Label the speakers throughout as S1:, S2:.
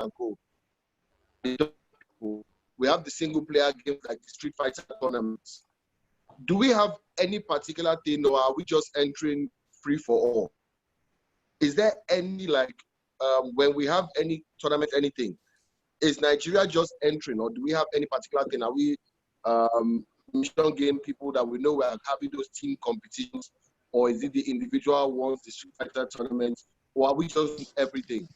S1: and co. We have the single player games like the Street Fighter tournaments. Do we have any particular thing, or are we just entering free for all? Is there any, like, when we have any tournament, anything, is Nigeria just entering, or do we have any particular thing? Are we mission game people that we know we are having those team competitions, or is it the individual ones, the Street Fighter tournaments, or are we just everything?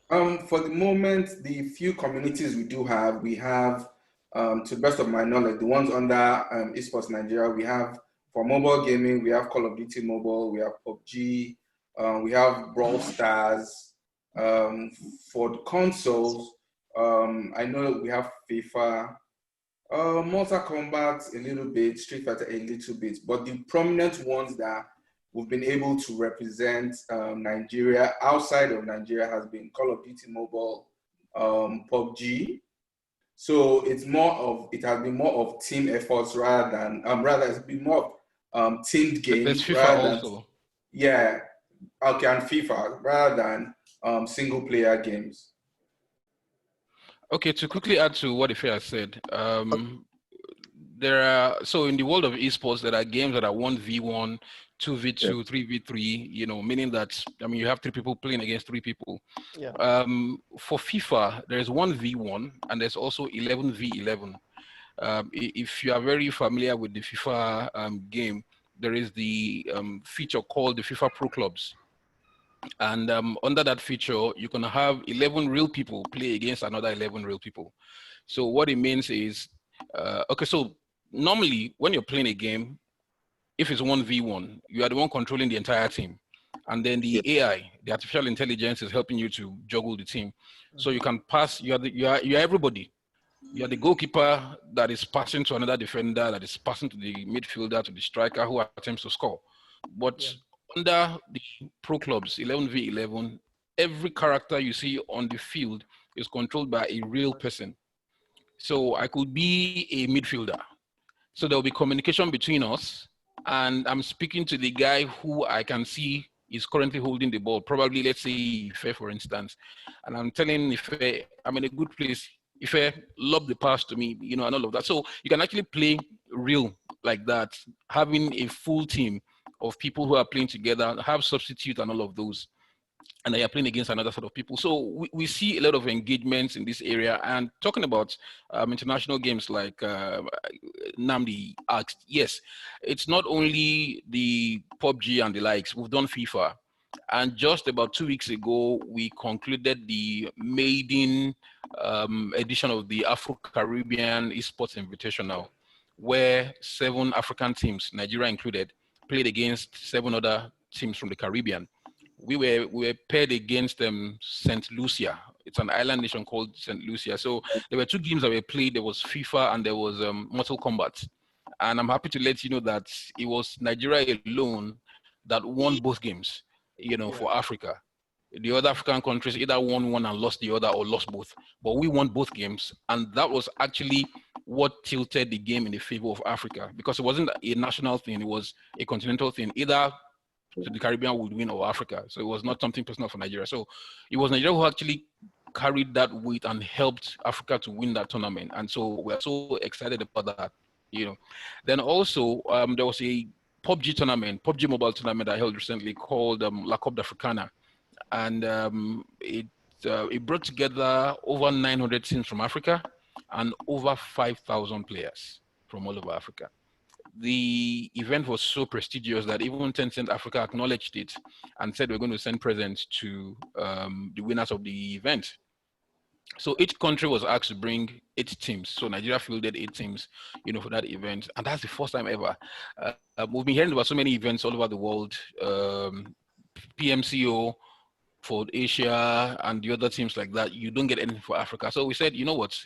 S2: For the moment, the few communities we have, to the best of my knowledge, the ones under eSports Nigeria, we have for mobile gaming, we have Call of Duty Mobile, we have PUBG, we have Brawl Stars. For the consoles, I know we have FIFA, Mortal Kombat a little bit, Street Fighter a little bit, but the prominent ones that we've been able to represent Nigeria outside of Nigeria has been Call of Duty Mobile, PUBG. So it has been more of team efforts rather than it's been more of teamed games.
S3: There's FIFA also.
S2: Yeah, okay, and FIFA rather than single player games.
S3: Okay, to quickly add to what Ife has said, so in the world of esports, there are games that are 1v1, 2v2, 3v3, you know, meaning that, I mean, you have 3 people playing against 3 people.
S4: Yeah.
S3: For FIFA, there's 1v1 and there's also 11v11. If you are very familiar with the FIFA game, there is the feature called the FIFA Pro Clubs. And under that feature, you can have 11 real people play against another 11 real people. So what it means is, okay, so normally when you're playing a game, if it's 1v1, you are the one controlling the entire team. And then the AI, the artificial intelligence, is helping you to juggle the team. So you can pass, you are everybody. You are the goalkeeper that is passing to another defender, that is passing to the midfielder, to the striker who attempts to score. But under the pro clubs, 11v11, every character you see on the field is controlled by a real person. So I could be a midfielder. So there will be communication between us, and I'm speaking to the guy who I can see is currently holding the ball, probably, let's say, Ife, for instance. And I'm telling Ife, I'm in a good place. Ife, lob the pass to me, you know, and all of that. So you can actually play real like that, having a full team of people who are playing together, have substitute and all of those, and they are playing against another sort of people. So we see a lot of engagements in this area. And talking about international games like Namdi asked, yes, it's not only the PUBG and the likes. We've done FIFA. And just about 2 weeks ago, we concluded the maiden edition of the Afro-Caribbean eSports Invitational, where 7 African teams, Nigeria included, played against 7 other teams from the Caribbean. We were paired against St. Lucia. It's an island nation called St. Lucia. So there were 2 games that were played. There was FIFA and there was Mortal Kombat. And I'm happy to let you know that it was Nigeria alone that won both games, you know, for Africa. The other African countries either won one and lost the other, or lost both. But we won both games. And that was actually what tilted the game in the favor of Africa, because it wasn't a national thing. It was a continental thing. Either the Caribbean would win or Africa. So it was not something personal for Nigeria. So it was Nigeria who actually carried that weight and helped Africa to win that tournament. And so we're so excited about that, you know. Then also there was a PUBG tournament, PUBG mobile tournament I held recently called La Coupe d'Africana. And it brought together over 900 teams from Africa and over 5,000 players from all over Africa. The event was so prestigious that even Tencent Africa acknowledged it and said we're going to send presents to the winners of the event. So each country was asked to bring 8 teams. So Nigeria fielded 8 teams, you know, for that event. And that's the first time ever. We've been hearing about so many events all over the world. PMCO for Asia and the other teams like that, you don't get anything for Africa. So we said, you know what,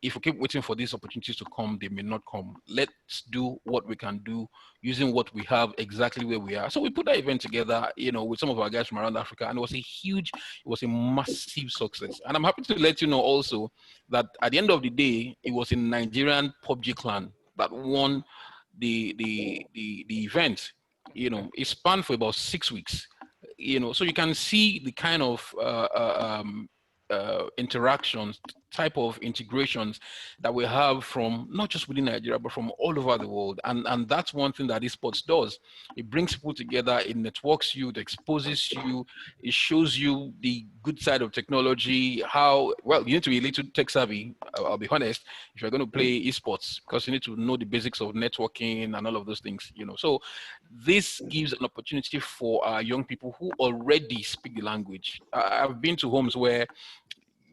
S3: if we keep waiting for these opportunities to come, they may not come. Let's do what we can do using what we have exactly where we are. So we put that event together, you know, with some of our guys from around Africa, and it was a massive success. And I'm happy to let you know also that at the end of the day, it was a Nigerian PUBG clan that won the event. You know, it spanned for about 6 weeks. You know, so you can see the kind of interactions, type of integrations that we have from not just within Nigeria, but from all over the world. And that's one thing that esports does. It brings people together, it networks you, it exposes you, it shows you the good side of technology, how, well, you need to be a little tech savvy, I'll be honest, if you're going to play esports, because you need to know the basics of networking and all of those things, you know. So this gives an opportunity for young people who already speak the language. I've been to homes where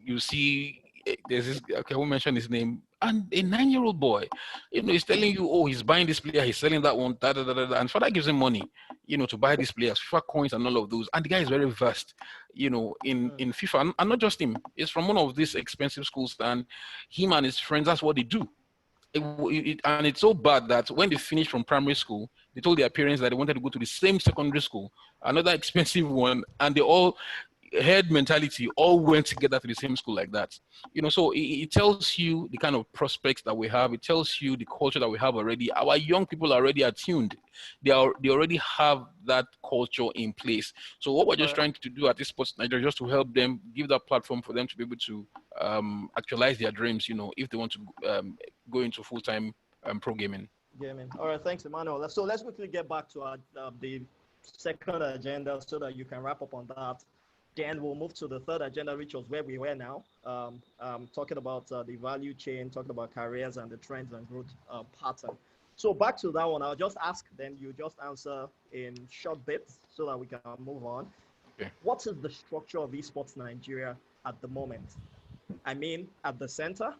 S3: you see there's this, okay, I won't mention his name, and a 9-year-old boy, you know, he's telling you, oh, he's buying this player, he's selling that one, da, da, da, da, da, and father gives him money, you know, to buy these players, FIFA coins and all of those, and the guy is very versed, you know, in FIFA, and not just him, it's from one of these expensive schools, and him and his friends, that's what they do. And it's so bad that when they finished from primary school, they told their parents that they wanted to go to the same secondary school, another expensive one, and they all herd mentality all went together to the same school like that. You know, so it tells you the kind of prospects that we have. It tells you the culture that we have already. Our young people are already attuned. They already have that culture in place. So what we're just trying to do at eSports Nigeria is just to help them, give that platform for them to be able to actualize their dreams, you know, if they want to go into full-time pro gaming.
S4: All right, thanks, Emmanuel. So let's quickly get back to our, the second agenda so that you can wrap up on that. Then we'll move to the third agenda, which was where we were now, talking about the value chain, talking about careers and the trends and growth pattern. So back to that one, I'll just ask, then you just answer in short bits so that we can move on. Okay. What is the structure of eSports Nigeria at the moment? I mean, at the center,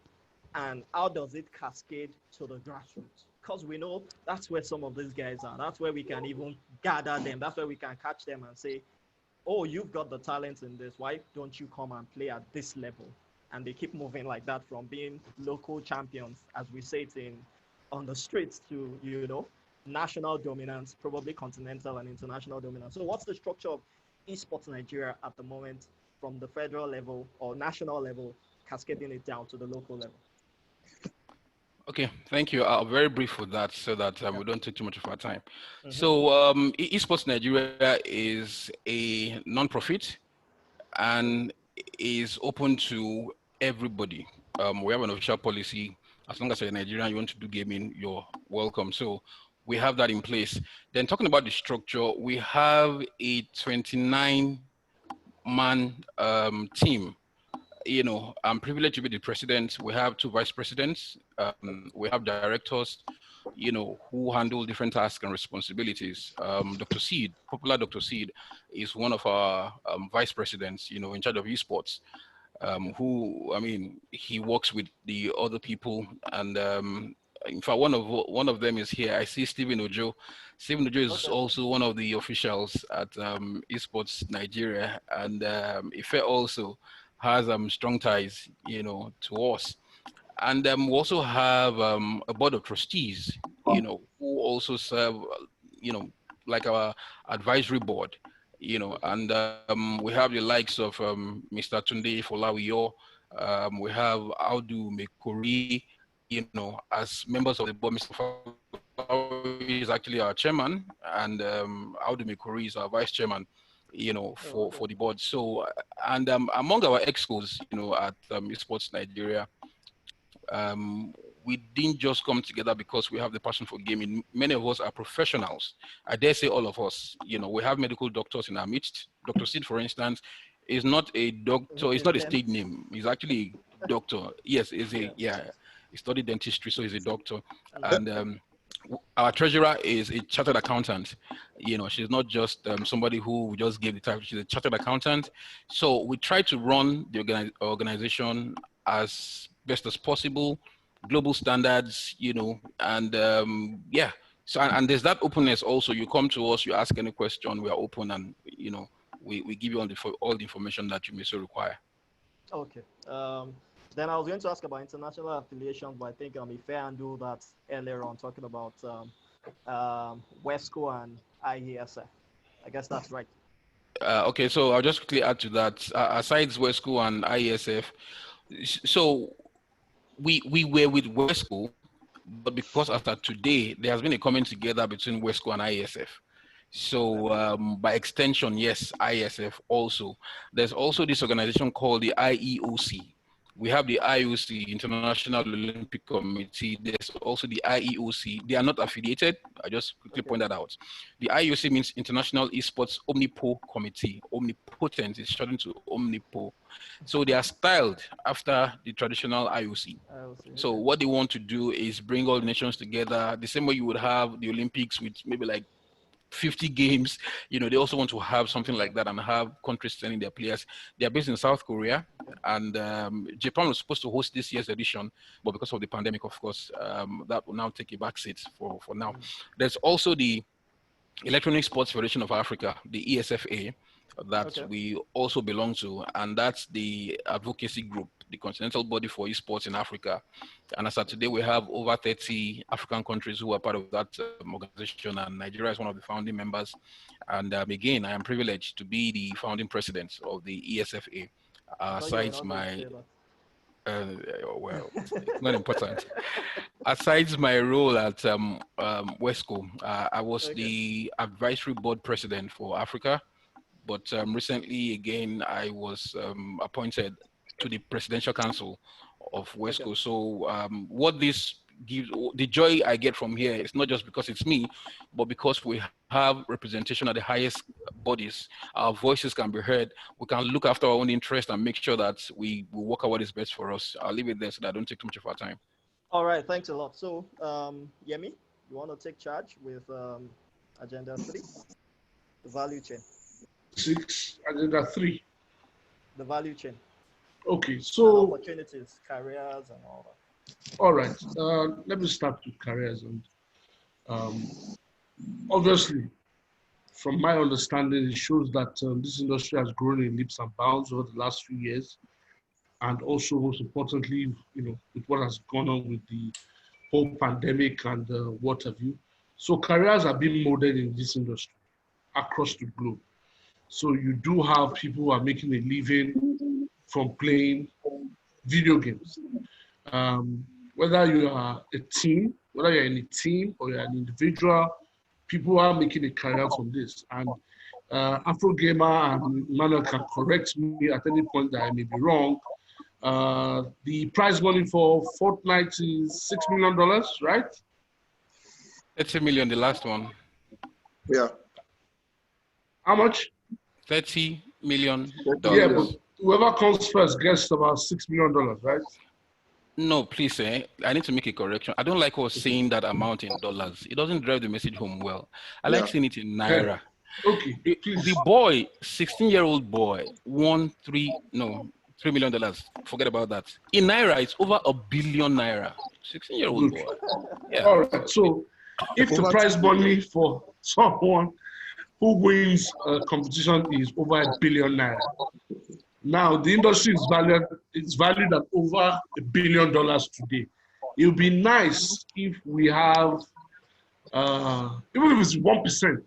S4: and how does it cascade to the grassroots? Because we know that's where some of these guys are. That's where we can even gather them. That's where we can catch them and say, oh, you've got the talent in this. Why don't you come and play at this level? And they keep moving like that from being local champions, as we say it on the streets, to, you know, national dominance, probably continental and international dominance. So what's the structure of eSports Nigeria at the moment from the federal level or national level, cascading it down to the local level?
S3: Okay, thank you. I'll very brief with that so that we don't take too much of our time. So eSports Nigeria is a non-profit and is open to everybody. We have an official policy. As long as you're Nigerian, you want to do gaming, you're welcome. So we have that in place. Then talking about the structure, we have a 29-man team. You know, I'm privileged to be the president. We have 2 vice presidents. We have directors, you know, who handle different tasks and responsibilities. Dr. Seed, popular Dr. Seed, is one of our vice presidents, you know, in charge of esports, who, I mean, he works with the other people. And in fact, one of them is here. I see Stephen Ojo. Stephen Ojo is also one of the officials at eSports Nigeria. And Ife also has strong ties, you know, to us. And we also have a board of trustees, you know, who also serve, you know, like our advisory board, you know, and we have the likes of Mr. Tunde Folawiyo, we have Audu Mekuri, you know, as members of the board. Mr. Folawiyo is actually our chairman, and Audu Mekuri is our vice chairman, you know, for the board. So, and among our excos, you know, at eSports Nigeria, we didn't just come together because we have the passion for gaming. Many of us are professionals. I dare say all of us. You know, we have medical doctors in our midst. Dr. Sid, for instance, is not a doctor. It's not a stage name. He's actually a doctor. Yes, is a he studied dentistry, so he's a doctor. And our treasurer is a chartered accountant. You know, she's not just somebody who just gave the title. She's a chartered accountant. So we try to run the organization as best as possible, global standards, you know, and yeah. So, and there's that openness also. You come to us, you ask any question, we are open, and, you know, we give you all the information that you may so require.
S4: Okay. Then I was going to ask about international affiliations, but I think I'll be fair and do that earlier on, talking about WESCO and IESF. I guess that's right.
S3: Okay, so I'll just quickly add to that. Aside WESCO and IESF, so we were with WESCO, but because after today, there has been a coming together between WESCO and IESF. So by extension, yes, ISF also. There's also this organization called the IEOC. We have the IOC, International Olympic Committee. There's also the IEOC. They are not affiliated. I just quickly point that out. The IOC means International Esports Omnipo Committee. Omnipotent is shortened to Omnipo. So they are styled after the traditional IOC. So what they want to do is bring all the nations together, the same way you would have the Olympics with maybe like 50 games. You know, they also want to have something like that and have countries sending their players. They are based in South Korea, and Japan was supposed to host this year's edition, but because of the pandemic, of course, that will now take a back seat for now. There's also the Electronic Sports Federation of Africa, the ESFA, that we also belong to, and that's the advocacy group, the continental body for esports in Africa. And as of today, we have over 30 African countries who are part of that organization, and Nigeria is one of the founding members. And again, I am privileged to be the founding president of the ESFA. Aside my, well, it's not important. Aside my role at Wesco, I was the advisory board president for Africa. But recently, again, I was appointed to the Presidential Council of Wesco. So what this gives, the joy I get from here is not just because it's me, but because we have representation at the highest bodies. Our voices can be heard. We can look after our own interest and make sure that we work out what is best for us. I'll leave it there so that I don't take too much of our time.
S4: All right, thanks a lot. So, Yemi, you want to take charge with Agenda 3, the value chain?
S5: 6, Agenda 3.
S4: The value chain.
S5: Okay, so
S4: and opportunities, careers, and all that.
S5: All right, let me start with careers. And obviously, from my understanding, it shows that this industry has grown in leaps and bounds over the last few years, and also most importantly, you know, with what has gone on with the whole pandemic and what have you. So careers are being molded in this industry across the globe. So you do have people who are making a living from playing video games. Whether you are a team, whether you're in a team or you're an individual, people are making a career from this. And Afro Gamer and Manuel can correct me at any point that I may be wrong. The prize money for Fortnite is $6 million, right?
S3: 30 million, the last one.
S1: Yeah.
S5: How much?
S3: $30 million.
S5: Yeah, but whoever comes first gets about $6 million, right?
S3: No, please, I need to make a correction. I don't like us saying that amount in dollars. It doesn't drive the message home well. I like saying it in naira.
S5: Okay,
S3: the boy, 16-year-old boy, won $3 million. Forget about that. In naira, it's over $1 billion naira. 16-year-old boy. Yeah.
S5: All right. So, if the prize money for someone who wins a competition is over $1 billion naira, now the industry is valued at over $1 billion today. It would be nice if we have, even if it's 1%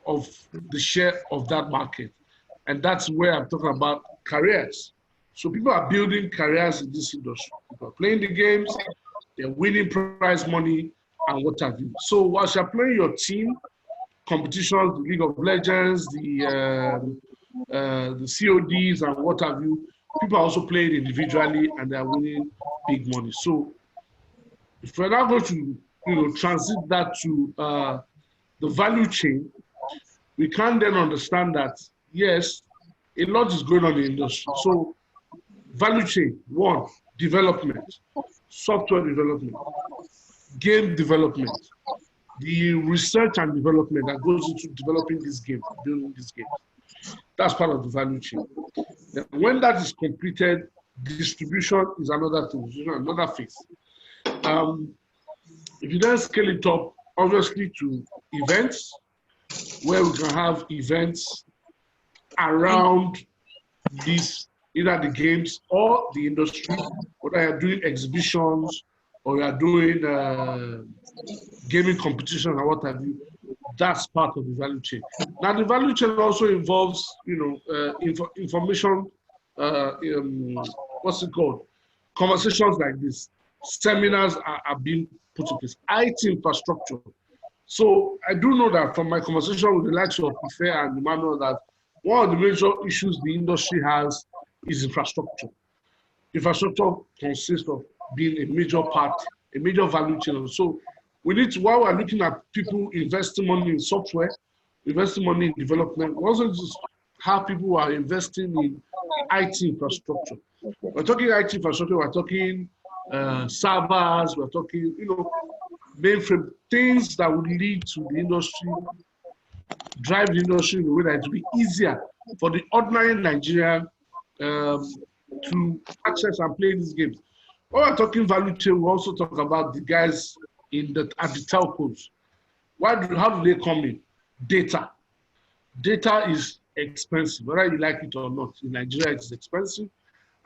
S5: of the share of that market. And that's where I'm talking about careers. So people are building careers in this industry. People are playing the games, they're winning prize money, and what have you. So whilst you're playing your team competitions, the League of Legends, the CODs, and what have you, people are also playing individually and they're winning big money. So if we're now going to transit that to the value chain, we can then understand that, yes, a lot is going on in the industry. So value chain, 1, development, software development, game development, the research and development that goes into developing this game, building this game. That's part of the value chain. Then when that is completed, distribution is another thing, another phase. If you then scale it up, obviously to events, where we can have events around this, either the games or the industry, whether you're doing exhibitions or you're doing gaming competitions and what have you. That's part of the value chain. Now, the value chain also involves, information, what's it called? Conversations like this. Seminars are being put in place. IT infrastructure. So I do know that from my conversation with the likes of Ife and Emmanuel that one of the major issues the industry has is infrastructure. Infrastructure consists of being a major part, a major value chain. So we need to, while we're looking at people investing money in software, investing money in development, we also just have people who are investing in IT infrastructure. We're talking IT infrastructure, we're talking servers, we're talking, mainframe, things that would lead to the industry, drive the industry in a way that it will be easier for the ordinary Nigerian to access and play these games. When we're talking value chain, we also talk about the guys at the telcos. How do they come in? Data. Data is expensive, whether you like it or not. In Nigeria, it's expensive.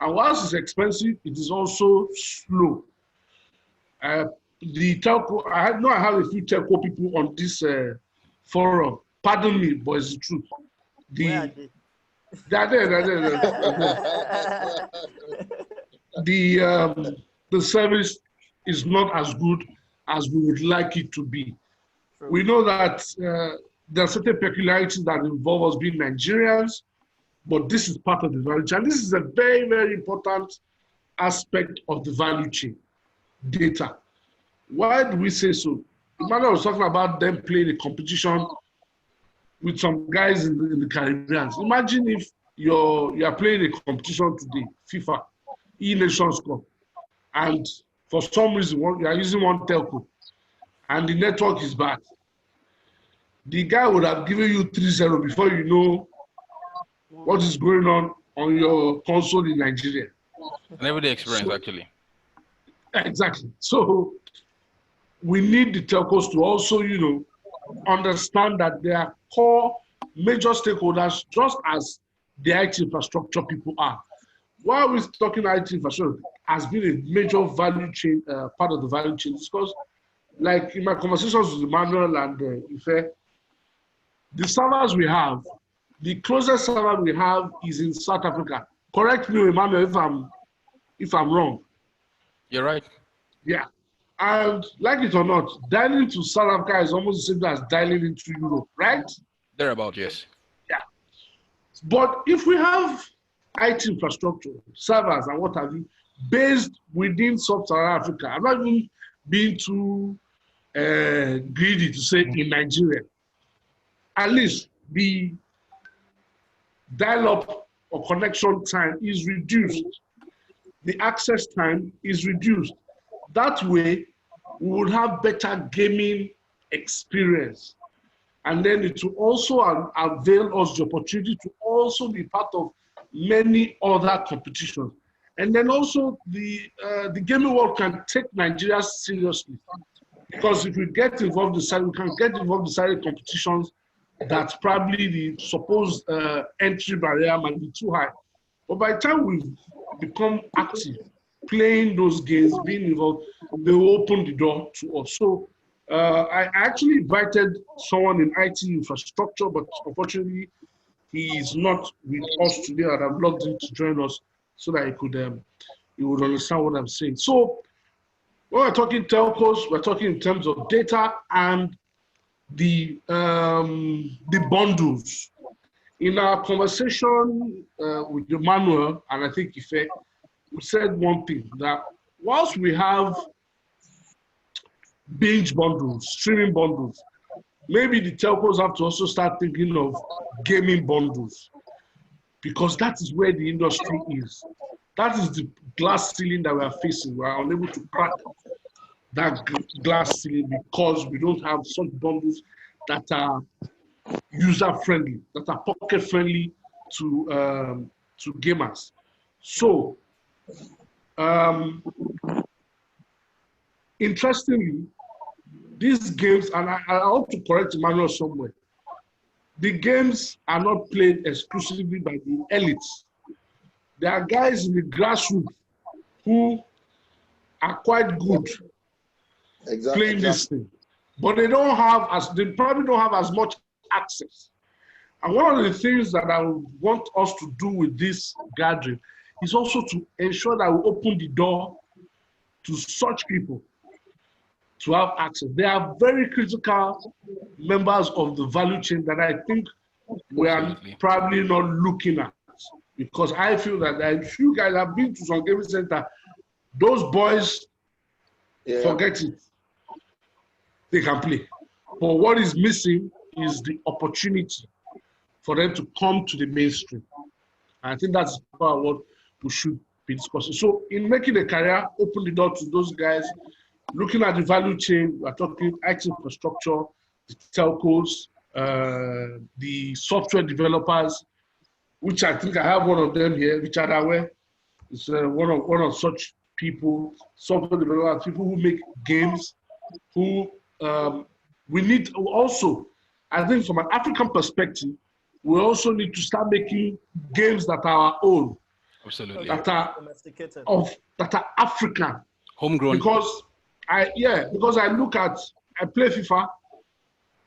S5: And whilst it's expensive, it is also slow. The telco, I have a few telco people on this forum. Pardon me, but it's the truth. They're there. The service is not as good as we would like it to be.
S4: True.
S5: We know that there are certain peculiarities that involve us being Nigerians, but this is part of the value chain. This is a very, very important aspect of the value chain, data. Why do we say so? Emmanuel was talking about them playing a competition with some guys in the Caribbean. Imagine if you are playing a competition today, FIFA, E-Nations Cup, and for some reason you are using one telco, and the network is bad. The guy would have given you 3-0 before you know what is going on your console in Nigeria.
S3: An everyday experience, actually.
S5: Exactly. So we need the telcos to also, understand that they are core major stakeholders, just as the IT infrastructure people are. While we're talking IT infrastructure has been a major value chain, part of the value chain, because like in my conversations with Emmanuel and Ife, the servers we have, the closest server we have is in South Africa. Correct me, Emmanuel, if I'm wrong.
S3: You're right.
S5: Yeah. And like it or not, dialing to South Africa is almost the same as dialing into Europe, right?
S3: Thereabout, yes.
S5: Yeah. But if we have IT infrastructure, servers and what have you, based within Sub-Saharan Africa, I'm not even being too greedy to say in Nigeria, at least the dial-up or connection time is reduced. The access time is reduced. That way, we would have better gaming experience. And then it will also avail us the opportunity to also be part of many other competitions. And then also the gaming world can take Nigeria seriously. Because if we get involved we can get involved in competitions that probably the supposed entry barrier might be too high. But by the time we've become active, playing those games, being involved, they will open the door to us. So I actually invited someone in IT infrastructure, but unfortunately, he is not with us today, and I've logged him to join us so that he would understand what I'm saying. So when we're talking telcos, we're talking in terms of data and the bundles. In our conversation with Emmanuel, and I think Ife, we said one thing, that whilst we have binge bundles, streaming bundles, maybe the telcos have to also start thinking of gaming bundles, because that is where the industry is. That is the glass ceiling that we are facing. We are unable to crack that glass ceiling because we don't have such bundles that are user-friendly, that are pocket-friendly to gamers. So, interestingly, these games, and I ought to correct Emmanuel somewhere, the games are not played exclusively by the elites. There are guys in the grassroots who are quite good playing this thing, but they probably don't have as much access. And one of the things that I want us to do with this gathering is also to ensure that we open the door to such people. to have access. They are very critical members of the value chain that I think we are
S3: Absolutely.
S5: probably not looking at, because I feel that if you guys have been to some gaming center, those boys, forget it, they can play. But what is missing is the opportunity for them to come to the mainstream. I think that's part of what we should be discussing. So in making a career, open the door to those guys, looking at the value chain, we're talking IT infrastructure, the telcos, the software developers, which I think I have one of them here, Richard Awe is one of such people, software developers, people who make games, who we need also, I think from an African perspective, we also need to start making games that are our own.
S3: Absolutely.
S5: That are African.
S3: Homegrown.
S5: Because I play FIFA,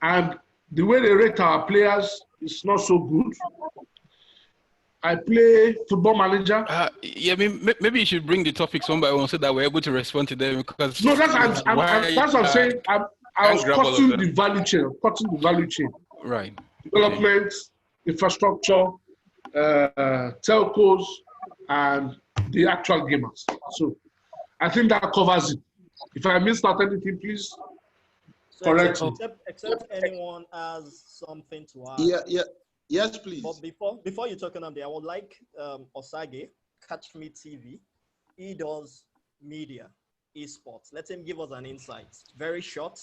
S5: and the way they rate our players is not so good. I play Football Manager.
S3: Yeah, maybe you should bring the topics one by one so that we're able to respond to them. Because
S5: no, that's what I'm saying. I was cutting the value chain.
S3: Right.
S5: Development, infrastructure, telcos, and the actual gamers. So I think that covers it. If I missed out anything, please correct me.
S4: Except anyone has something to add.
S1: Yes, please.
S4: But before you talking on there, I would like Osage, Catch Me TV. He does media, eSports. Let him give us an insight. Very short,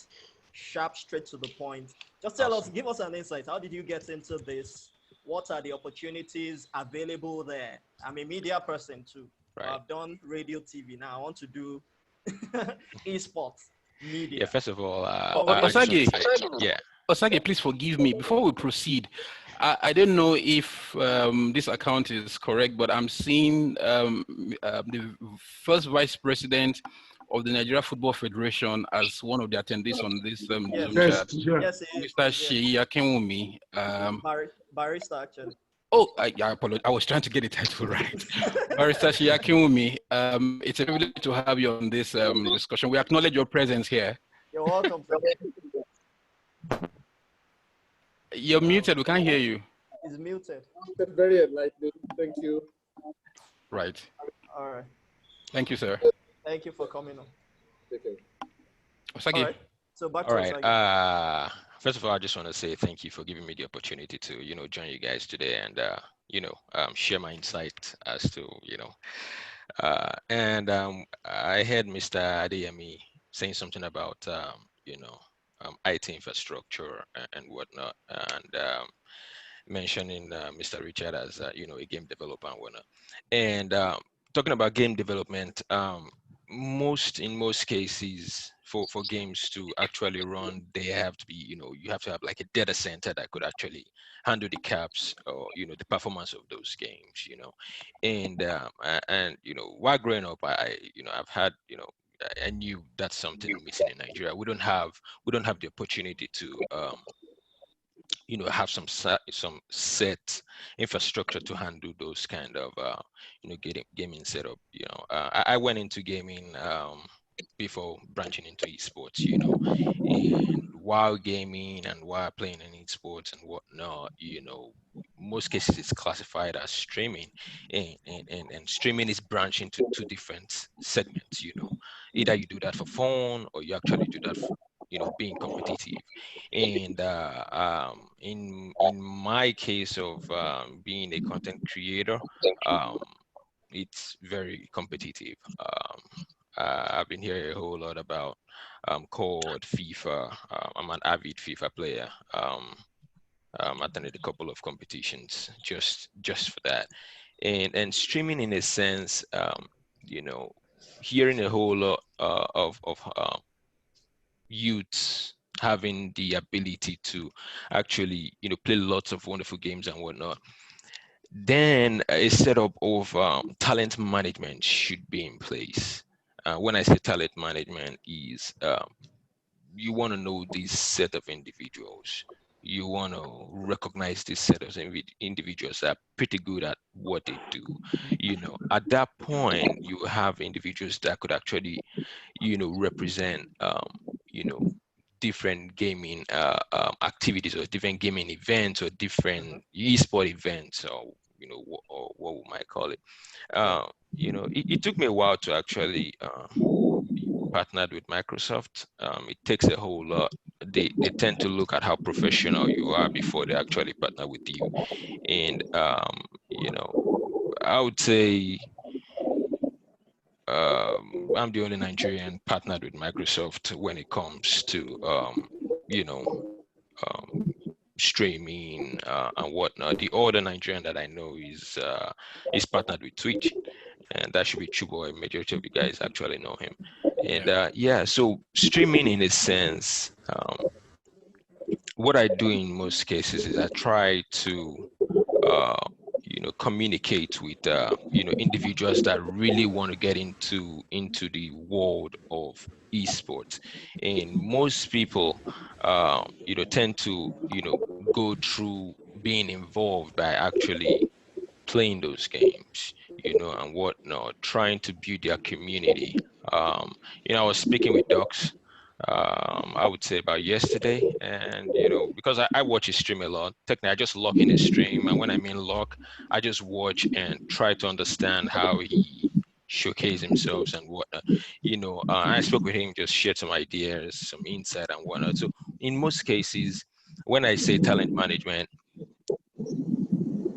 S4: sharp, straight to the point. Just tell us, give us an insight. How did you get into this? What are the opportunities available there? I'm a media person too.
S6: Right.
S4: I've done radio, TV. Now I want to do eSports media.
S6: Yeah, first of all,
S3: Osage,
S6: yeah.
S3: Osage, please forgive me. Before we proceed, I don't know if this account is correct, but I'm seeing the first vice president of the Nigeria Football Federation as one of the attendees on this Zoom chat.
S4: Yes,
S3: Mr. Sheyi Akinwumi.
S4: Barrister, actually.
S3: Oh, I apologize. I was trying to get the title right. Barrister Sheyi Akinwumi, it's a privilege to have you on this discussion. We acknowledge your presence here.
S4: You're welcome.
S3: You're muted. We can't hear you.
S4: He's muted.
S7: Very enlightening. Thank you.
S3: Right.
S4: All right.
S3: Thank you, sir.
S4: Thank you for coming on.
S7: Okay.
S3: Osage.
S4: All right. So back to
S6: All right.
S4: Osage.
S6: First of all, I just want to say thank you for giving me the opportunity to, join you guys today and, share my insight as to, I heard Mr. Adeyemi saying something about, IT infrastructure and whatnot, and mentioning Mr. Richard as, a game developer and whatnot. And talking about game development, in most cases for games to actually run, they have to be, you have to have like a data center that could actually handle the caps or, the performance of those games, and while growing up, I've had, I knew that's something missing in Nigeria. We don't have the opportunity to, have some set infrastructure to handle those kind of, gaming setup. I went into gaming before branching into esports, and while gaming and while playing in esports and whatnot, most cases it's classified as streaming, and streaming is branching to two different segments. Either you do that for fun or you actually do that for, being competitive. And in my case of being a content creator, it's very competitive. I've been hearing a whole lot about COD, FIFA. I'm an avid FIFA player. Attended a couple of competitions just for that, and streaming in a sense, hearing a whole lot of youths having the ability to actually play lots of wonderful games and whatnot, then a setup of talent management should be in place. When I say talent management is you want to know this set of individuals. You want to recognize this set of individuals that are pretty good at what they do. At that point, you have individuals that could actually, represent different gaming activities or different gaming events or different esport events, or or what we might call it. It took me a while to actually be partnered with Microsoft. It takes a whole lot. They tend to look at how professional you are before they actually partner with you. And I would say I'm the only Nigerian partnered with Microsoft when it comes to streaming and whatnot. The other Nigerian that I know is partnered with Twitch, and that should be Chubo. A majority of you guys actually know him. And so streaming in a sense, what I do in most cases is I try to uh, communicate with individuals that really want to get into the world of esports. And most people tend to go through being involved by actually playing those games, and whatnot, trying to build their community. I was speaking with Docs, I would say about yesterday, and because I watch his stream a lot. Technically, I just log in his stream, and when I mean log, I just watch and try to understand how he showcase himself and whatnot. I spoke with him, just shared some ideas, some insight and whatnot. So in most cases, when I say talent management,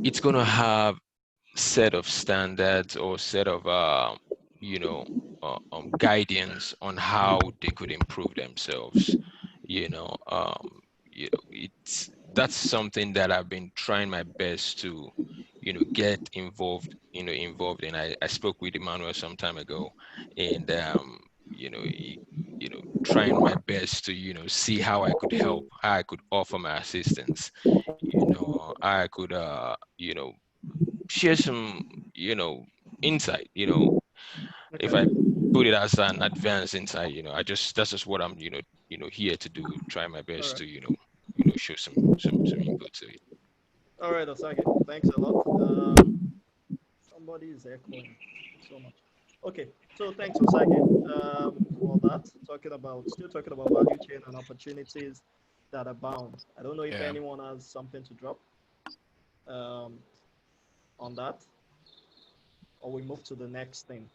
S6: it's gonna have set of standards or set of guidance on how they could improve themselves. It's that's something that I've been trying my best to get involved in. I spoke with Emmanuel some time ago, and trying my best to see how I could help, how I could offer my assistance. I could share some, insight, if I put it as an advanced insight, that's just what I'm, here to do, try my
S4: All
S6: best
S4: right.
S6: to, show some input to it.
S4: All right, Osage. Thanks a lot. Somebody is echoing so much. Okay, so thanks, Osage, for that. Still talking about value chain and opportunities that abound. I don't know if
S3: Yeah.
S4: anyone has something to drop um, on that, or we move to the next thing.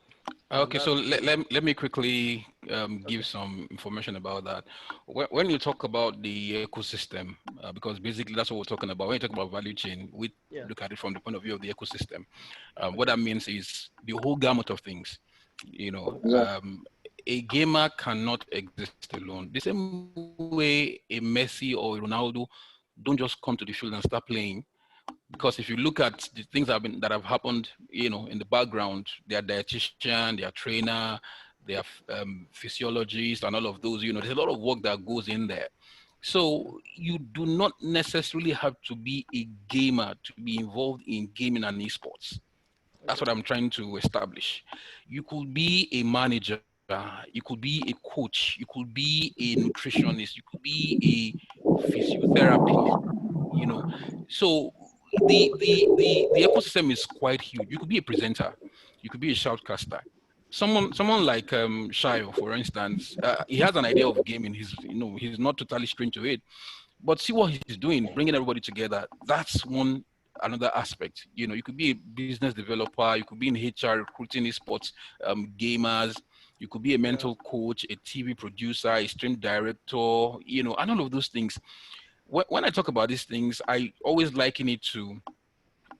S4: And
S3: Okay, so
S4: that's
S3: let me quickly
S4: okay.
S3: give some information about that. When you talk about the ecosystem, because basically that's what we're talking about. When you talk about value chain, we
S4: Yeah.
S3: look at it from the point of view of the ecosystem. What
S4: Okay.
S3: that means is the whole gamut of things.
S1: Yeah.
S3: A gamer cannot exist alone. The same way a Messi or a Ronaldo don't just come to the field and start playing, because if you look at the things that have happened, in the background, their dietitian, their trainer, their physiologist, and all of those, there's a lot of work that goes in there. So you do not necessarily have to be a gamer to be involved in gaming and esports. That's
S4: Okay.
S3: what I'm trying to establish. You could be a manager, you could be a coach, you could be a nutritionist, you could be a physiotherapist, you know. So the ecosystem is quite huge. You could be a presenter, you could be a shoutcaster. Someone like Shayo, for instance, he has an idea of gaming. He's not totally strange to it, but see what he's doing, bringing everybody together. That's one another aspect. You could be a business developer, you could be in HR, recruiting esports gamers, you could be a
S4: Yeah.
S3: mental coach, a TV producer, a stream director, and all of those things. When I talk about these things, I always liken it to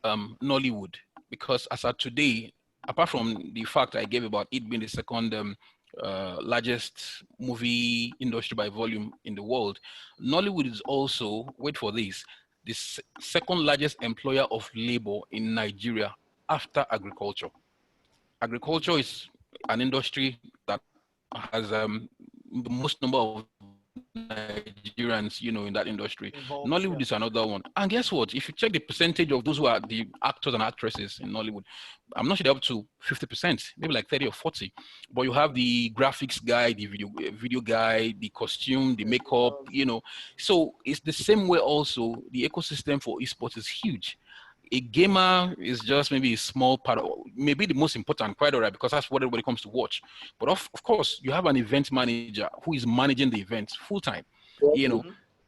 S3: Nollywood, because as of today, apart from the fact I gave about it being the second largest movie industry by volume in the world, Nollywood is also, wait for this, the second largest employer of labor in Nigeria after agriculture. Agriculture is an industry that has the most number of Nigerians, in that industry. Nollywood is
S4: Involved.
S3: another
S4: Yeah.
S3: one. And guess what? If you check the percentage of those who are the actors and actresses in Nollywood, I'm not sure they're up to 50%, maybe like 30 or 40. But you have the graphics guy, the video guy, the costume, the
S4: Yes, it
S3: makeup,
S4: does.
S3: So it's the same way also. The ecosystem for esports is huge. a gamer is just maybe a small part of, maybe the most important, quite all right, because that's what everybody comes to watch. But of course, you have an event manager who is managing the event full time, and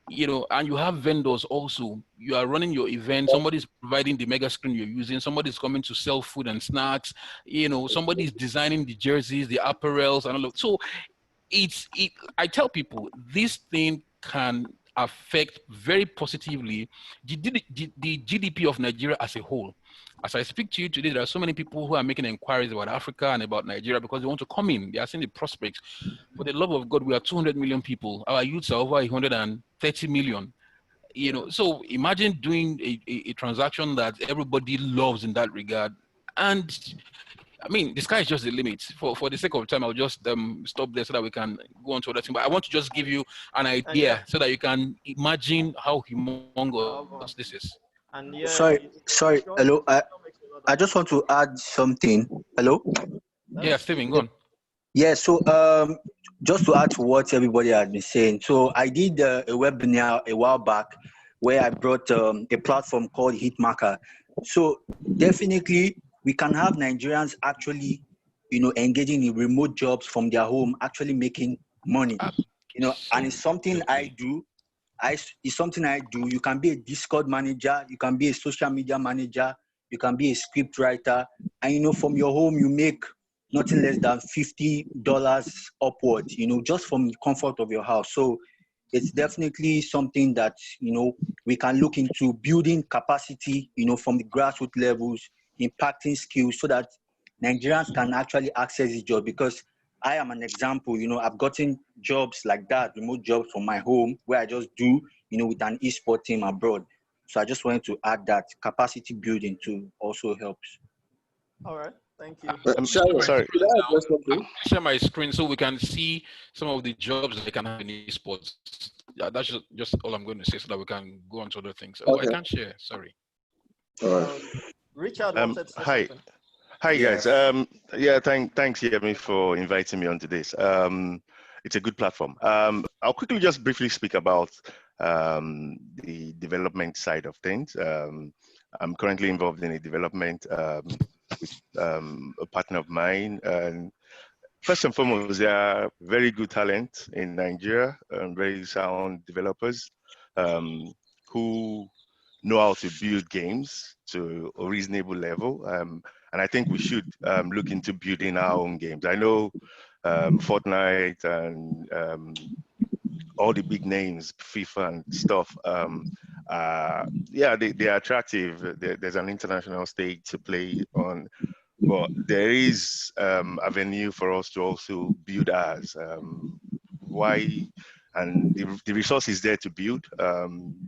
S3: you have vendors also. You are running your event. Somebody's providing the mega screen you're using. Somebody's coming to sell food and snacks. Somebody's designing the jerseys, the apparels, and all of. So I tell people this thing can affect very positively the GDP of Nigeria as a whole. As I speak to you today, there are so many people who are making inquiries about Africa and about Nigeria because they want to come in. They are seeing the prospects. For the love of God, we are 200 million people. Our youths are over 130 million. So imagine doing a transaction that everybody loves in that regard. And I mean, the sky is just the limit. For the sake of time, I'll just stop there so that we can go on to other things. But I want to just give you an idea so that you can imagine how humongous this is.
S4: And
S8: sorry. Hello. I just want to add something. Hello.
S3: Yeah, Steven, go on.
S8: Yeah. So just to add to what everybody has been saying. So I did a webinar a while back where I brought a platform called Hitmarker. So definitely we can have Nigerians actually, engaging in remote jobs from their home, actually making money. And it's something I do. It's something I do. You can be a Discord manager, you can be a social media manager, you can be a script writer, and from your home you make nothing less than $50 upwards, just from the comfort of your house. So it's definitely something that we can look into building capacity, from the grassroots levels, impacting skills so that Nigerians can actually access this job. Because I am an example, I've gotten jobs like that, remote jobs from my home where I just do, with an eSport team abroad. So I just wanted to add that capacity building too also helps.
S4: All right, thank you.
S7: Sorry, could I address something?
S3: Share my screen so we can see some of the jobs that they can have in esports. Yeah, that's just all I'm going to say so that we can go on to other things. Oh, okay. I can't share. Sorry.
S7: All right.
S4: Richard wanted to say
S9: hi.
S4: something.
S9: Hi guys. Thanks Yemi for inviting me onto this. It's a good platform. I'll quickly just briefly speak about the development side of things. I'm currently involved in a development with a partner of mine. And first and foremost, there are very good talent in Nigeria, very sound developers who know how to build games to a reasonable level. And I think we should look into building our own games. I know Fortnite and all the big names, FIFA and stuff, they are attractive. There's an international stage to play on, but there is avenue for us to also build ours. Why? And the resource is there to build.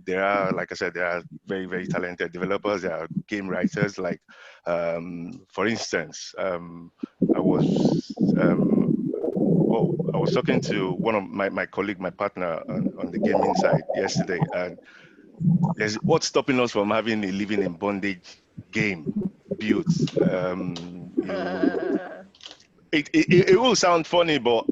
S9: There are, like I said, there are very, very talented developers. There are game writers. Like, for instance, I was talking to one of my colleague, my partner on the gaming side yesterday, and what's stopping us from having a living in bondage game built. It will sound funny, but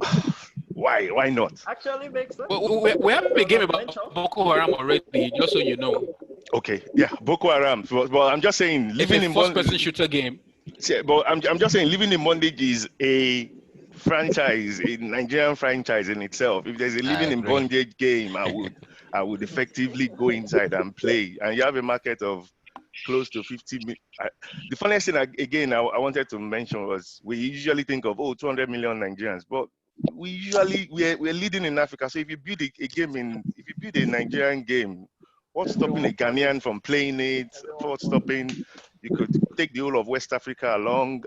S9: why not?
S4: Actually makes sense.
S3: We have a game about Boko Haram already, just so you know.
S9: Okay, yeah, Boko Haram. Well, I'm just saying, living in
S3: first-person shooter game.
S9: Yeah, but I'm just saying, living in bondage is a franchise, a Nigerian franchise in itself. If there's a living in bondage game, I would effectively go inside and play. And you have a market of close to 50 million. The funniest thing, again, I wanted to mention was we usually think of 200 million Nigerians, but we're leading in Africa. So if you build a game if you build a Nigerian game, what's stopping a Ghanaian from playing it? What's stopping? You could take the whole of West Africa along.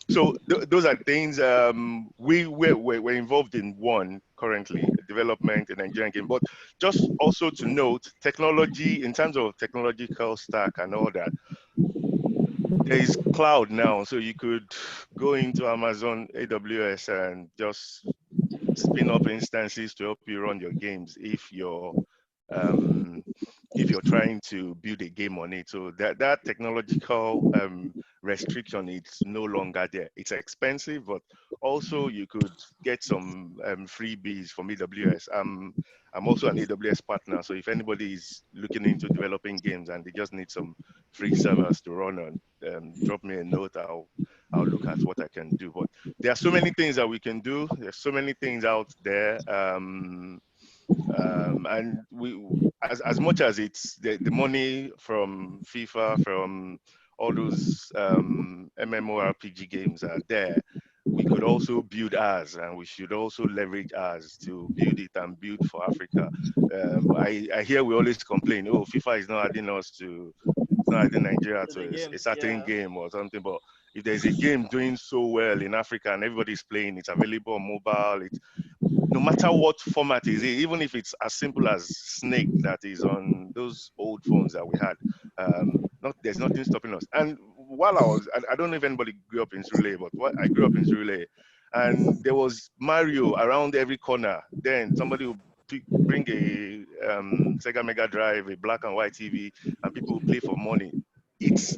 S9: So those are things. We're involved in one currently, development in Nigerian game. But just also to note, technology, in terms of technological stack and all that, there is cloud now. So you could go into Amazon AWS and just spin up instances to help you run your games if you're trying to build a game on it. So that technological restriction is no longer there. It's expensive, but also you could get some freebies from AWS. I'm also an AWS partner, so if anybody is looking into developing games and they just need some free servers to run on, drop me a note. I'll look at what I can do. But there are so many things that we can do. There's so many things out there. And we, as much as it's the money from FIFA, from all those MMORPG games are there, we could also build ours, and we should also leverage ours to build it and build for Africa. I hear we always complain, oh, FIFA is not adding us to, it's not adding Nigeria to a certain game or something. But if there's a game doing so well in Africa and everybody's playing, it's available on mobile, it's, no matter what format is it, even if it's as simple as Snake that is on those old phones that we had, there's nothing stopping us. And while I don't know if anybody grew up in Surulere, but I grew up in Surulere, and there was Mario around every corner. Then somebody would bring a Sega Mega Drive, a black and white TV, and people would play for money. It's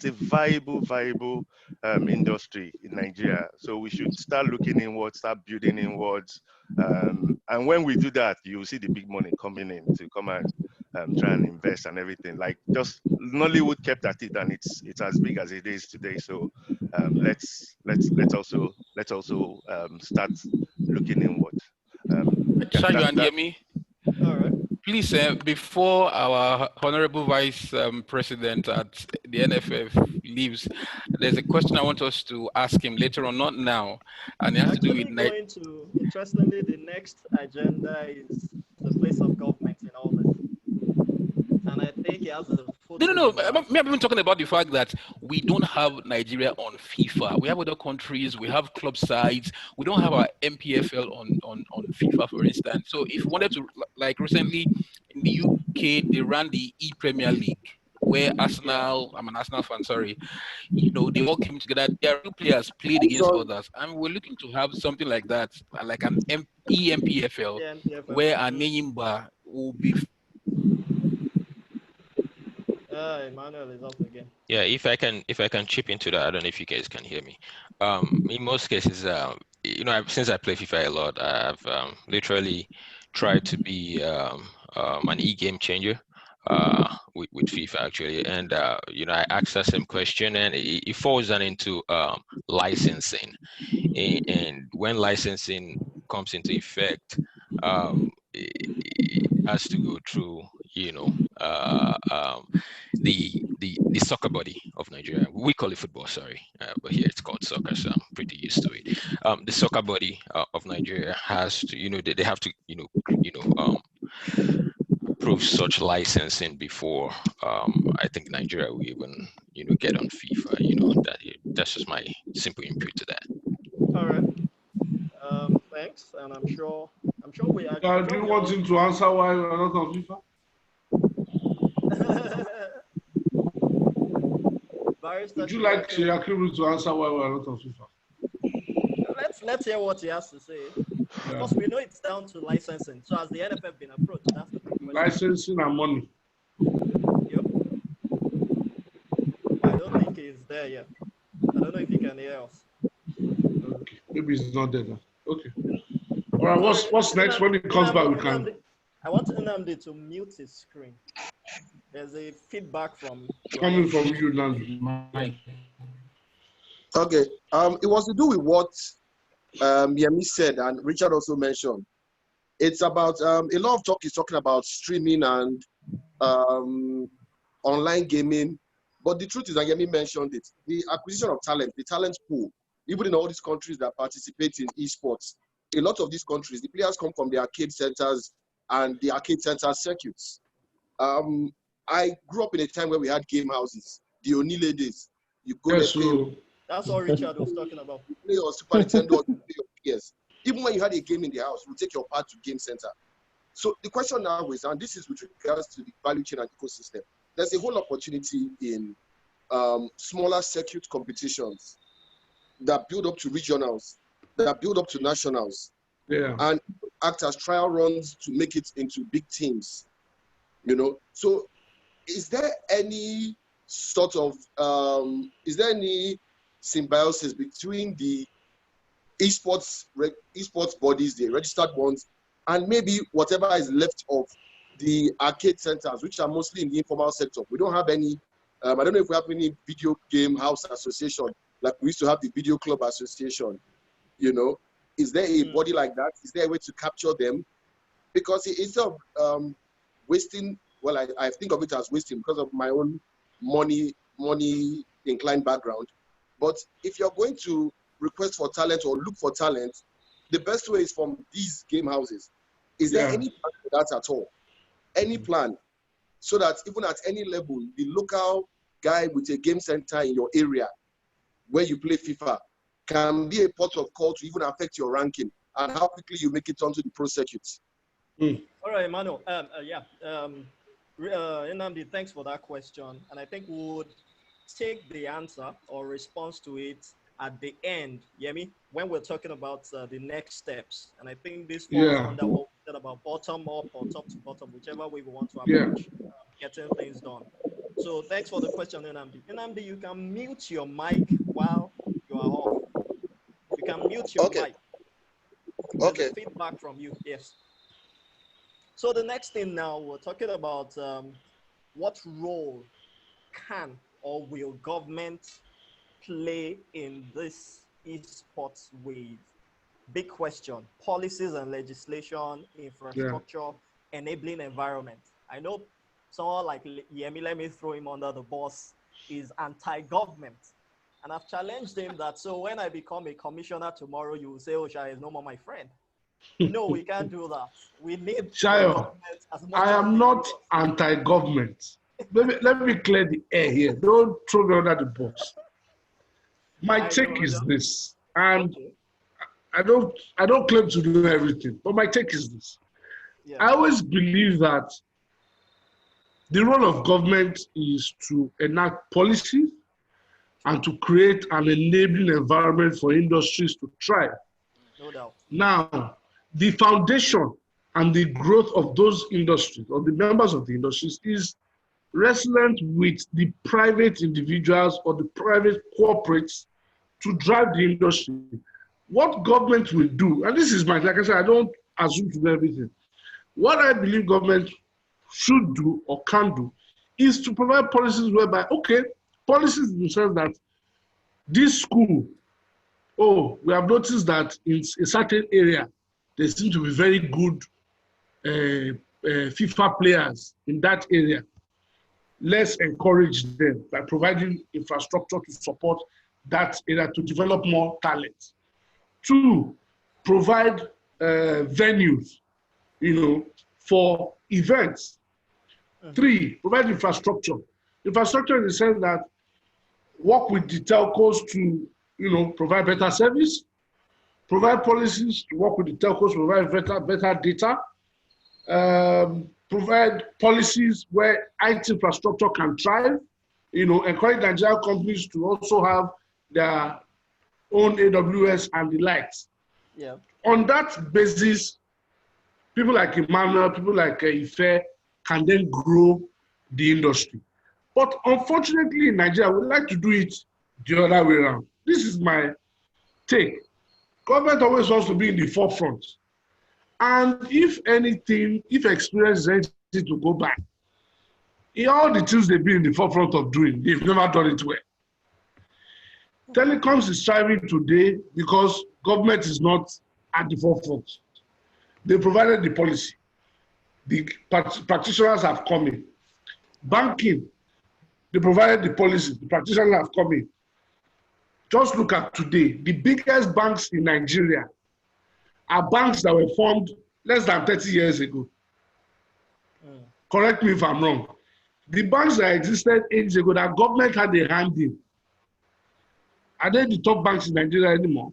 S9: a viable industry in Nigeria. So we should start looking inwards, start building inwards. And when we do that, you'll see the big money coming in to come and try and invest and everything. Like just Nollywood kept at it, and it's as big as it is today. So let's also start looking inward.
S3: Shall you hear me?
S4: All right.
S3: Please, before our honorable vice president at the NFF leaves, there's a question I want us to ask him later on, not now, and it has to do with.
S4: Interestingly, the next agenda is the place of government in all this, and I think he has a.
S3: No. I'm even talking about the fact that we don't have Nigeria on FIFA. We have other countries. We have club sides. We don't have our MPFL on FIFA, for instance. So if we wanted to, like recently in the UK, they ran the E-Premier League, where Arsenal, I'm an Arsenal fan, sorry, they all came together. Their real players played against others. And we're looking to have something like that, like an EMPFL, where a Neyimba will be.
S4: Emmanuel is up again.
S6: Yeah, if I can chip into that, I don't know if you guys can hear me. In most cases, since I play FIFA a lot, I've literally tried to be an e-game changer with FIFA actually, and I asked that same question, and it falls down into licensing, and when licensing comes into effect, it has to go through the soccer body of Nigeria. We call it football, sorry, but here it's called soccer, so I'm pretty used to it. The soccer body of Nigeria has to, they have to, approve such licensing before I think Nigeria will even, get on FIFA. That's just my simple input to that.
S4: All right. Thanks, and I'm sure we are.
S5: Do you want him to answer why we're not on FIFA? Would you like Yakiru to answer why we're not on FIFA?
S4: Let's hear what he has to say. Because we know it's down to licensing. So has the NFF been approached? That's the big question.
S5: Licensing and money.
S4: Yep. I don't think he's there yet. I don't know if he can hear us.
S5: Okay. Maybe he's not there now. Okay. All right, what's next? When he comes back, we can.
S4: I want Nnamdi to mute his screen. There's a feedback from.
S5: Coming from you, Nnamdi.
S1: Okay. It was to do with what Yemi said and Richard also mentioned. It's about a lot of talk is talking about streaming and online gaming, but the truth is, and Yemi mentioned it, the acquisition of talent, the talent pool, even in all these countries that participate in eSports, a lot of these countries, the players come from the arcade centers and the arcade center circuits. I grew up in a time where we had game houses, the Onile days. You go there.
S4: That's what Richard was talking about.
S1: You play your Super Nintendo or you play your PS. Even when you had a game in the house, you take your part to game center. So the question now is, and this is with regards to the value chain and ecosystem, there's a whole opportunity in smaller circuit competitions that build up to regionals, that build up to nationals, and act as trial runs to make it into big teams. So is there any sort of, is there any symbiosis between the eSports bodies, the registered ones, and maybe whatever is left of the arcade centers, which are mostly in the informal sector. We don't have any, I don't know if we have any video game house association, like we used to have the video club association, you know. Is there a body like that? Is there a way to capture them? Because instead of wasting, well, I think of it as wasting because of my own money inclined background. But if you're going to request for talent or look for talent, the best way is from these game houses. Is there any plan for that at all? Any plan? So that even at any level, the local guy with a game center in your area where you play FIFA can be a port of call to even affect your ranking and how quickly you make it onto the pro circuits.
S4: All right, Emmanuel. Nnamdi, thanks for that question. And I think we would take the answer or response to it at the end, Yemi, when we're talking about the next steps. And I think this falls under what we said about bottom up or top to bottom, whichever way we want to approach getting things done. So thanks for the question, Nnamdi. Nnamdi, you can mute your mic while you are off. You can mute your mic. There's a feedback from you, yes. So the next thing now, we're talking about what role can or will government play in this esports wave? Big question. Policies and legislation, infrastructure, enabling environment. I know someone like Yemi, let me throw him under the bus, is anti-government. And I've challenged him that, so when I become a commissioner tomorrow, you will say, oh, Shai is no more my friend. No, we can't do that. We need
S5: Shayo, I am not anti-government. Let me clear the air here. Don't throw me under the bus. My take is this, and I don't claim to do everything, but my take is this. I always believe that the role of government is to enact policies and to create an enabling environment for industries to thrive.
S4: No doubt.
S5: Now, the foundation and the growth of those industries or the members of the industries is resilient with the private individuals or the private corporates to drive the industry. What government will do, and this is my, like I said, I don't assume to do everything. What I believe government should do or can do is to provide policies whereby, policies in the sense that this school, we have noticed that in a certain area, there seem to be very good FIFA players in that area. Let's encourage them by providing infrastructure to support that area to develop more talent. 2, provide venues, for events. 3, provide infrastructure. Infrastructure in the sense that work with the telcos to, provide better service, provide policies to work with the telcos, provide better data, provide policies where IT infrastructure can thrive, encourage Nigerian companies to also have their own AWS and the likes.
S4: Yeah.
S5: On that basis, people like Emmanuel, people like Ife can then grow the industry. But unfortunately in Nigeria, we like to do it the other way around. This is my take. Government always wants to be in the forefront. And if experience is anything to go back, in all the things they've been in the forefront of doing, they've never done it well. Telecoms is thriving today because government is not at the forefront. They provided the policy. The practitioners have come in. Banking, they provided the policy. The practitioners have come in. Just look at today. The biggest banks in Nigeria are banks that were formed less than 30 years ago. Correct me if I'm wrong. The banks that existed ages ago that government had a hand in, are they the top banks in Nigeria anymore?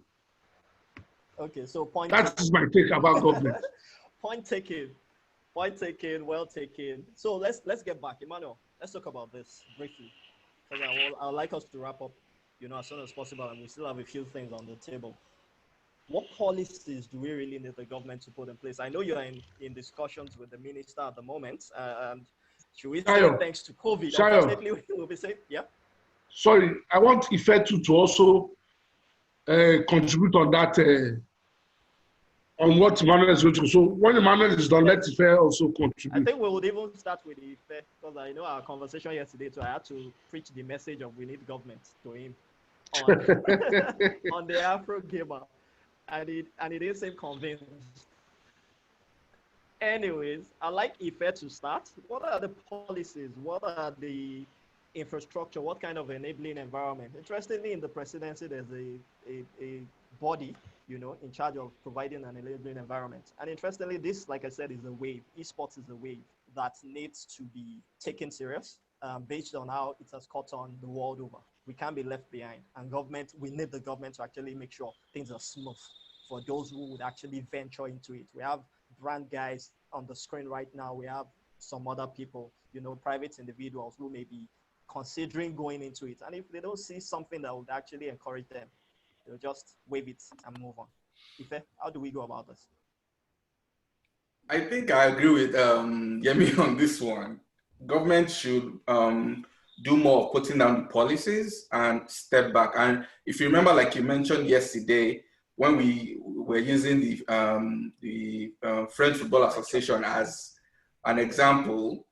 S4: Okay, so
S5: that is my take about government.
S4: Point taken, well taken. So let's get back, Emmanuel. Let's talk about this briefly, because I would like us to wrap up, as soon as possible, and we still have a few things on the table. What policies do we really need the government to put in place? I know you're in discussions with the minister at the moment, and should we say thanks to COVID? Unfortunately, we will be saying, yeah.
S5: Sorry, I want Ifetu to also contribute on that, on what Emmanuel is going to. So when Emmanuel is done, let Ife also contribute.
S4: I think we would even start with Ife, because I know our conversation yesterday, so I had to preach the message of we need government to him on, on the Afro Gamer, and he didn't seem convinced. Anyways, I'd like Ife to start. What are the policies? What are the infrastructure? What kind of enabling environment? Interestingly, in the presidency, there's a body, you know, in charge of providing an enabling environment. And interestingly, this, like I said, is a wave. Esports is a wave that needs to be taken serious based on how it has caught on the world over. We can't be left behind. And government, we need the government to actually make sure things are smooth for those who would actually venture into it. We have brand guys on the screen right now. We have some other people, you know, private individuals who may be considering going into it. And if they don't see something that would actually encourage them, they'll just wave it and move on. Ife, how do we go about this?
S2: I think I agree with Yemi on this one. Government should do more of putting down the policies and step back. And if you remember, like you mentioned yesterday, when we were using the French Football Association as an example,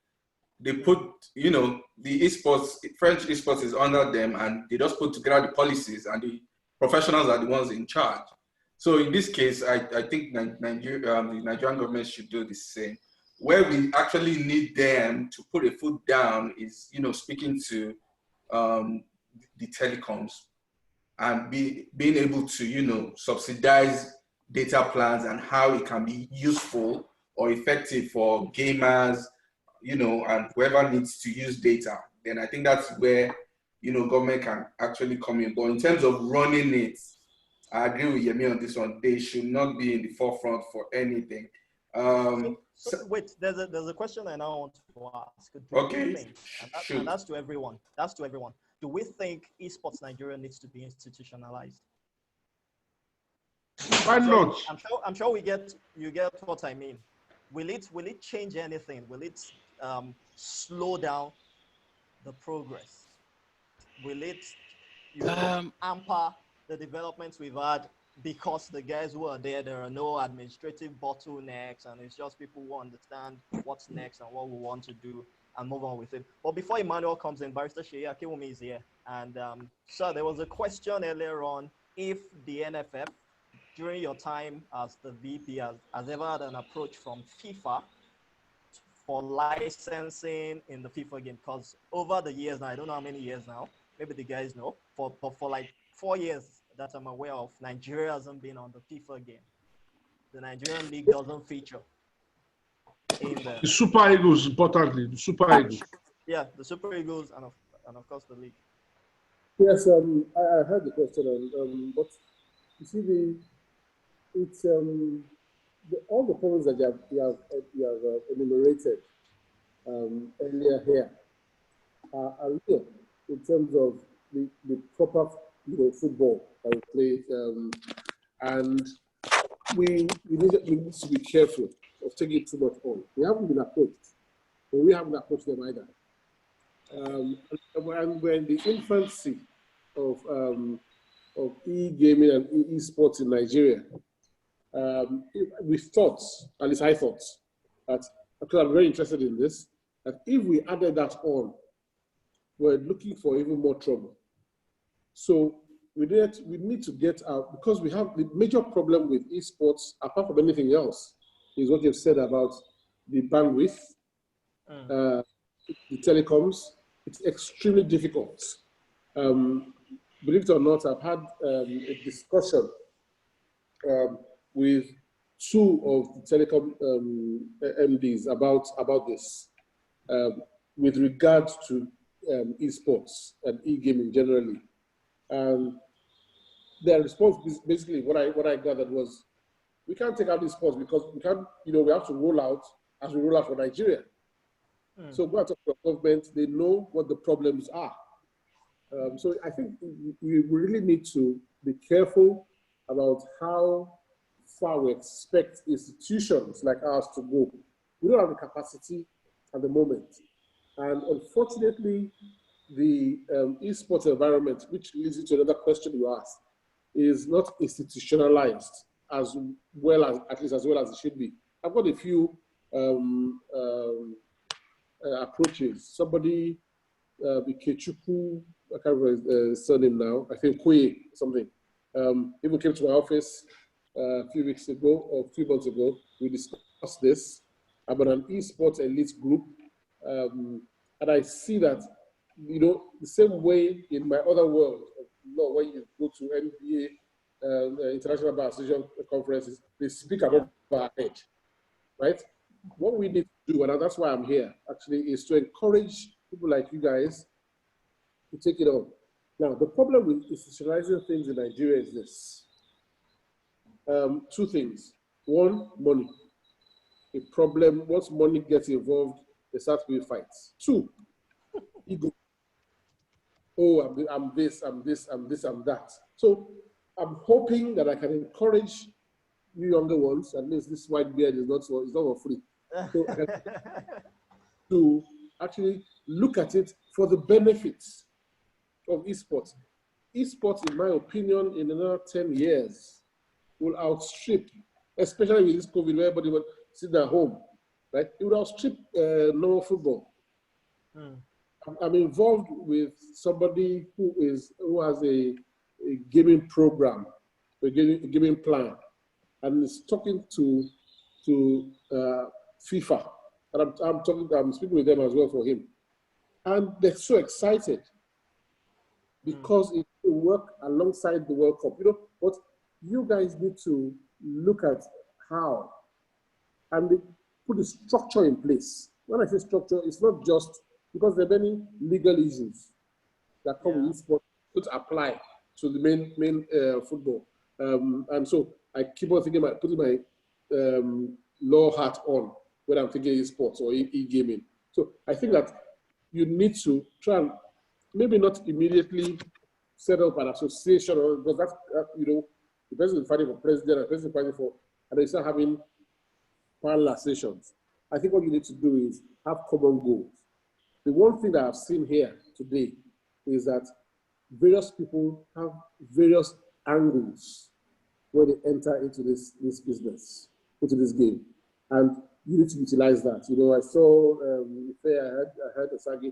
S2: they put, you know, the esports, French esports is under them, and they just put together the policies, and the professionals are the ones in charge. So in this case, I think the Nigerian government should do the same. Where we actually need them to put a foot down is, you know, speaking to the telecoms and being able to, you know, subsidize data plans and how it can be useful or effective for gamers, you know, and whoever needs to use data. Then I think that's where, you know, government can actually come in. But in terms of running it, I agree with Yemi on this one. They should not be in the forefront for anything.
S4: So wait, there's a question I now want to ask.
S2: Okay,
S4: think, and that's to everyone. That's to everyone. Do we think esports Nigeria needs to be institutionalized?
S5: Why not?
S4: I'm sure you get what I mean. Will it change anything? Will it slow down the progress? Will it hamper the developments we've had because the guys who are there are no administrative bottlenecks, and it's just people who understand what's next and what we want to do and move on with it. But before Emmanuel comes in, Barrister Sheyi Akiwumi is here. And so there was a question earlier on if the NFF, during your time as the VP, has ever had an approach from FIFA for licensing in the FIFA game. Because over the years now, I don't know how many years now, maybe the guys know, for like 4 years that I'm aware of, Nigeria hasn't been on the FIFA game. The Nigerian league doesn't feature in the
S5: Super Eagles, importantly, the Super Eagles.
S4: Yeah, the Super Eagles and of course the league.
S7: Yes, I heard the question, but you see all the problems that you have enumerated earlier here are real in terms of the proper football that we play, and we need to be careful of taking too much on. We haven't been approached, but we haven't approached them either. And we're in the infancy of e-gaming and e-sports in Nigeria. We thought, at least I thought, that, because I'm very interested in this, that if we added that on, we're looking for even more trouble. So we need to get out, because we have the major problem with esports, apart from anything else, is what you've said about the bandwidth, the telecoms. It's extremely difficult. Believe it or not, I've had a discussion with two of the telecom MDs about this, with regards to esports and e-gaming generally. Their response, basically, what I gathered was, we can't take out esports because we can't, we have to roll out as we roll out for Nigeria. So go and talk to the government, they know what the problems are. So I think we really need to be careful about how far we expect institutions like ours to go. We don't have the capacity at the moment. And unfortunately, the esports environment, which leads into another question you asked, is not institutionalized as well as, at least as well as it should be. I've got a few approaches. Somebody, Ikechuku, I can't remember his surname now, I think Kwe something, even came to my office a few weeks ago or a few months ago. We discussed this about an eSports elite group. And I see that, you know, the same way in my other world, you know, when you go to NBA, International Bar Association conferences, they speak about our head, right? What we need to do, and that's why I'm here, actually, is to encourage people like you guys to take it on. Now, the problem with institutionalizing things in Nigeria is this. Two things. One, money. A problem, once money gets involved, there starts to be fights. Two, ego. Oh, I'm this, I'm this, I'm this, I'm that. So I'm hoping that I can encourage you younger ones, at least this white beard is not for free. So to actually look at it for the benefits of esports. Esports, in my opinion, in another 10 years will outstrip, especially with this COVID, where everybody will sit at home, right? It will outstrip normal football. I'm involved with somebody who has a gaming program, a gaming plan, and is talking to FIFA, and I'm speaking with them as well for him, and they're so excited because it will work alongside the World Cup. You know, but you guys need to look at how, and they put a structure in place. When I say structure, it's not just because there are many legal issues that come with esports to apply to the main football. And so I keep on thinking about putting my law hat on when I'm thinking esports or e-gaming. So I think that you need to try and maybe not immediately set up an association, or because that's, you know, the person is fighting for president, the person is fighting for, and they start having parallel sessions. I think what you need to do is have common goals. The one thing that I've seen here today is that various people have various angles when they enter into this business, into this game. And you need to utilize that. You know, I saw, I heard Asagi,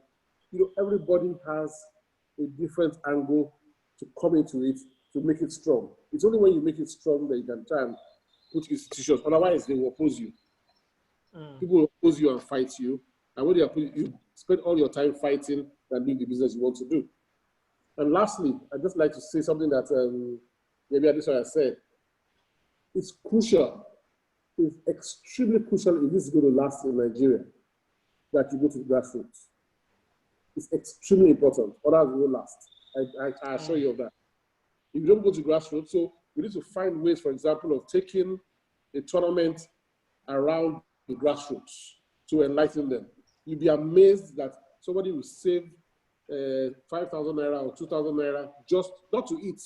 S7: you know, everybody has a different angle to come into it to make it strong. It's only when you make it strong that you can try and put institutions. Otherwise, they will oppose you. People will oppose you and fight you. And when they oppose you, spend all your time fighting and doing the business you want to do. And lastly, I'd just like to say something that maybe this is what I said. It's crucial. It's extremely crucial if this is going to last in Nigeria that you go to the grassroots. It's extremely important. Others will last. I assure you of that. If you don't go to grassroots, so we need to find ways, for example, of taking a tournament around the grassroots to enlighten them. You'd be amazed that somebody will save 5,000 naira or 2,000 naira just not to eat,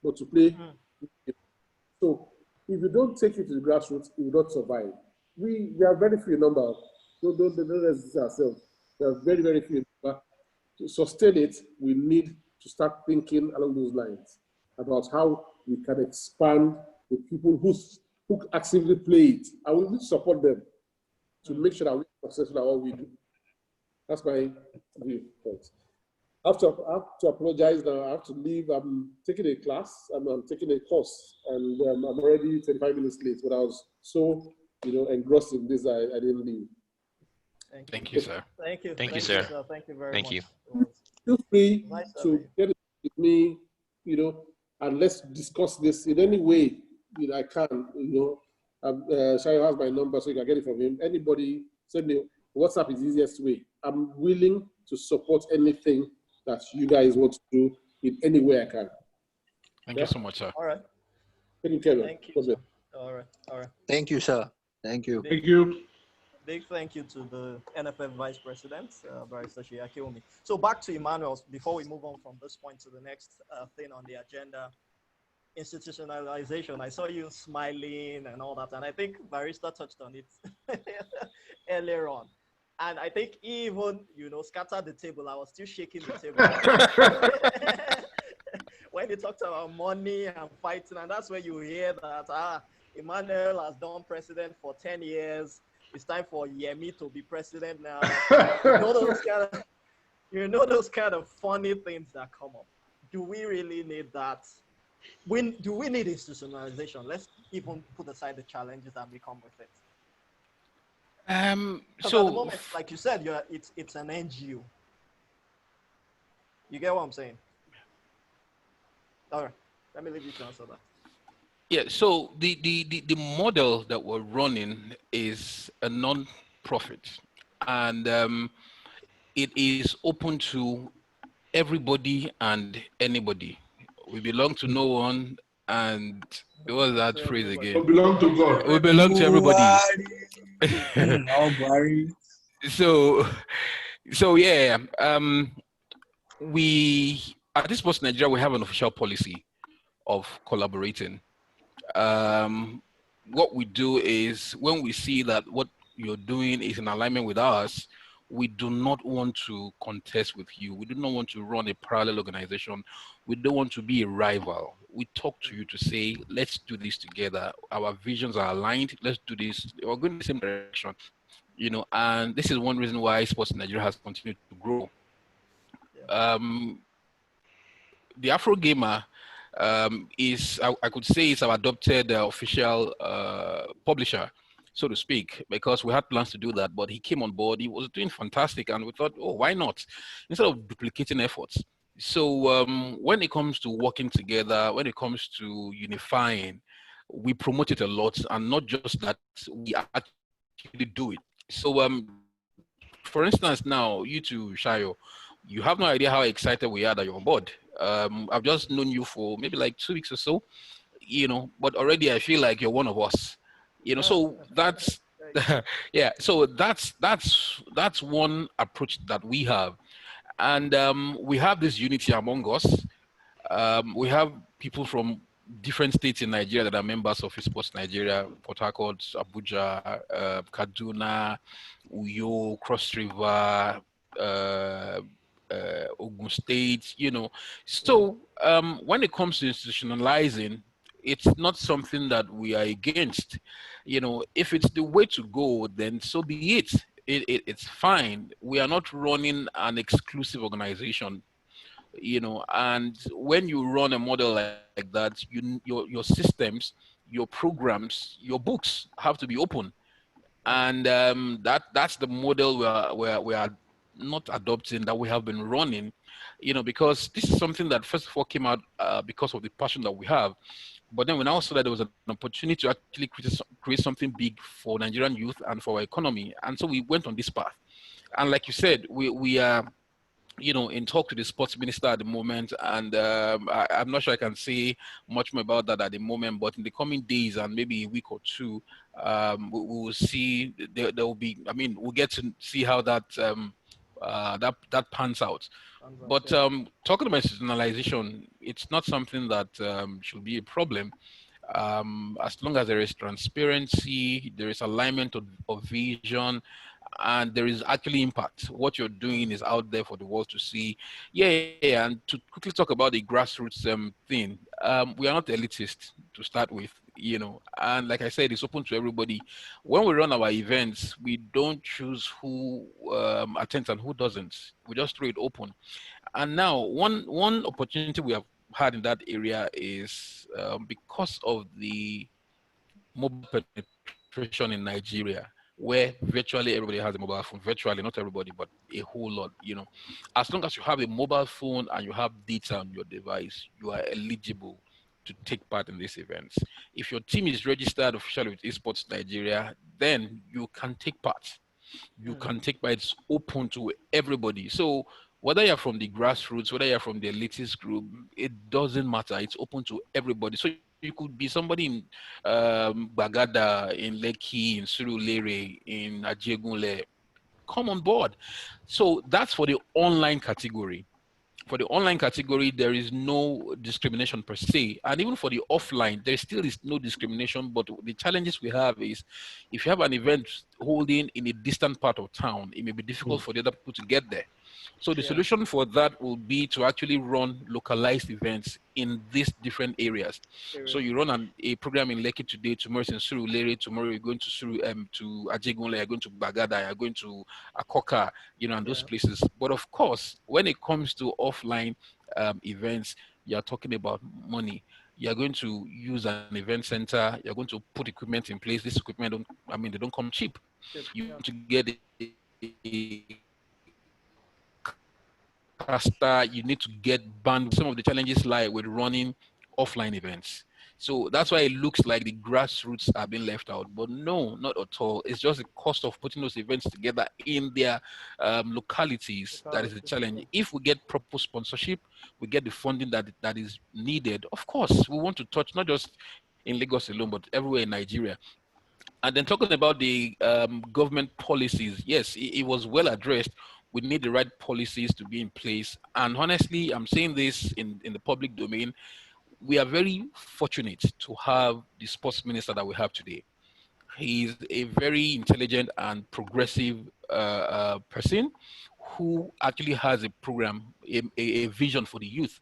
S7: but to play. So if you don't take it to the grassroots, you will not survive. We are very few in number. Don't resist ourselves. We are very, very few in number. To sustain it, we need to start thinking along those lines about how we can expand the people who actively play it. And we need to support them to make sure that we're successful at what we do. That's my view. I have to apologize now. I have to leave. I'm taking a class. I'm taking a course, and I'm already 35 minutes late. But I was so, you know, engrossed in this, I didn't leave.
S3: Thank you, sir.
S4: Thank you.
S6: Thank you, sir.
S4: Thank you very
S6: Thank
S4: much.
S6: you.
S7: Feel free
S4: Nice
S7: to get with me, you know, and let's discuss this in any way, you know, I can. You know, Shayo has my number, so you can get it from him. Anybody, send me WhatsApp is the easiest way. I'm willing to support anything that you guys want to do in any way I can.
S3: Thank you so much, sir.
S4: All right.
S7: Thank you.
S4: Thank you. All right.
S8: Thank you, sir. Thank you.
S5: Thank you.
S4: Big thank you to the NFF Vice President, Barrister Shiaki Omi. So back to Emmanuel, before we move on from this point to the next thing on the agenda, institutionalization. I saw you smiling and all that, and I think Barrister touched on it earlier on. And I think even, you know, scattered the table. I was still shaking the table. when they talked about money and fighting, and that's where you hear that Emmanuel has done president for 10 years. It's time for Yemi to be president now. You know those kind of funny things that come up. Do we really need that? Do we need institutionalization? Let's even put aside the challenges that may come with it. So at the moment, like you said, it's an NGO. You get what I'm saying? All right, let me leave you to answer that.
S3: Yeah, so the model that we're running is a non-profit, and it is open to everybody and anybody. We belong to no one, and what was that phrase again?
S5: We belong to God.
S3: We belong to everybody. So yeah, we at eSports Nigeria we have an official policy of collaborating. What we do is when we see that what you're doing is in alignment with us, we do not want to contest with you. We do not want to run a parallel organization. We don't want to be a rival. We talk to you to say, let's do this together. Our visions are aligned. Let's do this. We're going in the same direction, and this is one reason why Sports in Nigeria has continued to grow. The Afro Gamer is, I could say, it's our adopted official publisher, so to speak, because we had plans to do that, but he came on board. He was doing fantastic, and we thought, oh, why not? Instead of duplicating efforts. So when it comes to working together, when it comes to unifying, we promote it a lot, and not just that, we actually do it. So for instance, now, you two, Shayo, you have no idea how excited we are that you're on board. I've just known you for maybe like 2 weeks or so, but already I feel like you're one of us, so that's, yeah, so that's one approach that we have. And we have this unity among us. We have people from different states in Nigeria that are members of eSports Nigeria: Port Harcourt, Abuja, Kaduna, Uyo, Cross River, Ogun State, So when it comes to institutionalizing, it's not something that we are against. If it's the way to go, then so be it. It's fine. We are not running an exclusive organization, and when you run a model like that, your systems, your programs, your books have to be open. And that's the model we are not adopting, that we have been running, because this is something that first of all came out because of the passion that we have. But then we now saw that there was an opportunity to actually create something big for Nigerian youth and for our economy. And so we went on this path. And like you said, we are, in talk to the sports minister at the moment, and I'm not sure I can say much more about that at the moment, but in the coming days and maybe a week or two, we will see, there will be, we'll get to see how that that pans out. But talking about institutionalization, it's not something that should be a problem. As long as there is transparency, there is alignment of vision, and there is actually impact. What you're doing is out there for the world to see. Yeah. And to quickly talk about the grassroots thing, we are not elitist to start with, and like I said, it's open to everybody. When we run our events, we don't choose who attends and who doesn't. We just throw it open. And now, one opportunity we have had in that area is because of the mobile penetration in Nigeria, where virtually everybody has a mobile phone. Virtually, not everybody, but a whole lot, As long as you have a mobile phone and you have data on your device, you are eligible to take part in these events. If your team is registered officially with eSports Nigeria, then you can take part. You can take part. It's open to everybody. So whether you're from the grassroots, whether you're from the elitist group, it doesn't matter. It's open to everybody. So you could be somebody in Bagada, in Lekki, in Surulere, in Ajegunle. Come on board. So that's for the online category. For the online category, there is no discrimination per se. And even for the offline, there still is no discrimination. But the challenges we have is, if you have an event holding in a distant part of town, it may be difficult for the other people to get there. So the solution for that will be to actually run localized events in these different areas. So you run a program in Lekki today, tomorrow it's in Surulere, tomorrow you're going to to Ajegunle, you're going to Bagada, you're going to Akoka, and those places. But of course, when it comes to offline events, you're talking about money. You're going to use an event center. You're going to put equipment in place. This equipment they don't come cheap. You want to get a caster, you need to get banned. Some of the challenges lie with running offline events. So that's why it looks like the grassroots are being left out. But no, not at all. It's just the cost of putting those events together in their localities that is the challenge. If we get proper sponsorship, we get the funding that is needed. Of course, we want to touch not just in Lagos alone, but everywhere in Nigeria. And then talking about the government policies, yes, it was well addressed. We need the right policies to be in place. And honestly, I'm saying this in the public domain, we are very fortunate to have the sports minister that we have today. He's a very intelligent and progressive person who actually has a program, a vision for the youth.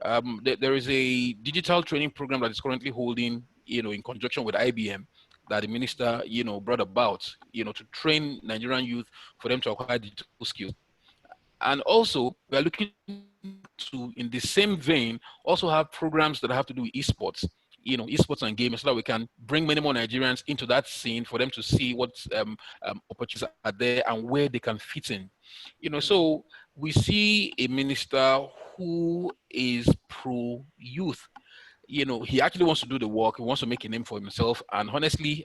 S3: There is a digital training program that is currently holding, in conjunction with IBM, that the minister, brought about, to train Nigerian youth for them to acquire digital skills. And also, we are looking to, in the same vein, also have programs that have to do with eSports, eSports and gaming, so that we can bring many more Nigerians into that scene for them to see what opportunities are there and where they can fit in. So we see a minister who is pro-youth. He actually wants to do the work. He wants to make a name for himself. And honestly,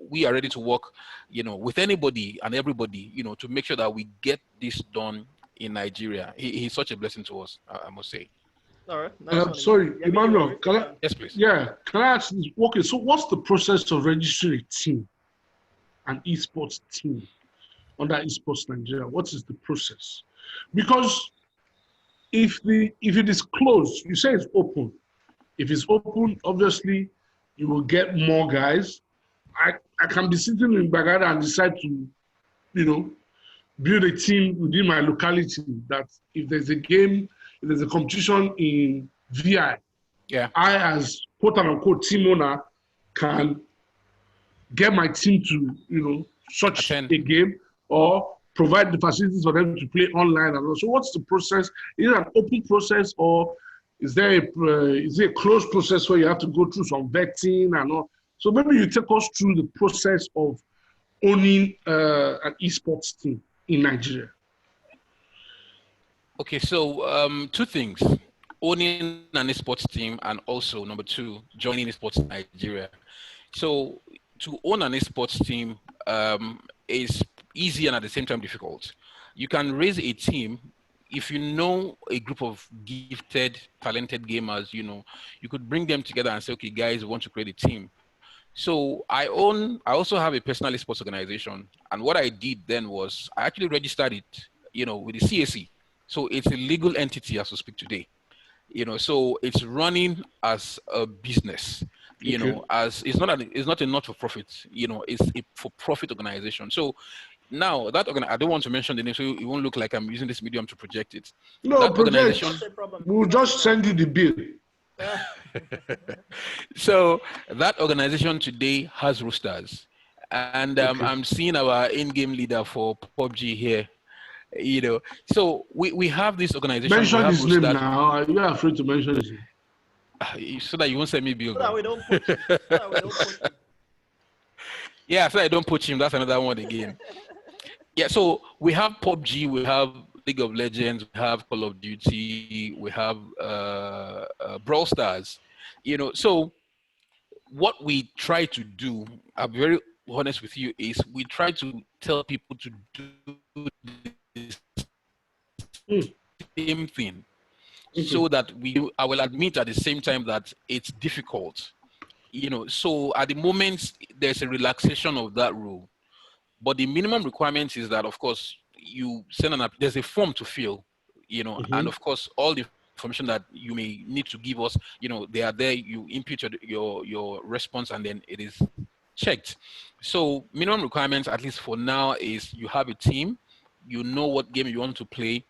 S3: we are ready to work, with anybody and everybody, to make sure that we get this done in Nigeria. He's such a blessing to us, I must say.
S4: All right. Nice
S5: sorry, Emmanuel,
S3: yes, please.
S5: Yeah, can I ask this? Okay, so what's the process of registering a team, an esports team under eSports Nigeria? What is the process? Because if it is closed, you say it's open. If it's open, obviously, you will get more guys. I can be sitting in Bagada and decide to, build a team within my locality that if there's a game, if there's a competition in VI, I, as quote-unquote team owner, can get my team to, such a game or provide the facilities for them to play online. And also, what's the process? Is it an open process, or is there a closed process where you have to go through some vetting and all? So maybe you take us through the process of owning an esports team in Nigeria.
S3: Okay, so two things: owning an esports team, and also number two, joining esports in Nigeria. So to own an esports team is easy and at the same time difficult. You can raise a team if you know a group of gifted, talented gamers. You could bring them together and say, okay, guys, we want to create a team. So I also have a personal esports organization. And what I did then was I actually registered it, with the CAC. So it's a legal entity as we speak today. So it's running as a business, as it's not a not-for-profit, it's a for-profit organization. So now that I don't want to mention the name, so it won't look like I'm using this medium to project it.
S5: No, that organization, we'll just send you the bill.
S3: So that organization today has roosters, and I'm seeing our in-game leader for PUBG here. So we have this organization.
S5: Mention his name now. Are you afraid to mention his
S3: name? So that you won't send me bill.
S4: So that we don't put him.
S3: Yeah, so I don't put him. That's another one again. Yeah, so we have PUBG, we have League of Legends, we have Call of Duty, we have Brawl Stars. So what we try to do, I'm very honest with you, is we try to tell people to do the same thing, so that I will admit at the same time that it's difficult. So at the moment, there's a relaxation of that rule. But the minimum requirement is that, of course, you send there's a form to fill, and of course, all the information that you may need to give us, they are there. You input your response, and then it is checked. So minimum requirements, at least for now, is you have a team you know what game you want to play.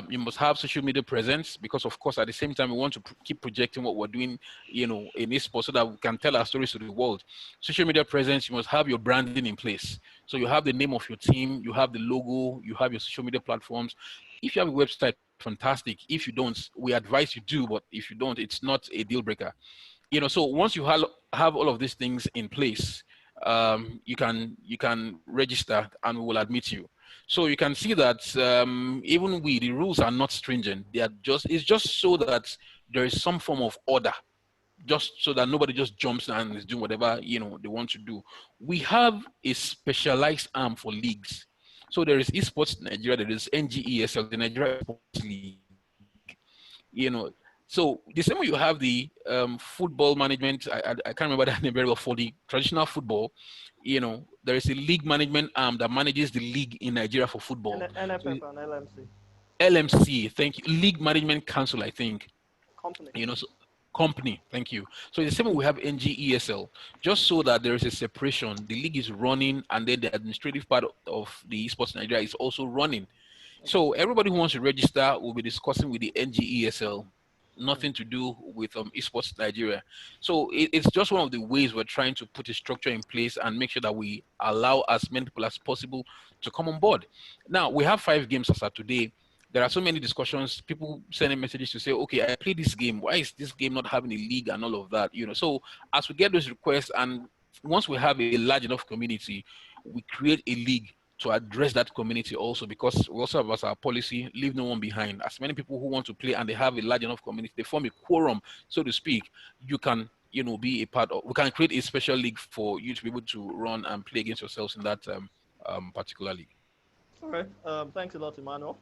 S3: You must have social media presence because, of course, at the same time, we want to keep projecting what we're doing, in esports so that we can tell our stories to the world. Social media presence, you must have your branding in place. So you have the name of your team, you have the logo, you have your social media platforms. If you have a website, fantastic. If you don't, we advise you do, but if you don't, it's not a deal breaker. So once you have all of these things in place, you can register and we will admit you. So you can see that even the rules are not stringent. It's just so that there is some form of order, just so that nobody just jumps and is doing whatever they want to do. We have a specialized arm for leagues. So there is eSports Nigeria, there is NGESL, the Nigeria Sports League. So the same way you have the football management, I can't remember that name very well, for the traditional football, there is a league management arm that manages the league in Nigeria for football.
S4: NFF and LMC.
S3: LMC, thank you. League Management Council, I think.
S4: Company.
S3: So company, thank you. So the same way we have NGESL, just so that there is a separation. The league is running, and then the administrative part of the eSports Nigeria is also running. So everybody who wants to register will be discussing with the NGESL, nothing to do with eSports Nigeria. So it's just one of the ways we're trying to put a structure in place and make sure that we allow as many people as possible to come on board. Now, we have 5 games as of today. There are so many discussions, people sending messages to say, okay, I played this game. Why is this game not having a league and all of that? So as we get those requests, and once we have a large enough community, we create a league to address that community also, because we also have as our policy, leave no one behind. As many people who want to play and they have a large enough community, they form a quorum, so to speak, you can be a part of, we can create a special league for you to be able to run and play against yourselves in that particular league.
S4: All right. Thanks a lot, Emmanuel.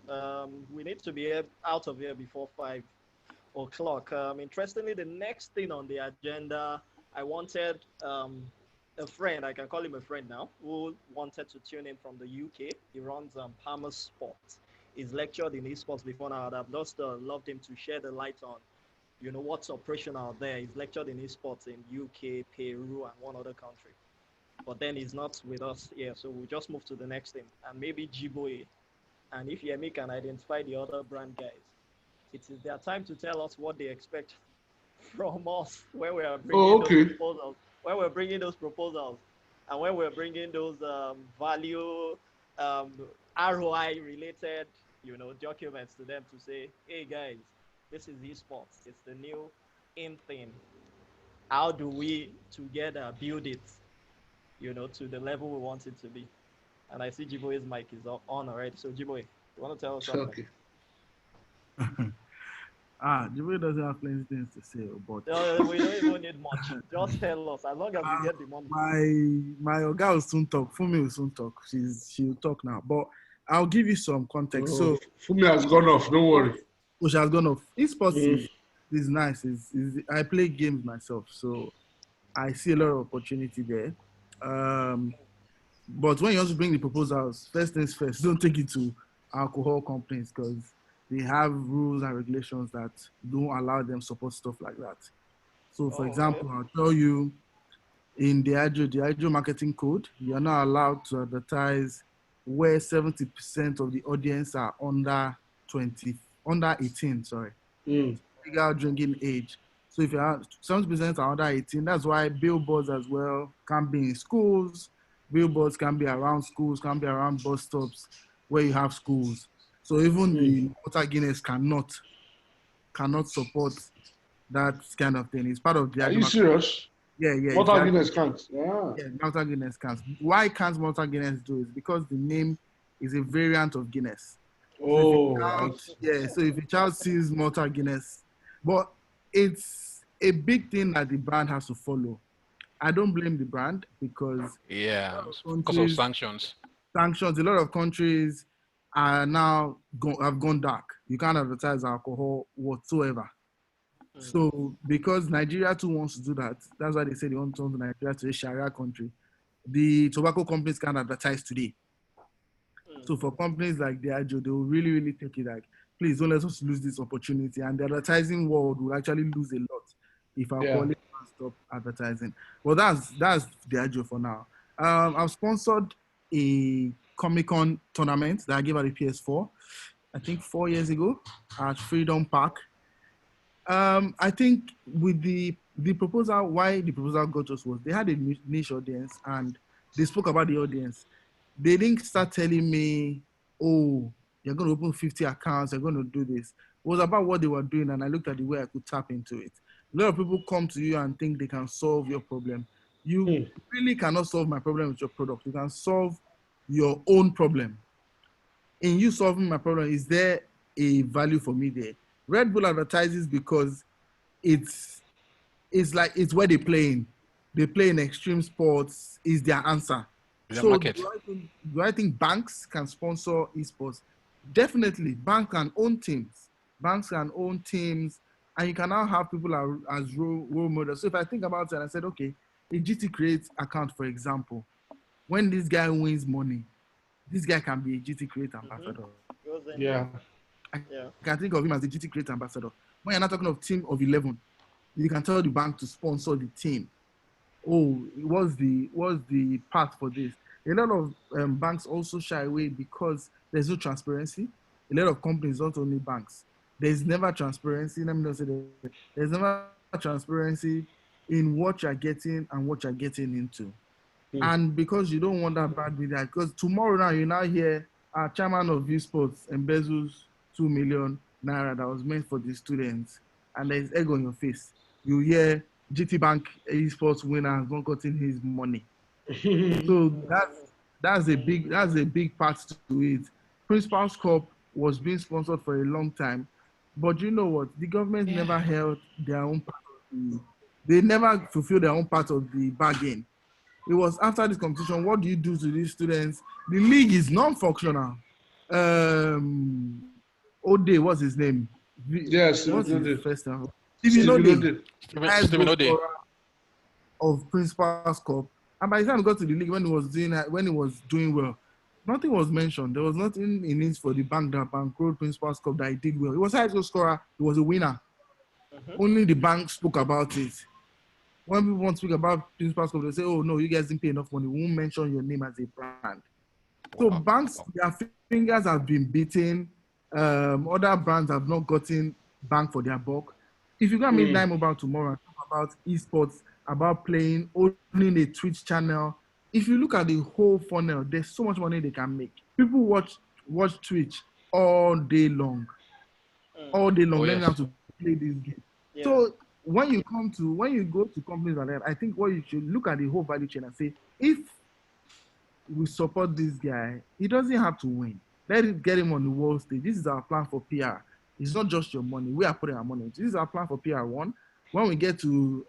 S4: We need to be out of here before 5 o'clock. Interestingly, the next thing on the agenda, I wanted a friend, I can call him a friend now, who wanted to tune in from the UK. He runs Palmer Sports. He's lectured in esports before now. I'd have just loved him to share the light on, what's operational out there. He's lectured in esports in UK, Peru, and one other country. But then he's not with us here, so we'll just move to the next thing. And maybe Jiboye. And if Yemi can identify the other brand guys, it is their time to tell us what they expect from us when we are bringing those proposals. When we're bringing those proposals, and when we're bringing those value, ROI related, documents to them to say, hey guys, this is esports. It's the new in thing. How do we together build it, to the level we want it to be? And I see Jiboye's mic is on already. So Jiboye, you want to tell us something?
S10: Okay. Jibril doesn't have plenty things to say, but
S4: we don't even need much. Just tell us, as long as we get the money.
S10: My Oga will soon talk. Fumi will soon talk. She'll talk now. But I'll give you some context. So
S5: Fumi has gone off. Don't worry.
S10: Oh, she has gone off. Esports is nice. I play games myself, so I see a lot of opportunity there. But when you also bring the proposals, first things first, don't take it to alcohol companies, because they have rules and regulations that don't allow them support stuff like that. So, for example, I'll tell you, in the Diageo marketing code, you're not allowed to advertise where 70% of the audience are under 18, legal drinking age. So if you are 70% are under 18, that's why billboards as well can be in schools. Billboards can be around schools, can be around bus stops where you have schools. So even the Malta Guinness cannot support that kind of thing. It's part of the.
S5: Are you serious?
S10: Yeah.
S5: Malta Guinness can't. Yeah,
S10: Malta Guinness can't. Why can't Malta Guinness do it? Because the name is a variant of Guinness. So if a child sees Malta Guinness, but it's a big thing that the brand has to follow. I don't blame the brand because
S3: because of sanctions.
S10: A lot of countries are now have gone dark. You can't advertise alcohol whatsoever. So because Nigeria too wants to do that, that's why they say they want to turn Nigeria to a Sharia country. The tobacco companies can't advertise today. So for companies like Diageo, they will really, really take it like, please don't let us lose this opportunity. And the advertising world will actually lose a lot if our quality stop advertising. Well, that's Diageo for now. I've sponsored a Comic-Con tournament that I gave at the PS4, I think 4 years ago at Freedom Park. I think with the proposal, why the proposal got us was they had a niche audience and they spoke about the audience. They didn't start telling me, oh, you're going to open 50 accounts, you're going to do this. It was about what they were doing, and I looked at the way I could tap into it. A lot of people come to you and think they can solve your problem. You really cannot solve my problem with your product. You can solve your own problem. In you solving my problem, is there a value for me there? Red Bull advertises because it's like it's where they play in. They play in extreme sports is their answer. So do I think banks can sponsor esports? Definitely, banks can own teams. Banks can own teams, and you can now have people as role models. So if I think about it and I said, okay, a GT Create account, for example, when this guy wins money, this guy can be a GT Create ambassador.
S5: Yeah.
S10: I can think of him as a GT Create ambassador. When you're not talking of team of 11, you can tell the bank to sponsor the team. Oh, what's the path for this? A lot of banks also shy away because there's no transparency. A lot of companies, not only banks, there's never transparency. Let me not say that. There's never transparency in what you're getting and what you're getting into. And because you don't want that bad media, because tomorrow now you now hear our chairman of eSports embezzles 2 million naira that was meant for the students, and there's egg on your face. You hear GT Bank eSports winner has not gotten his money. So that's a big part to it. Principal's Cup was being sponsored for a long time, but you know what? The government never held their own part of they never fulfilled their own part of the bargain. It was after this competition, what do you do to these students? The league is non-functional. Ode, what's his name?
S5: Yes,
S10: what's his first name? Stephen Ode of Principal's Cup. And by the time we got to the league, when he was doing well, nothing was mentioned. There was nothing in it for the bank that bankrolled Principal's Cup that he did well. He was a high school scorer. He was a winner. Only the bank spoke about it. When people want to speak about Principal's Cup, they say, oh, no, you guys didn't pay enough money. We won't mention your name as a brand. So banks, their fingers have been beaten. Other brands have not gotten bang for their buck. If you go and meet Nine Mobile tomorrow and talk about esports, about playing, owning a Twitch channel, if you look at the whole funnel, there's so much money they can make. People watch Twitch all day long. All day long, learning how to play this game. Yeah. So when you go to companies like that, I think what you should look at the whole value chain and say, if we support this guy, he doesn't have to win. Let it get him on the world stage. This is our plan for PR. It's not just your money. We are putting our money into. This is our plan for PR. One, when we get to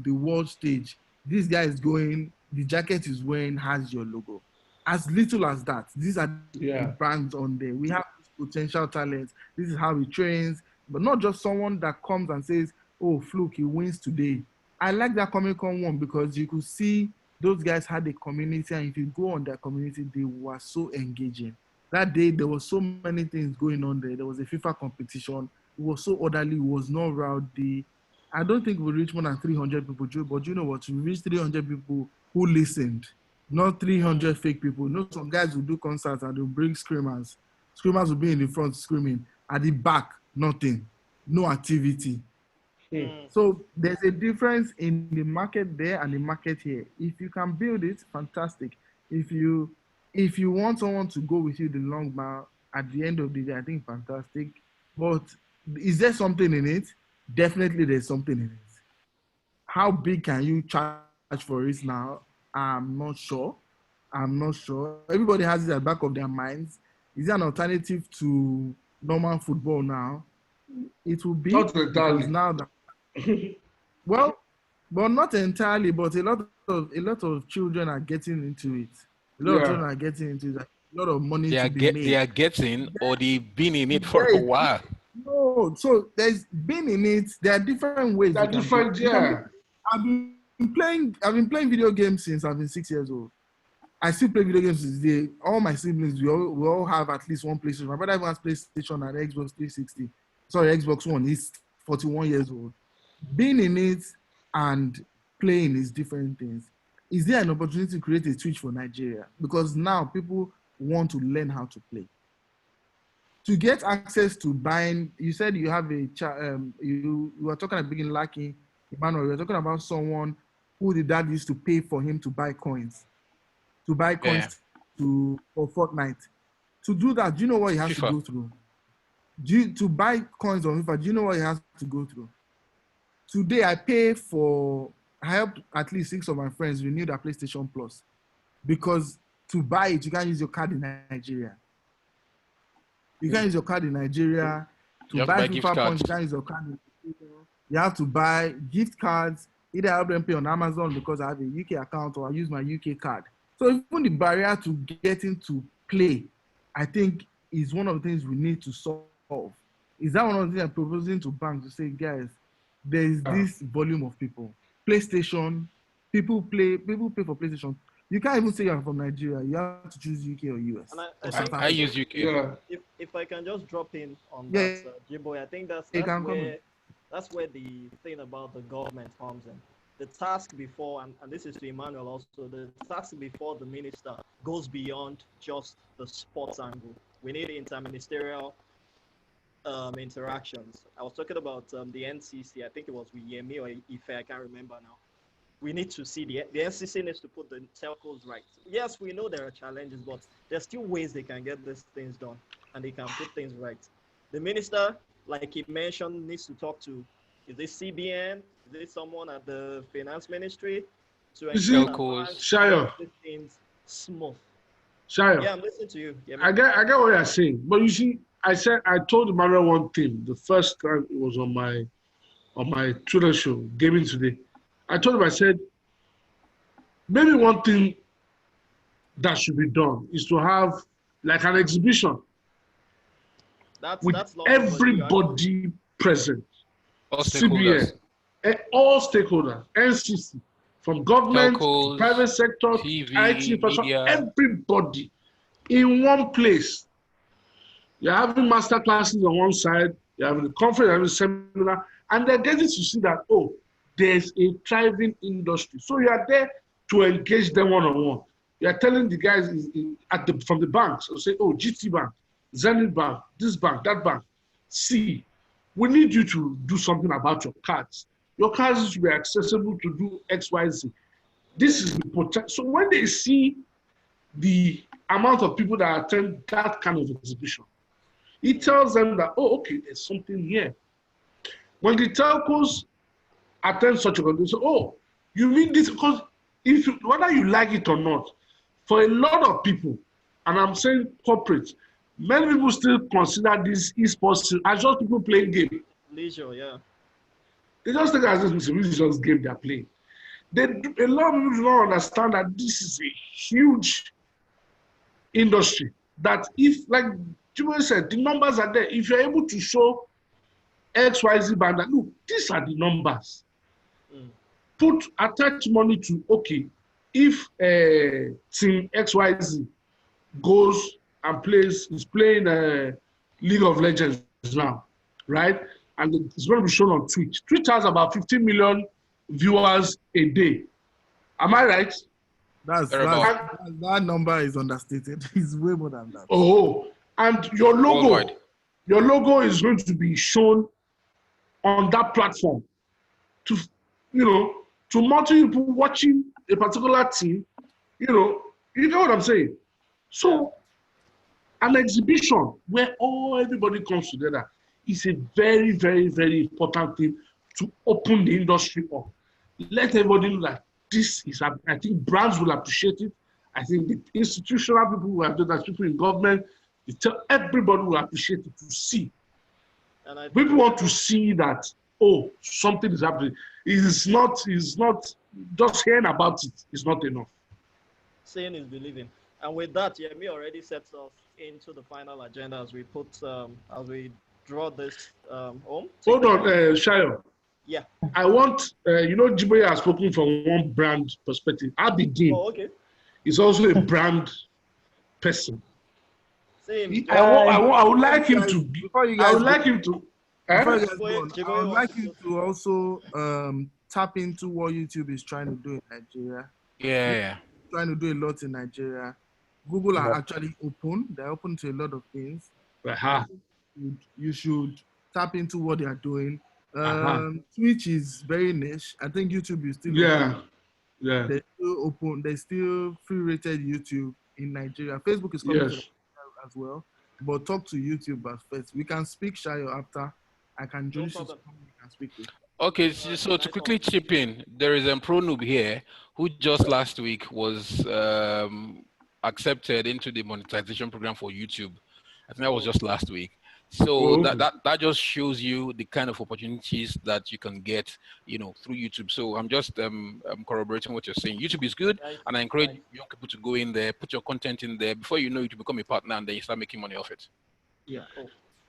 S10: the world stage, this guy is going, the jacket is wearing has your logo. As little as that, these are the brands on there. We have potential talent. This is how he trains, but not just someone that comes and says, oh, fluke, he wins today. I like that Comic-Con one because you could see those guys had a community, and if you go on their community, they were so engaging. That day, there was so many things going on there. There was a FIFA competition. It was so orderly. It was not rowdy. I don't think we reached more than 300 people, Joe, but you know what? We reached 300 people who listened, not 300 fake people. You know, some guys will do concerts and they'll bring screamers. Screamers will be in the front screaming. At the back, nothing. No activity. So there's a difference in the market there and the market here. If you can build it, fantastic. If you want someone to go with you the long mile, at the end of the day, I think fantastic. But is there something in it? Definitely there's something in it. How big can you charge for it now? I'm not sure. Everybody has it at the back of their minds. Is there an alternative to normal football now? It will be because now that well, not entirely, but a lot of children are getting into it. A lot of children are getting into it. A lot of money to be made.
S3: They are getting, or they've been in it for a while.
S10: No, so there's been in it. There are different ways.
S5: There are different,
S10: I've been playing video games since I've been 6 years old. I still play video games today. All my siblings, we all have at least one PlayStation. My brother even has PlayStation and Xbox 360. Sorry, Xbox One. He's 41 years old. Being in it and playing is different things. Is there an opportunity to create a Twitch for Nigeria? Because now people want to learn how to play. To get access to buying, you said you have you were talking at the beginning, Lucky, Emmanuel, you were talking about someone who the dad used to pay for him to buy coins. For Fortnite. To do that, do you know what he has to go through? To buy coins on FIFA, do you know what he has to go through? Today, I helped at least 6 of my friends renew their PlayStation Plus, because to buy it, you can't use your card in Nigeria. You can't use your card in Nigeria. To buy FIFA points, you can't use your card in Nigeria. You have to buy gift cards. Either I help them pay on Amazon because I have a UK account, or I use my UK card. So even the barrier to getting to play, I think, is one of the things we need to solve. Is that one of the things I'm proposing to banks to say, guys, there is this volume of people. PlayStation, people pay for PlayStation. You can't even say you're from Nigeria. You have to choose UK or US.
S4: And
S3: I use UK.
S5: Yeah.
S4: If I can just drop in on that, J-Boy, I think that's where the thing about the government comes in. The task before, and this is to Emmanuel also, the task before the minister goes beyond just the sports angle. We need interministerial interactions. I was talking about the NCC. I think it was with Yemi or Ife. I can't remember now. We need to see the NCC needs to put the telcos right. Yes, we know there are challenges, but there's still ways they can get these things done, and they can put things right. The minister, like he mentioned, needs to talk to, is this CBN? Is it someone at the finance ministry to ensure that things smooth?
S5: Shayo.
S4: Yeah, I'm listening to you. Yeah,
S5: I get what you're saying, but you see, I told Emmanuel one thing the first time it was on my Twitter show, Gaming Today. I told him, I said, maybe one thing that should be done is to have like an exhibition with everybody present.
S3: All stakeholders.
S5: CBN, all stakeholders, NCC, from government,
S3: telcos,
S5: private sector,
S3: TV,
S5: IT,
S3: media.
S5: everybody in one place. You're having master classes on one side, you're having a conference, you're having a seminar, and they're getting to see that, oh, there's a thriving industry. So you are there to engage them one-on-one. You are telling the guys from the banks, or say, oh, GT Bank, Zenith Bank, this bank, that bank. See, we need you to do something about your cards. Your cards should be accessible to do X, Y, Z. This is the potential. So when they see the amount of people that attend that kind of exhibition, it tells them that, oh, okay, there's something here. When the telcos attend such a condition, oh, you mean this? Because whether you like it or not, for a lot of people, and I'm saying corporate, many people still consider this eSports as just people playing game.
S4: Leisure, yeah.
S5: They just think as this is just game they're playing. A lot of people do not understand that this is a huge industry. That if, like Jimmy said, the numbers are there. If you're able to show XYZ band, that look, these are the numbers. Attach money to, okay, if team XYZ goes and is playing League of Legends now, right? And it's going to be shown on Twitch. Twitch has about 15 million viewers a day. Am I right?
S10: That number is understated. It's way more than that.
S5: Oh, and your logo is going to be shown on that platform to, to multiple people watching a particular team, you know what I'm saying? So an exhibition where everybody comes together is a very, very, very important thing to open the industry up. Let everybody know that this is, I think brands will appreciate it. I think the institutional people who have done that, people in government, everybody will appreciate it to see. And people want to see that, oh, something is happening. It's not just hearing about it is not enough.
S4: Seeing is believing. And with that, Yemi already sets us into the final agenda as we draw this home.
S5: Hold on, Shayo.
S4: Yeah.
S5: I want, Jiboye has spoken from one brand perspective. Abidin is also a brand person.
S4: Same.
S5: I would like him to. I would like him to.
S10: I would like you to also tap into what YouTube is trying to do in Nigeria.
S3: Yeah.
S10: Trying to do a lot in Nigeria. Google are actually open. They're open to a lot of things. You should tap into what they are doing. Twitch is very niche. I think YouTube is still open.
S5: Yeah.
S10: They're still open. They're still free-rated YouTube in Nigeria. Facebook is coming to Nigeria as well. But talk to YouTube first. We can speak Shayo after. I can introduce you to someone we can speak with.
S3: Okay, so to quickly chip in, there is a pro noob here who just last week was accepted into the monetization program for YouTube. I think that was just last week. So that just shows you the kind of opportunities that you can get, through YouTube. So I'm just corroborating what you're saying. YouTube is good, and I encourage young people to go in there, put your content in there. Before you know it, you become a partner, and then you start making money off it.
S10: Yeah.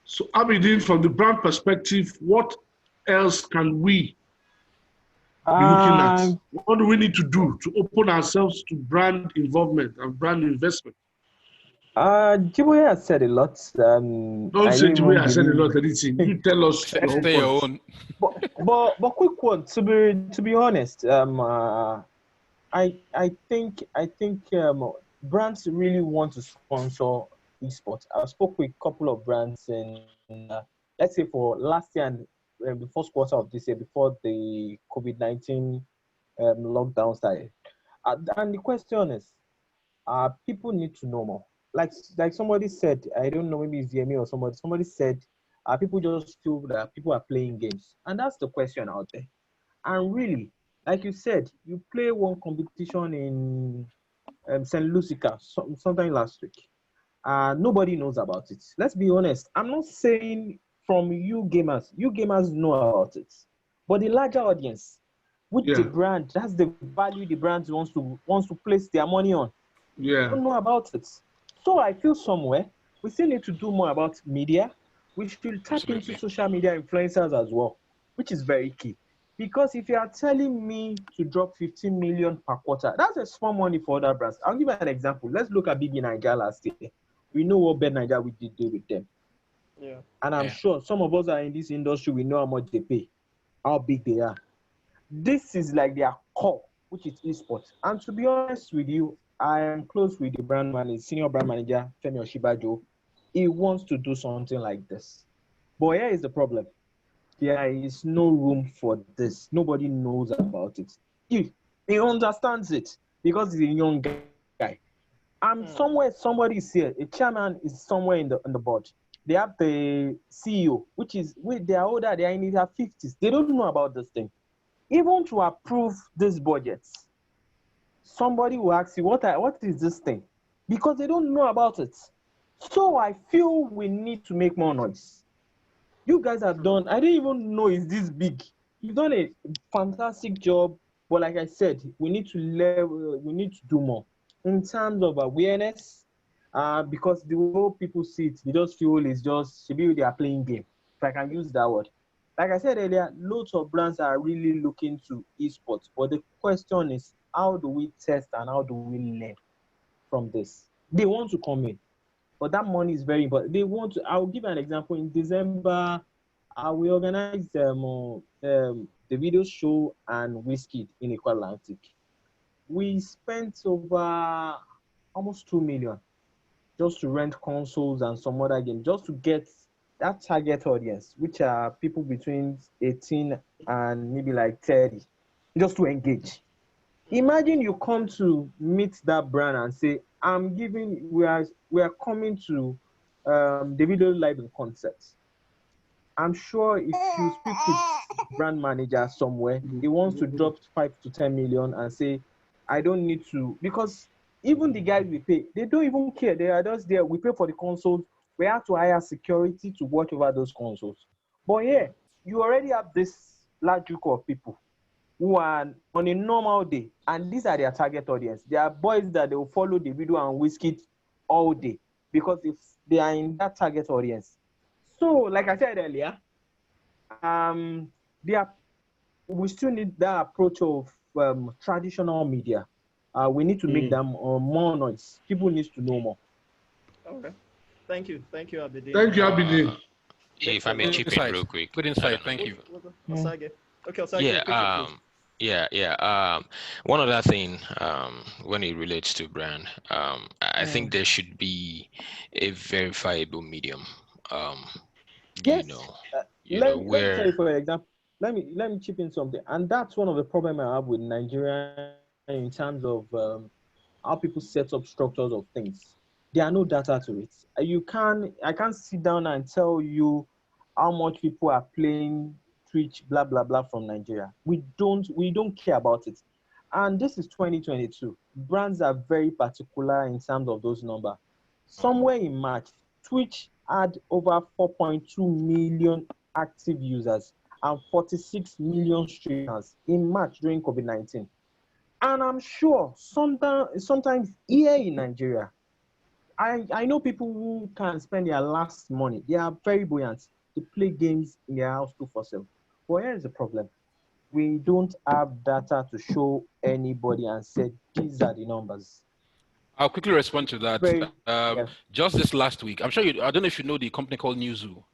S5: So Abidin, from the brand perspective, what else can we be looking at? What do we need to do to open ourselves to brand involvement and brand investment?
S11: Jiboye has said a lot.
S5: Don't say Jiboye has said a lot. Anything you tell us.
S3: Stay your own.
S11: But quick one. To be honest, I think brands really want to sponsor esports. I spoke with a couple of brands in let's say for last year and the first quarter of this year before the COVID-19 lockdown started. And the question is, people need to know more. Like somebody said, I don't know, maybe it's Yemi or somebody said, people just feel that people are playing games. And that's the question out there. And really, like you said, you play one competition in St. Lucia sometime last week. Nobody knows about it. Let's be honest. I'm not saying from you gamers know about it. But the larger audience, with the brand, that's the value the brand wants to place their money on.
S5: Yeah.
S11: Don't know about it. So I feel somewhere we still need to do more about media. We should tap into social media influencers as well, which is very key. Because if you are telling me to drop 15 million per quarter, that's a small money for other brands. I'll give you an example. Let's look at BB Nigeria last year. We know what Bet Nigeria we did do with them.
S4: Yeah.
S11: And I'm sure some of us are in this industry, we know how much they pay, how big they are. This is like their core, which is esports. And to be honest with you, I am close with the senior brand manager, Femi Oshibajo. He wants to do something like this. But here is the problem. There is no room for this. Nobody knows about it. He understands it because he's a young guy. Somewhere somebody is here. A chairman is somewhere in the board. They have the CEO, they are older, they are in their 50s. They don't know about this thing. Even to approve these budgets, somebody will ask you, what is this thing? Because they don't know about it. So I feel we need to make more noise. You guys have done, I didn't even know it's this big. You've done a fantastic job, but like I said, we need to do more in terms of awareness, because the way people see it, they just feel it's just they are playing game. If I can use that word. Like I said earlier, loads of brands are really looking to esports, but the question is, how do we test and how do we learn from this? They want to come in, but that money is very important. They want to. I'll give an example. In December, we organized the video show and Whiskey in Equal Atlantic. We spent over almost 2 million just to rent consoles and some other games, just to get that target audience, which are people between 18 and maybe like 30, just to engage. Imagine you come to meet that brand and say, we are coming to the video live in concert. I'm sure if you speak with brand manager somewhere, he wants to drop 5 to 10 million and say, I don't need to, because even the guys we pay, they don't even care. They are just there. We pay for the consoles. We have to hire security to watch over those consoles. But yeah, you already have this large group of people who are on a normal day, and these are their target audience. They are boys that they will follow the video and Whiskey all day because if they are in that target audience. So, like I said earlier, we still need that approach of traditional media. We need to make them more noise. People need to know more.
S4: Okay. Thank you, Abidin.
S5: Thank you, Abidin.
S6: If I may chip in real quick.
S3: Good insight. Thank you.
S4: Osage. Okay, Osage.
S6: Yeah. One other thing, when it relates to brand, I think there should be a verifiable medium. Um, you
S11: Yes.
S6: know,
S11: Let me tell you
S6: where
S11: for example. Let me chip in something, and that's one of the problem I have with Nigeria in terms of how people set up structures of things. There are no data to it. I can't sit down and tell you how much people are playing Twitch, blah blah blah from Nigeria. We don't care about it. And this is 2022. Brands are very particular in terms of those numbers. Somewhere in March, Twitch had over 4.2 million active users and 46 million streamers in March during COVID-19. And I'm sure sometimes here in Nigeria, I know people who can spend their last money. They are very buoyant. They play games in their house 247. But here is the problem. We don't have data to show anybody and say these are the numbers.
S3: I'll quickly respond to that.
S11: Very, yes.
S3: Just this last week, I don't know if you know the company called Newzoo.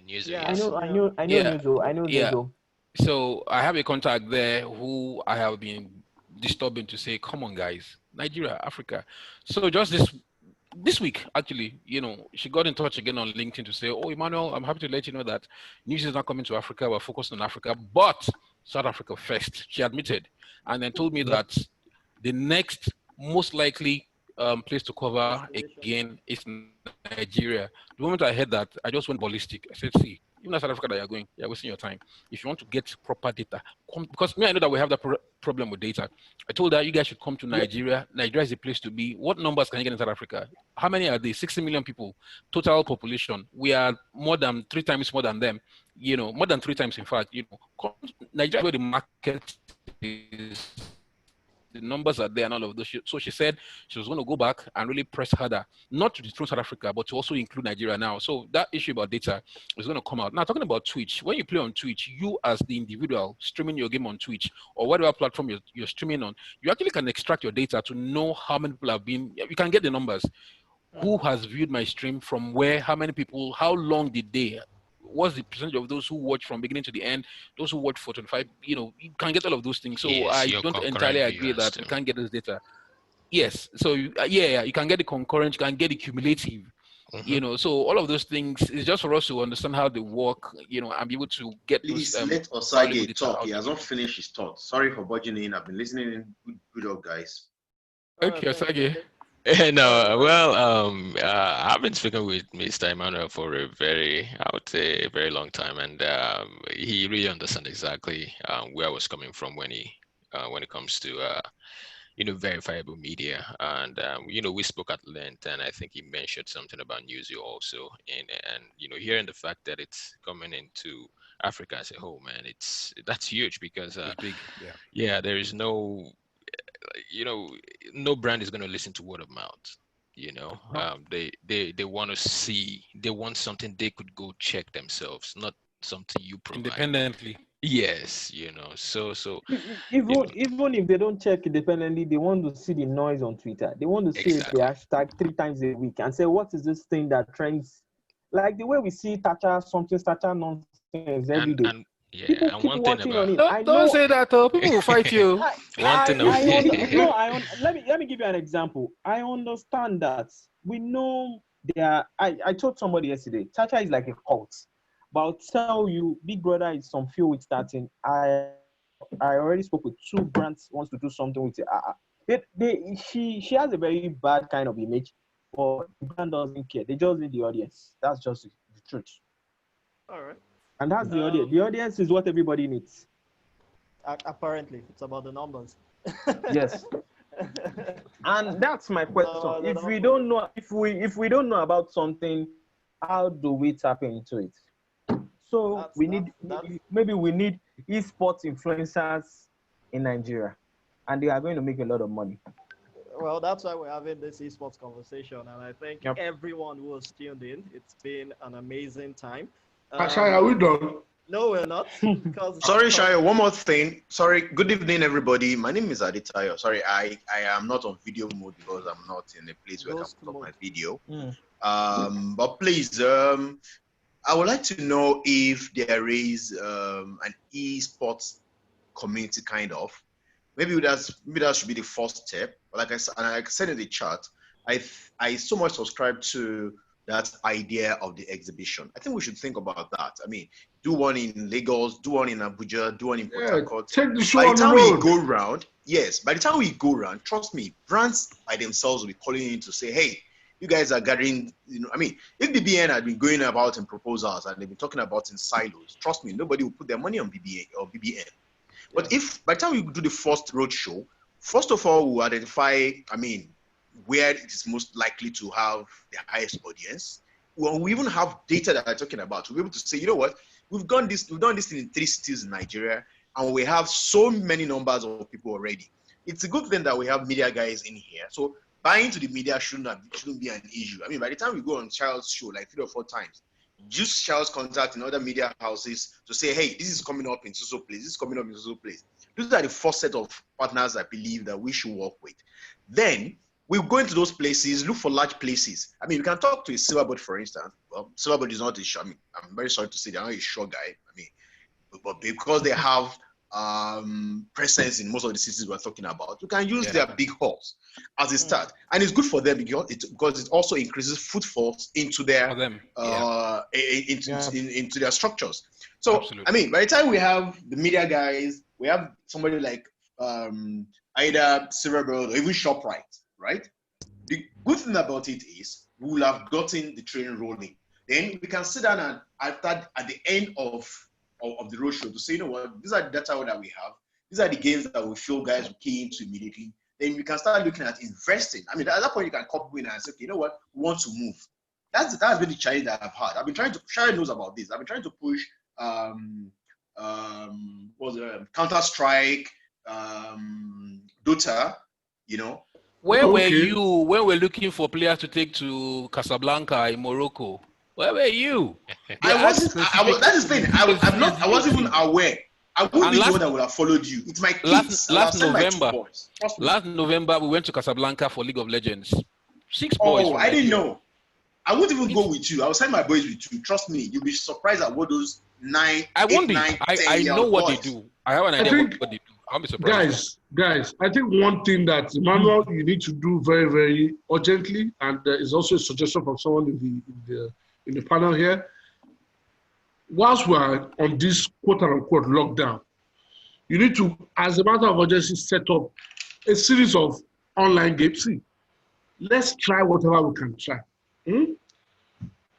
S6: News,
S4: Yeah,
S11: I
S6: yes.
S11: know
S3: Yeah,
S11: Newzo. I know
S3: yeah.
S11: Newzo.
S3: So I have a contact there who I have been disturbing to say, come on, guys, Nigeria, Africa. So just this week, actually, she got in touch again on LinkedIn to say, oh, Emmanuel, I'm happy to let you know that news is not coming to Africa. We're focused on Africa, but South Africa first, she admitted, and then told me that the next most likely place to cover again is Nigeria. The moment I heard that, I just went ballistic. I said, see, even in South Africa that you're going, you're wasting your time. If you want to get proper data, because I know that we have that problem with data. I told her, you guys should come to Nigeria. Nigeria is the place to be. What numbers can you get in South Africa? How many are they? 60 million people, total population. We are more than 3 times more than them, more than 3 times, in fact. Nigeria, where the market is, the numbers are there and all of those. So she said she was going to go back and really press harder, not to dethrone South Africa, but to also include Nigeria now. So that issue about data is going to come out. Now, talking about Twitch, when you play on Twitch, you as the individual streaming your game on Twitch or whatever platform you're streaming on, you actually can extract your data to know how many people have been, you can get the numbers. Who has viewed my stream from where, how many people, how long did they, what's the percentage of those who watch from beginning to the end, those who watch for 25, you can get all of those things. So
S6: Yes,
S3: I
S6: your
S3: don't entirely
S6: concurrent
S3: agree
S6: viewers
S3: that
S6: too.
S3: we can't get this data. Yes. So you can get the concurrent, you can get the cumulative, so all of those things is just for us to understand how they work, and be able to get
S12: Please
S3: those
S12: let
S3: valuable
S12: Osage
S3: data
S12: talk.
S3: out.
S12: He has not finished his thought. Sorry for budging in. I've been listening in. Good up, guys.
S3: Okay, Sage.
S6: No, well, I've been speaking with Mr. Emmanuel for I would say, a very long time, and he really understands exactly where I was coming from when it comes to verifiable media, and we spoke at length, and I think he mentioned something about Newsy also, and hearing the fact that it's coming into Africa as a whole, man, that's huge because
S3: It's big,
S6: there is no brand is going to listen to word of mouth. They want to see, they want something they could go check themselves, not something you provide
S3: independently.
S6: Yes, so
S11: Even if they don't check independently, they want to see the noise on Twitter. They want to see
S6: exactly.
S11: the hashtag 3 times a week and say, what is this thing that trends? Like the way we see Thatcher nonsense every day. People
S6: and
S11: keep
S6: one thing
S11: watching on
S6: about
S11: it.
S3: Don't say that, though. People will fight you.
S6: one thing
S11: let me give you an example. I understand that we know I told somebody yesterday, Thatcher is like a cult. But I'll tell you, Big Brother is some few weeks starting. I already spoke with 2 brands wants to do something with it. She has a very bad kind of image, but the brand doesn't care. They just need the audience. That's just the truth.
S4: All right.
S11: And that's the audience. The audience is what everybody needs.
S4: Apparently, it's about the numbers.
S11: Yes. And that's my question. If we don't know, if we don't know about something, how do we tap into it? So maybe we need eSports influencers in Nigeria, and they are going to make a lot of money.
S4: Well, that's why we're having this eSports conversation, and I thank everyone who was tuned in. It's been an amazing time.
S5: Shai, are we done?
S4: No, we're not.
S12: Sorry, Shai, one more thing. Sorry, good evening, everybody. My name is Aditayo. Sorry, I am not on video mode because I'm not in a place where I can put up my video. But please, I would like to know if there is an eSports community kind of. Maybe that should be the first step. But like I said in the chat, I so much subscribe to that idea of the exhibition. I think we should think about that. I mean, do one in Lagos, do one in Abuja, do one in Port Harcourt.
S5: Take the show
S12: by
S5: on
S12: the time
S5: the road.
S12: we go round, yes, by the time we go round, trust me, brands by themselves will be calling in to say, hey, you guys are gathering, I mean, if BBN had been going about in proposals and they've been talking about in silos, trust me, nobody will put their money on BBN or BBN. But if by the time we do the first road show, first of all, we'll identify, I mean, where it is most likely to have the highest audience. Well, we even have data that I'm talking about. We'll be able to say, you know what, we've done this in 3 cities in Nigeria, and we have so many numbers of people already. It's a good thing that we have media guys in here. So buying to the media shouldn't be an issue. I mean, by the time we go on Charles' show like 3 or 4 times, just Charles contact in other media houses to say, hey, this is coming up in so place, this is coming up in so place. Those are the first set of partners I believe that we should work with. Then we'll go into those places, look for large places. I mean, we can talk to a Silverbird, for instance. Well, Silverbird is not a show. I mean, I'm very sorry to say they're not a show guy. I mean, but because they have presence in most of the cities we're talking about, you can use their big halls as a start, and it's good for them because it also increases footfalls into their into their structures. So absolutely. I mean, by the time we have the media guys, we have somebody like either Silverbird or even ShopRite, right? The good thing about it is we will have gotten the train rolling. Then we can sit down and at the end of the roadshow to say, you know what, these are the data that we have. These are the games that we feel guys will key into immediately. Then we can start looking at investing. I mean, at that point, you can couple in and say, okay, you know what, we want to move. That's been the challenge that I've had. I've been trying to, Sharon knows about this. I've been trying to push Counter-Strike, Dota, you know.
S3: Where were you when we're looking for players to take to Casablanca in Morocco? Where were you?
S12: That's the thing. I wasn't even aware. I wouldn't be the one that would have followed you. It's my kids. Last
S3: November, we went to Casablanca for League of Legends. 6 boys.
S12: Oh, I didn't know. I wouldn't even go with you. I will send my boys with you. Trust me, you'll be surprised at what those 9, 8, 9, 10
S3: I know what
S12: boys.
S3: they do. I have an idea what they do. I'll be surprised.
S5: Guys, I think one thing that Emmanuel you need to do very, very urgently, and there is also a suggestion from someone in the panel here. Whilst we're on this quote-unquote lockdown, you need to, as a matter of urgency, set up a series of online games. See, let's try whatever we can try.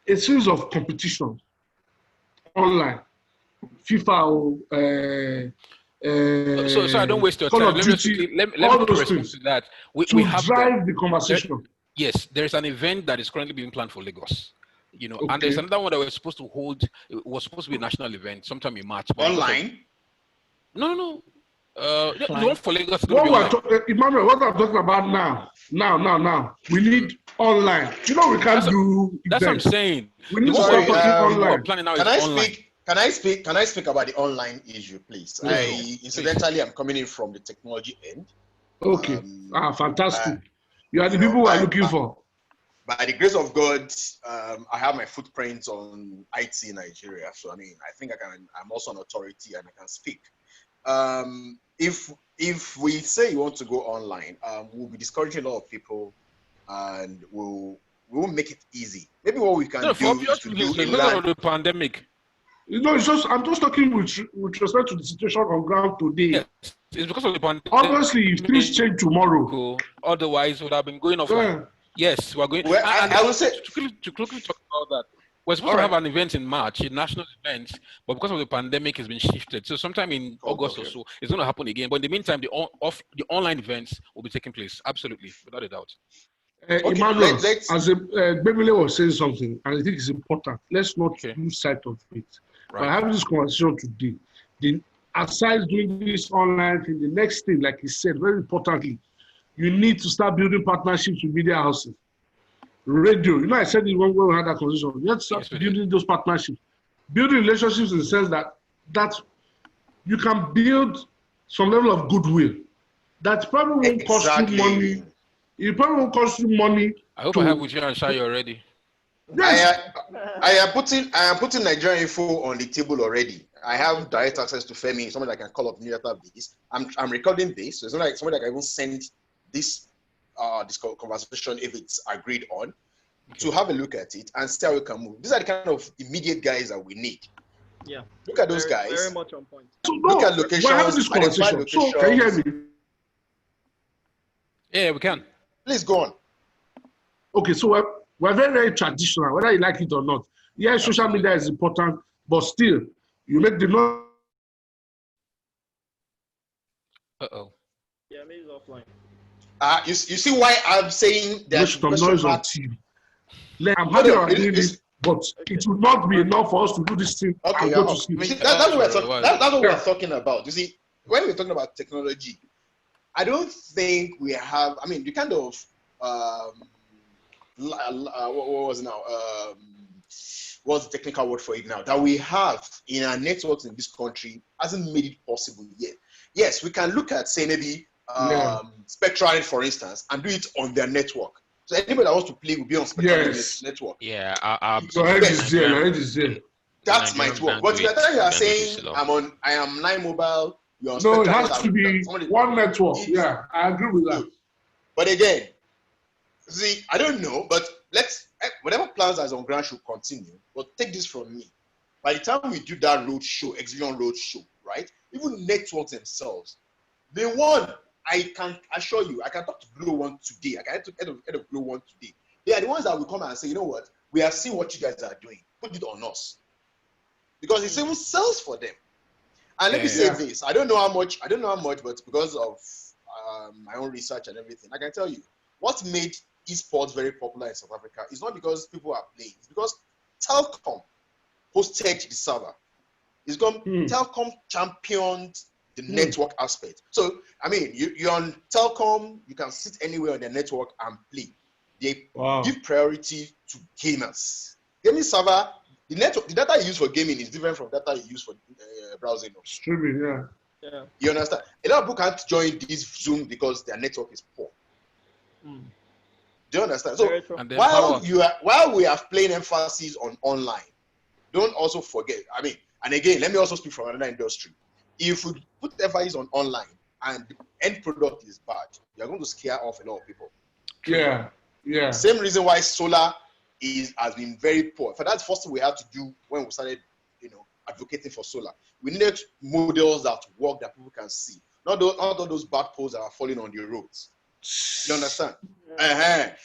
S5: A series of competitions online, FIFA.
S3: So I don't waste your time. Let me respond to that. We have
S5: drive the conversation.
S3: Yes, there's an event that is currently being planned for Lagos. You know, and there's another one that we're supposed to hold. It was supposed to be a national event sometime in March.
S12: Online?
S3: No. The one for Lagos.
S5: Emmanuel, what I'm talking about now. We need online. You know, we can't do.
S3: That's what I'm saying.
S5: We need to start talking online.
S12: Can I speak about the online issue, please? Incidentally, I'm coming in from the technology end.
S5: Okay. Fantastic. You are the people we are looking for.
S12: By the grace of God, I have my footprint on IT in Nigeria. So, I mean, I think I'm also an authority and I can speak. If we say you want to go online, we'll be discouraging a lot of people and we won't make it easy. Maybe what we can do is to do
S3: the pandemic.
S5: You know, I'm just talking with respect to the situation on ground today.
S3: Yes, it's because of the pandemic.
S5: Obviously, if things change tomorrow.
S3: Otherwise, would have been going offline. Yes, we're going.
S12: Well, I will say
S3: to quickly talk about that. We're supposed to have an event in March, a national event, but because of the pandemic, it's been shifted. So sometime in August or so, it's going to happen again. But in the meantime, the online events will be taking place. Absolutely, without a doubt.
S5: Emmanuel, as Bebele was saying something, and I think it's important. Let's not lose sight of it. Right. By having this conversation today, aside doing this online thing, the next thing, like he said, very importantly, you need to start building partnerships with media houses. Radio, you know, I said it when we had that conversation. You have to start building those partnerships. Building relationships in the sense that you can build some level of goodwill. That probably won't cost you money. It probably won't cost you money.
S3: I hope I have with you and Shai already.
S12: Yes. I am putting Nigerian info on the table already. I have direct access to Femi, somebody that can call up new database. I'm recording this, so it's not like somebody that can even send this conversation if it's agreed on, to have a look at it and see how we can move. These are the kind of immediate guys that we need.
S4: Yeah.
S12: Look at those guys.
S4: Very much on point.
S5: So,
S12: look at locations.
S5: We're having this conversation. So, can you hear me?
S3: Yeah, we can.
S12: Please go on.
S5: Okay, so we're very, very traditional, whether you like it or not. Yes, social media is important, but still, you make the noise.
S4: Yeah, maybe it's offline.
S12: You see why I'm saying there's
S5: some noise on TV. I'm happy you're doing this, but it will not be enough for us to do this thing.
S12: Okay,
S5: go to sleep.
S12: that's what we're talking about. You see, when we're talking about technology, I don't think we have. I mean, the kind of what was it now? What's the technical word for it now? That we have in our networks in this country hasn't made it possible yet. Yes, we can look at, say, maybe Spectral, for instance, and do it on their network. So anybody that wants to play will be on Spectral network.
S6: Yeah,
S12: that might work. But by the time you are saying I am Line Mobile, you're on
S5: Spectral. No,
S12: Spectral,
S5: it has to be one network. Yeah, I agree with that.
S12: But again, see, I don't know, but whatever plans that's on ground should continue. But take this from me. By the time we do that road show, Exhibition Road Show, right? Even networks themselves, they want, I can assure you, I can talk to Glow One today. I can head of Glow One today. They are the ones that will come and say, you know what? We are seeing what you guys are doing. Put it on us. Because it even sells for them. And let me say this. I don't know how much, but because of my own research and everything, I can tell you what made esports very popular in South Africa is not because people are playing. It's because Telkom hosted the server. It's gone. Telkom championed the network aspect. So, I mean, you're on Telkom, you can sit anywhere on the network and play. They give priority to gamers. Gaming server, the data you use for gaming is different from data you use for browsing.
S5: Streaming,
S4: yeah.
S12: You understand? A lot of people can't join this Zoom because their network is poor. Do you understand? So while we have plain emphasis on online, don't also forget. I mean, and again, let me also speak from another industry. If we put emphasis on online and the end product is bad, you're going to scare off a lot of people.
S5: Yeah.
S12: Same reason why solar has been very poor. For that's the first thing we had to do when we started, advocating for solar. We needed models that work that people can see, not all those bad poles that are falling on the roads. You understand?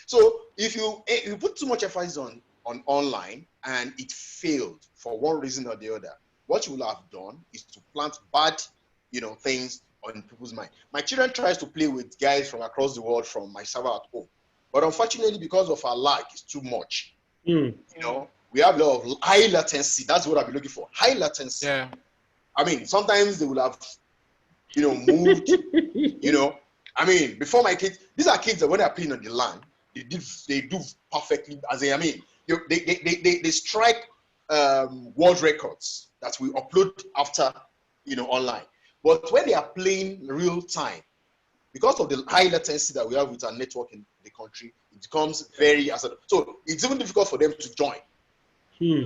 S12: So if you put too much emphasis on online and it failed for one reason or the other, what you will have done is to plant bad, things on people's mind. My children tries to play with guys from across the world from my server at home, but unfortunately, because of our lag, it's too much. We have a lot of high latency. That's what I've been looking for. High latency.
S3: Yeah.
S12: I mean, sometimes they will have, moved. I mean, before my kids, these are kids that when they're playing on the LAN, they do perfectly. They strike world records that we upload after, online. But when they are playing real time, because of the high latency that we have with our network in the country, it becomes very so it's even difficult for them to join.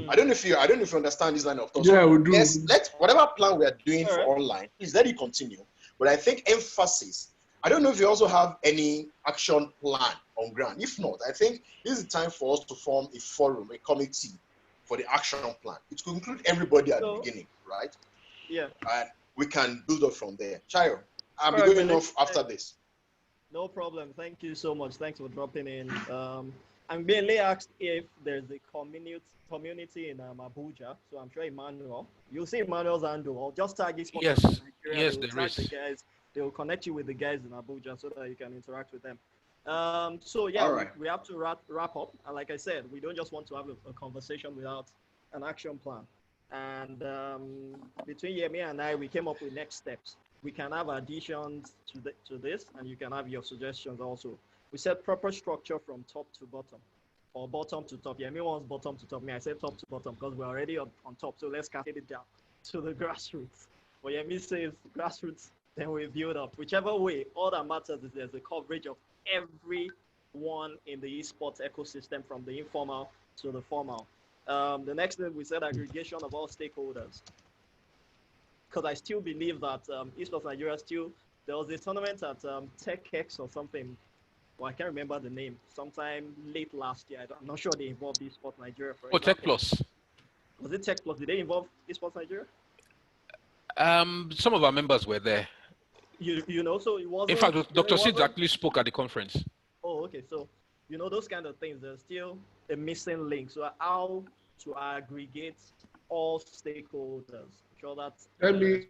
S12: I don't know if you understand this line of thought.
S5: Yeah, we do.
S12: Yes, whatever plan we are doing for online, please let it continue. But I think emphasis. I don't know if you also have any action plan on ground. If not, I think this is the time for us to form a forum, a committee for the action plan. It could include everybody at the beginning, right?
S4: Yeah.
S12: And we can build up from there. Chayo, I'll be going off after this.
S4: No problem. Thank you so much. Thanks for dropping in. I'm mainly asked if there's a community in Abuja. So I'm sure Emmanuel. You'll see Emmanuel's handle. I'll just tag his
S3: Yes, there is.
S4: The guys. They will connect you with the guys in Abuja so that you can interact with them. We have to wrap up. And like I said, we don't just want to have a conversation without an action plan. And between Yemi and I, we came up with next steps. We can have additions to this, and you can have your suggestions also. We said proper structure from top to bottom, or bottom to top. Yemi wants bottom to top. Me, I said top to bottom because we're already on top. So let's cascade it down to the grassroots. But Yemi says grassroots, then we build up. Whichever way, all that matters is there's a coverage of everyone in the esports ecosystem, from the informal to the formal. The next thing we said, aggregation of all stakeholders. because I still believe that eSports Nigeria still, there was a tournament at TechX or something. Well, I can't remember the name. Sometime late last year. I'm not sure they involved eSports Nigeria, for example.
S3: Tech Plus.
S4: Was it Tech Plus? Did they involve eSports Nigeria?
S3: Some of our members were there.
S4: You know, so it wasn't.
S3: In fact, Dr. Sids actually spoke at the conference.
S4: Oh, okay. So, you know, those kind of things, there's still a missing link. So how to aggregate all stakeholders. I'm sure that's
S5: let me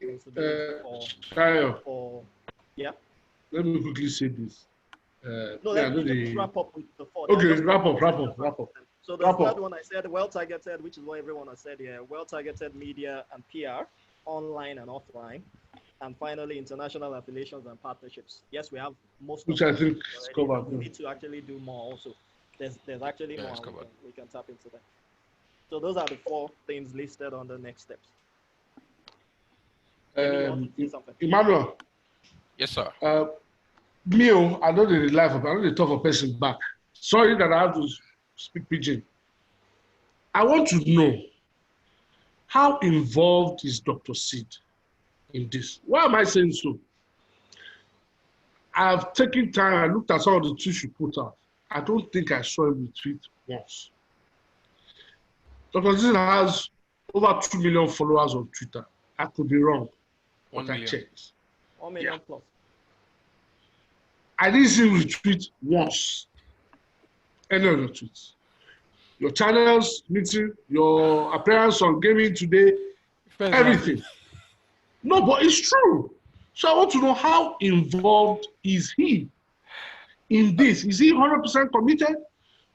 S4: yeah.
S5: Let me quickly say this.
S4: No, let me just wrap up with the four.
S5: Okay, wrap up.
S4: So the third one I said, well-targeted, which is what everyone has said here, well-targeted media and PR, online and offline. And finally, international affiliations and partnerships. Yes, we have most
S5: which I think is covered.
S4: We need to actually do more also. There's actually more we can tap into that. So those are the 4 things listed on the next steps.
S5: Emmanuel.
S3: Yes, sir.
S5: I know the life of, I know the talk of person back. Sorry that I have to speak pidgin. I want to know, how involved is Dr. Sid in this? Why am I saying so? I've taken time, I looked at some of the tweets you put out. I don't think I saw him retweet once. Dr. Sid has over 2 million followers on Twitter. I could be wrong, but I checked.
S4: 1 million plus.
S5: I didn't see him retweet once. Any of your tweets. Your channels, meeting, your appearance on Gaming Today, everything. No, but it's true. So I want to know, how involved is he in this? Is he 100% committed?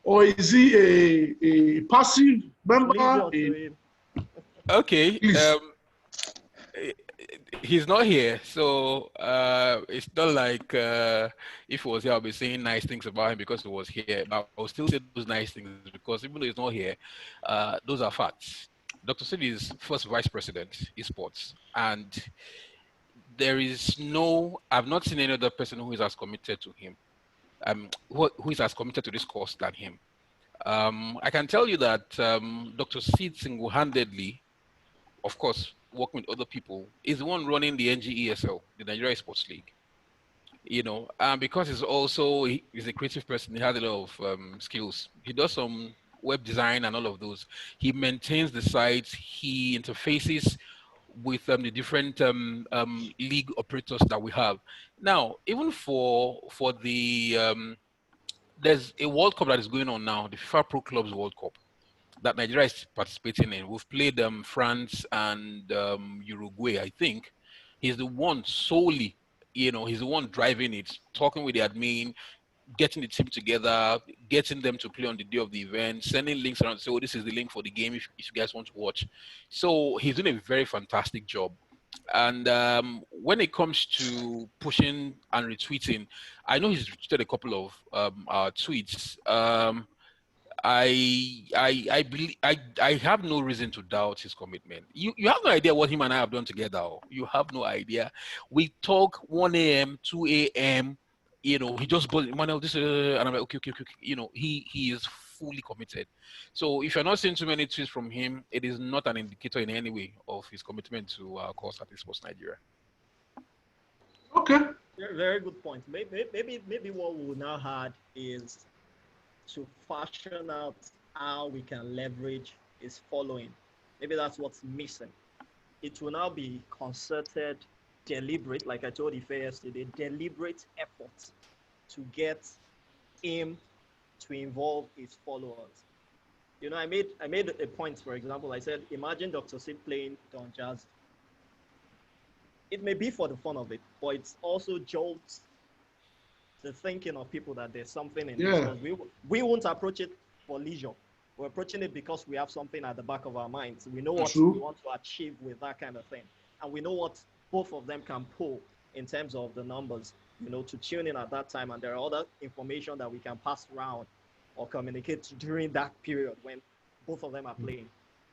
S5: Or is he a passive member?
S3: Okay. He's not here, so it's not like if he was here, I'll be saying nice things about him because he was here. But I'll still say those nice things because even though he's not here, those are facts. Dr. Sid is first vice president, eSports, and I've not seen any other person who is as committed to him, who is as committed to this cause than him. I can tell you that Dr. Sid single-handedly, of course, working with other people, is the one running the NGESL, the Nigeria Sports League. You know, because he's a creative person, he has a lot of skills. He does some web design and all of those. He maintains the sites, he interfaces with the different league operators that we have. Now, even for the, there's a World Cup that is going on now, the FIFA Pro Clubs World Cup, that Nigeria is participating in. We've played France and Uruguay, I think. He's the one solely, you know, he's the one driving it, talking with the admin, getting the team together, getting them to play on the day of the event, sending links around, say, oh, this is the link for the game if you guys want to watch. So he's doing a very fantastic job. And when it comes to pushing and retweeting, I know he's retweeted a couple of our tweets. I believe I have no reason to doubt his commitment. You have no idea what him and I have done together. You have no idea. We talk 1 a.m., 2 a.m. You know, he just bought Manuel this, and I'm like, okay. You know, he is fully committed. So if you're not seeing too many tweets from him, it is not an indicator in any way of his commitment to our cause at eSports Nigeria.
S5: Okay.
S4: Very good point. Maybe what we will now add is to fashion out how we can leverage his following. Maybe that's what's missing. It will now be concerted, deliberate, like I told Ife yesterday, deliberate efforts to get him to involve his followers. You know, I made a point, for example, I said, imagine Dr. Sid playing Don Jazz. It may be for the fun of it, but it's also jolts the thinking of people that there's something in this. Because we won't approach it for leisure. We're approaching it because we have something at the back of our minds. We know what we want to achieve with that kind of thing. And we know what both of them can pull in terms of the numbers, you know, to tune in at that time. And there are other information that we can pass around or communicate during that period when both of them are playing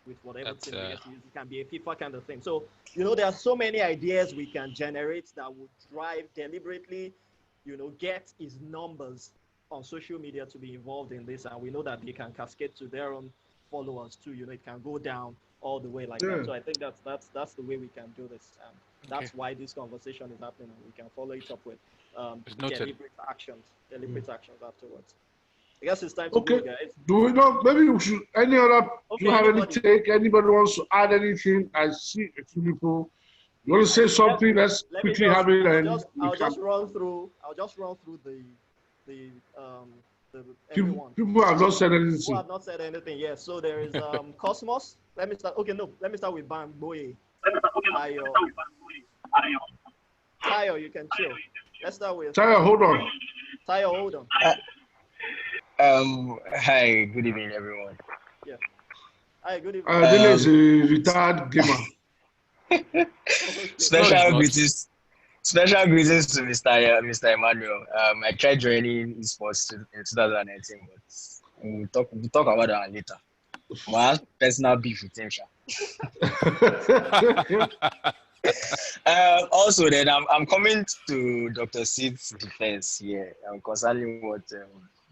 S4: with whatever team we get to use. It can be a FIFA kind of thing. So, you know, there are so many ideas we can generate that would drive deliberately, you know, get his numbers on social media to be involved in this. And we know that they can cascade to their own followers too. You know, it can go down all the way like that. So I think that's the way we can do this. That's why this conversation is happening, and we can follow it up with deliberate actions afterwards. I guess it's time to go, guys.
S5: Do we know? Maybe we should. Any other? Do you have any take? Anybody wants to add anything? I see a few people. You want to say something? Let's quickly have it.
S4: I'll just run through the everyone.
S5: People have not said anything.
S4: People have not said anything. Yes. So there is Cosmos. Let me start. Okay, no. Let me start with Bamboye. Tayo, you can chill. Let's start with
S5: Tayo. Hold on.
S4: Tayo, hold on.
S13: Hi, good evening, everyone.
S4: Yeah. Hi, good evening.
S5: Dele is a retired gamer.
S13: Special greetings to Mr. Emmanuel. I tried joining eSports in 2019, but we'll talk about that later. Well, personal beef with him. Also, then I'm coming to Dr. Sid's defense here concerning what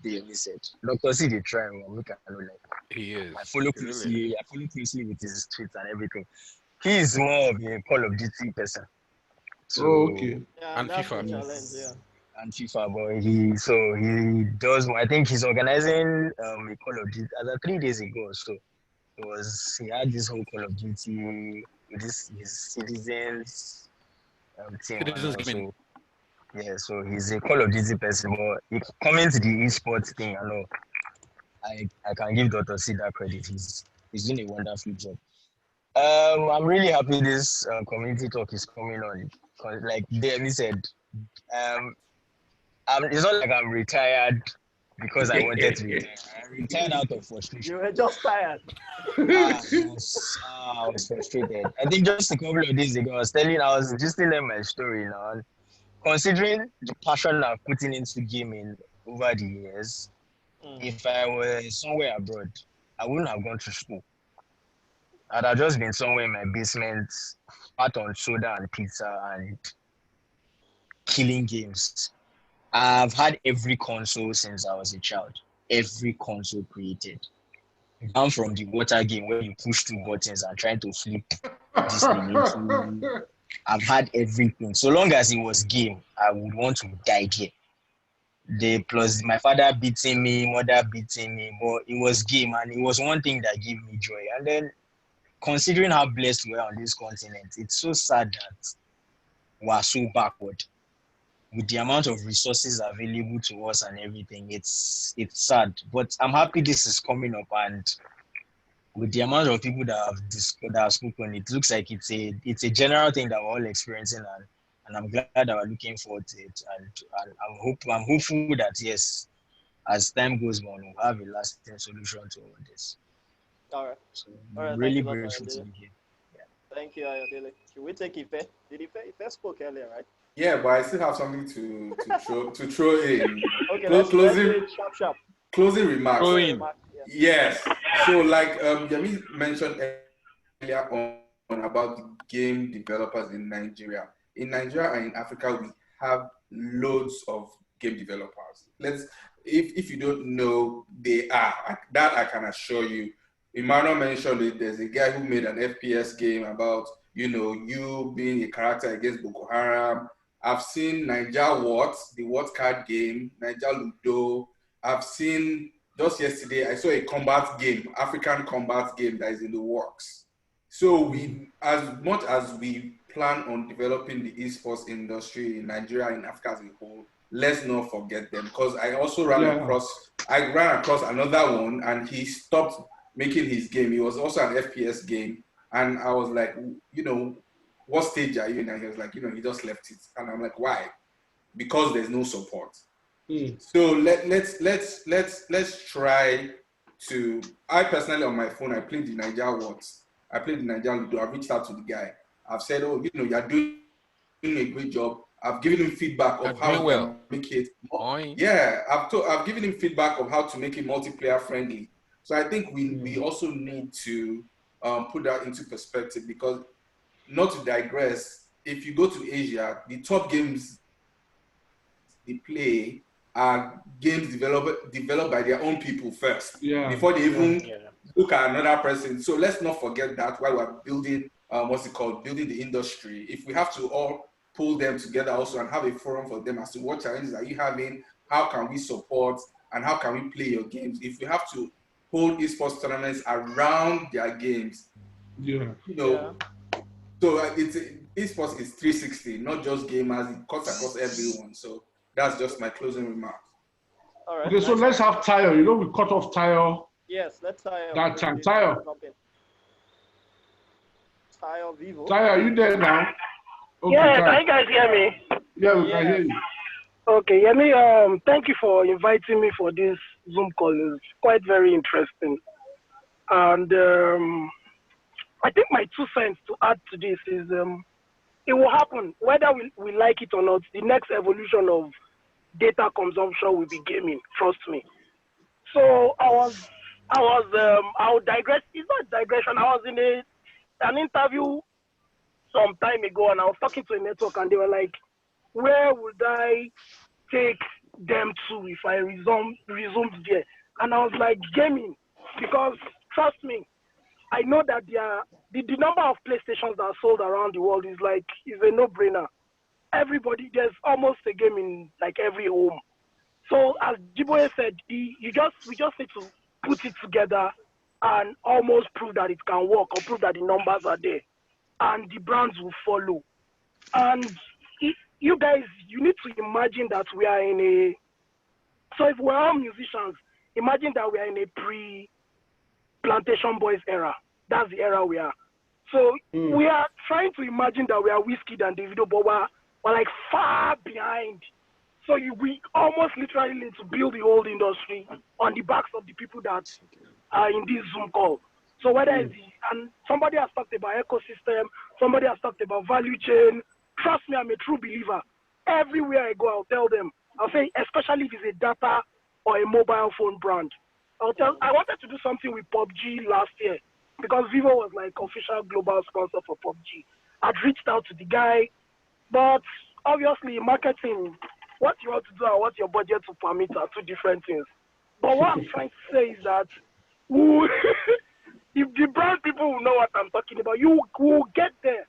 S13: DME said. Dr. Sid is trying.
S3: He is.
S13: I follow closely with his tweets and everything. He is more of a Call of Duty person. So,
S5: okay.
S4: Yeah,
S3: and FIFA.
S4: Challenge,
S13: and FIFA, but he does. I think he's organizing a Call of Duty 3 days ago. So he had this whole Call of Duty with his citizens team.
S3: Gaming.
S13: So he's a Call of Duty person, but coming to the eSports thing, I know I can give Dr. C that credit. He's doing a wonderful job. I'm really happy this community talk is coming on. Like Demi said, it's not like I'm retired because I wanted to retire. I retired out of frustration.
S4: You were just tired.
S13: I was frustrated. I think just a couple of days ago, I was just telling my story now. And considering the passion I've put into gaming over the years, if I were somewhere abroad, I wouldn't have gone to school. I'd have just been somewhere in my basement, fat on soda and pizza and killing games. I've had every console since I was a child. Every console created. Down from the water game where you push 2 buttons and trying to flip this thing. I've had everything. So long as it was game, I would want to die here. Plus my father beating me, mother beating me, but it was game and it was one thing that gave me joy. And then considering how blessed we are on this continent, it's so sad that we are so backward. With the amount of resources available to us and everything, it's sad. But I'm happy this is coming up, and with the amount of people that have spoken, it looks like it's a general thing that we're all experiencing, and I'm glad that we're looking forward to it. And I'm hopeful that yes, as time goes on, we'll have a lasting solution to all this.
S4: All right.
S13: So
S4: All right.
S13: really grateful to be here.
S4: Yeah. Thank you, Ayodele. Should we take Ife? Did Ife spoke earlier, right?
S2: Yeah, but I still have something to throw in.
S4: Okay, let's do it sharp.
S2: Closing remarks. Yes. So like Yami mentioned earlier on about the game developers in Nigeria. In Nigeria and in Africa, we have loads of game developers. If you don't know, they are. That I can assure you. Emmanuel mentioned it. There's a guy who made an FPS game about, you being a character against Boko Haram. I've seen Naija What, the What card game, Naija Ludo. I've seen, just yesterday, I saw a combat game, African combat game that is in the works. So as much as we plan on developing the esports industry in Nigeria and Africa as a whole, let's not forget them. Because I also ran across another one, and he stopped making his game. It was also an FPS game. And I was like, what stage are you in? And he was like, he just left it. And I'm like, why? Because there's no support. So let's try to. I personally on my phone, I played the Naija Words. I played the Naija Ludo. I've reached out to the guy. I've said, you're doing a great job. I've given him feedback of how to make it. Yeah, I've given him feedback of how to make it multiplayer friendly. So I think we also need to put that into perspective, because not to digress, if you go to Asia, the top games they play are games developed by their own people first before they even look at another person. So let's not forget that while we're building building the industry. If we have to all pull them together also and have a forum for them as to what challenges are you having, how can we support, and how can we play your games. If we have to hold esports tournaments around their games, so esports is 360, not just gamers. It cuts across everyone. So that's just my closing remarks.
S4: All right.
S5: Okay, so let's have Tayo. You know, we cut off Tayo.
S4: Yes, let's Tayo.
S5: That time, Tayo.
S4: Tayo Vivo.
S5: Tayo, are you there now? Okay,
S14: yeah,
S5: Tayo.
S14: can you guys hear me?
S5: Yeah, we can hear you.
S14: Okay, Yemi, thank you for inviting me for this Zoom call. It's quite very interesting. And I think my 2 cents to add to this is it will happen, whether we like it or not. The next evolution of data consumption will be gaming, trust me. So I'll digress. It's not digression. I was in an interview some time ago, and I was talking to a network, and they were like, where would I take them to if I resumed there? And I was like, gaming, because trust me, I know that the number of PlayStations that are sold around the world is a no-brainer. Everybody, there's almost a game in like every home. So as Jiboye said, we just need to put it together and almost prove that it can work, or prove that the numbers are there, and the brands will follow. And you guys, you need to imagine that we are in so if we're all musicians, imagine that we are in a pre-Plantation Boys era. That's the era we are. So we are trying to imagine that we are Wizkid and Davido, but we're like far behind. So we almost literally need to build the whole industry on the backs of the people that are in this Zoom call. So whether it's and somebody has talked about ecosystem, somebody has talked about value chain. Trust me, I'm a true believer. Everywhere I go, I'll tell them. I'll say, especially if it's a data or a mobile phone brand. I wanted to do something with PUBG last year because Vivo was like official global sponsor for PUBG. I'd reached out to the guy, but obviously marketing, what you want to do and what your budget to permit are two different things. But what I'm trying to say is that if the brand people will know what I'm talking about, you will get there.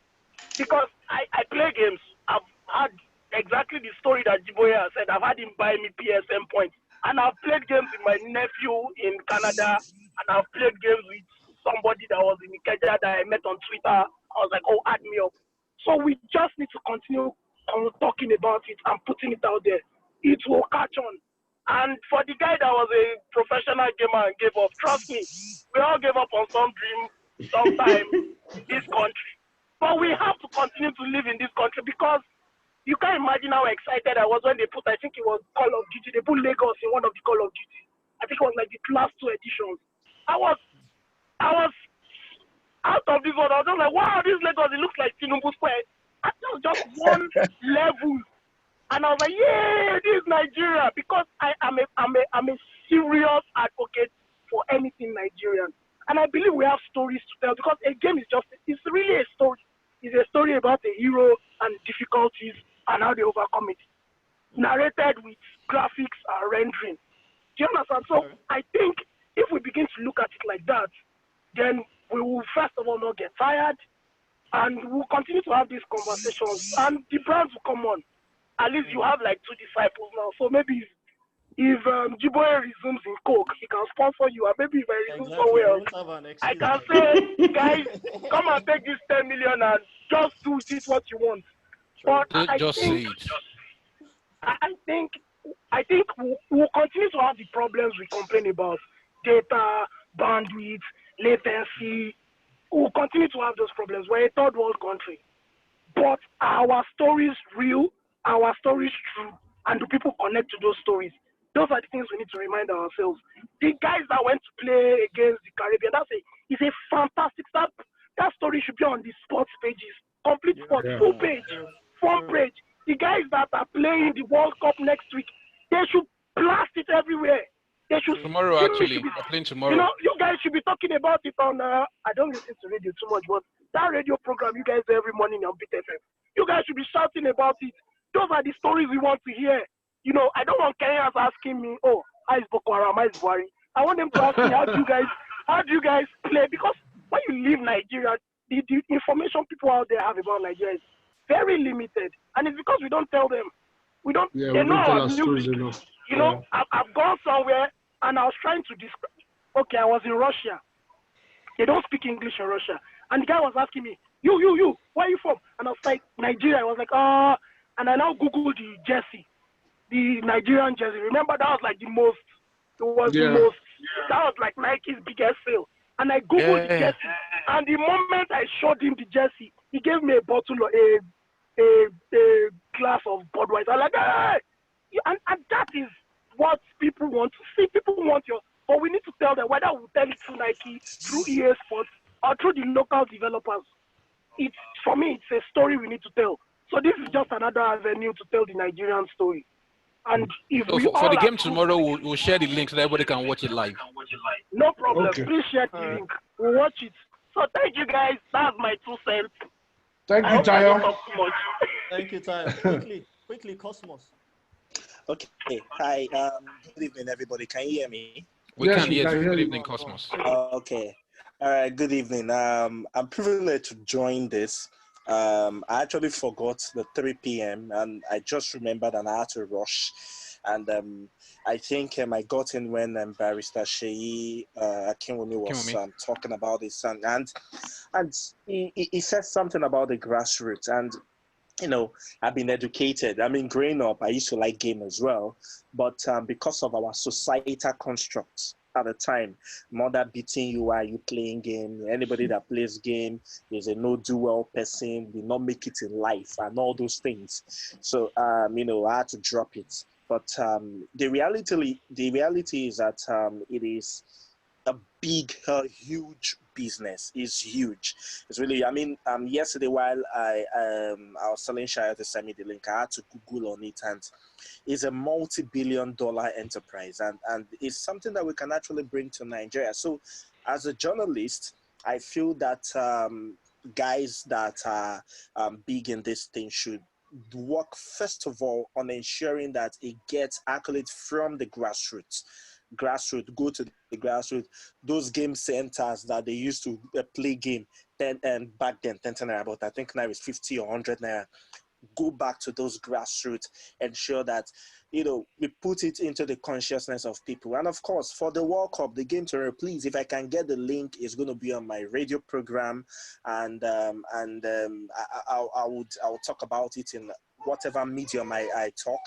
S14: Because I play games. I've had exactly the story that Jiboye has said. I've had him buy me PSM points. And I've played games with my nephew in Canada. And I've played games with somebody that was in Ikeja that I met on Twitter. I was like, oh, add me up. So we just need to continue talking about it and putting it out there. It will catch on. And for the guy that was a professional gamer and gave up, trust me, we all gave up on some dream sometime in this country. But we have to continue to live in this country because you can't imagine how excited I was when they put, I think it was Call of Duty. They put Lagos in one of the Call of Duty. I think it was like the last 2 editions. I was out of this one. I was just like, wow, this Lagos, it looks like Tinubu Square. And that was just one level. And I was like, yeah, this is Nigeria. Because I'm a serious advocate for anything Nigerian. And I believe we have stories to tell because a game it's really a story. It's a story about a hero and difficulties and how they overcome it. Narrated with graphics and rendering. Do you understand? So I think if we begin to look at it like that, then we will first of all not get tired and we'll continue to have these conversations and the brands will come on. At least you have like 2 disciples now. So maybe if Jiboye resumes in Coke, he can sponsor you. And maybe if I resume somewhere else, I can say, guys, come and take this 10 million and just do this what you want. But I think we'll continue to have the problems we complain about. Data, bandwidth, latency. We'll continue to have those problems. We're a third world country. But our story is real, our story is true, and do people connect to those stories? Those are the things we need to remind ourselves. The guys that went to play against the Caribbean, it's a fantastic stuff. That story should be on the sports pages. Complete sports, full page, front page. The guys that are playing the World Cup next week, they should blast it everywhere. They should
S3: tomorrow actually. We're playing tomorrow.
S14: You know, you guys should be talking about it on. I don't listen to radio too much, but that radio program you guys do every morning on BTFM, you guys should be shouting about it. Those are the stories we want to hear. you know, I don't want Kenyans asking me, oh, how is Boko Haram, how is Buhari? I want them to ask me, how do you guys play? Because when you leave Nigeria, the information people out there have about Nigeria is very limited, and it's because we don't tell them. They know our music. You know, I've gone somewhere and I was trying to describe. Okay, I was in Russia. They don't speak English in Russia, and the guy was asking me, you, where are you from? And I was like, Nigeria. I was like, and I now Googled the jersey, the Nigerian jersey. Remember, that was like the most. It was the most. That was like Nike's biggest sale. And I Googled the jersey. And the moment I showed him the jersey, he gave me a bottle of a glass of Budweiser. I'm like, hey! And that is what people want to see. People want your, but we need to tell them whether we tell it through Nike, through eSports, or through the local developers. It's, for me, it's a story we need to tell. So this is just another avenue to tell the Nigerian story. And if
S3: for the game tomorrow, we'll share the link so that everybody can watch it live.
S14: No problem. Okay. Please share the link. We'll watch it. So thank you guys. That's my 2 cents.
S5: Thank you, Tayo.
S4: Thank you, Tayo. Quickly, Cosmos.
S15: Okay. Hi. Good evening, everybody. Can you hear me?
S3: We can hear you. Good evening, Cosmos.
S15: Okay. All right. Good evening. I'm privileged to join this. I actually forgot the 3 p.m. and I just remembered and I had to rush. And I think I got in when Barrister Sheyi Akinwumi was talking about this. And he said something about the grassroots. And, you know, I've been educated. I mean, growing up, I used to like game as well. But because of our societal constructs, at the time, mother beating you while you playing game, anybody that plays game is a no-do-well person, will not make it in life, and all those things. So, you know, I had to drop it. But the reality is that it is a big, huge business. It's huge. It's really, I mean, yesterday while I was telling Shaya to send me the link, I had to Google on it, and it's a multi-billion-dollar enterprise, and it's something that we can actually bring to Nigeria. So as a journalist, I feel that guys that are big in this thing should work, first of all, on ensuring that it gets accolades from the grassroots. Go to the grassroots, those game centers that they used to play game then, and back then 10 naira, but I think now it's 50 or 100 naira. Go back to those grassroots, ensure that, you know, we put it into the consciousness of people. And of course, for the World Cup, the game tomorrow, please, if I can get the link, it's going to be on my radio program, and I'll talk about it in whatever medium I talk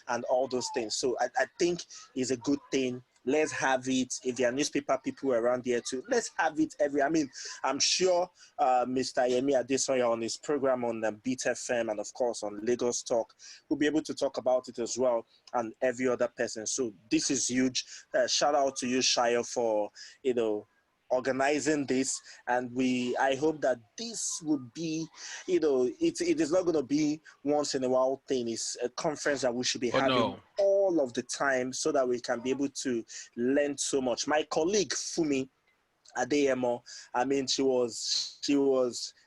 S15: and all those things. So I think it's a good thing. Let's have it. If there are newspaper people around here too, let's have it I mean, I'm sure Mr. Yemi Adesoya on his program on Beat FM and of course on Lagos Talk will be able to talk about it as well, and every other person. So this is huge. Shout out to you, Shire, for, you know, organizing this, and I hope that this will be, you know, it is not going to be once in a while thing. It's a conference that we should be having all of the time, so that we can be able to learn so much. My colleague Fumi Adeyemo, I mean,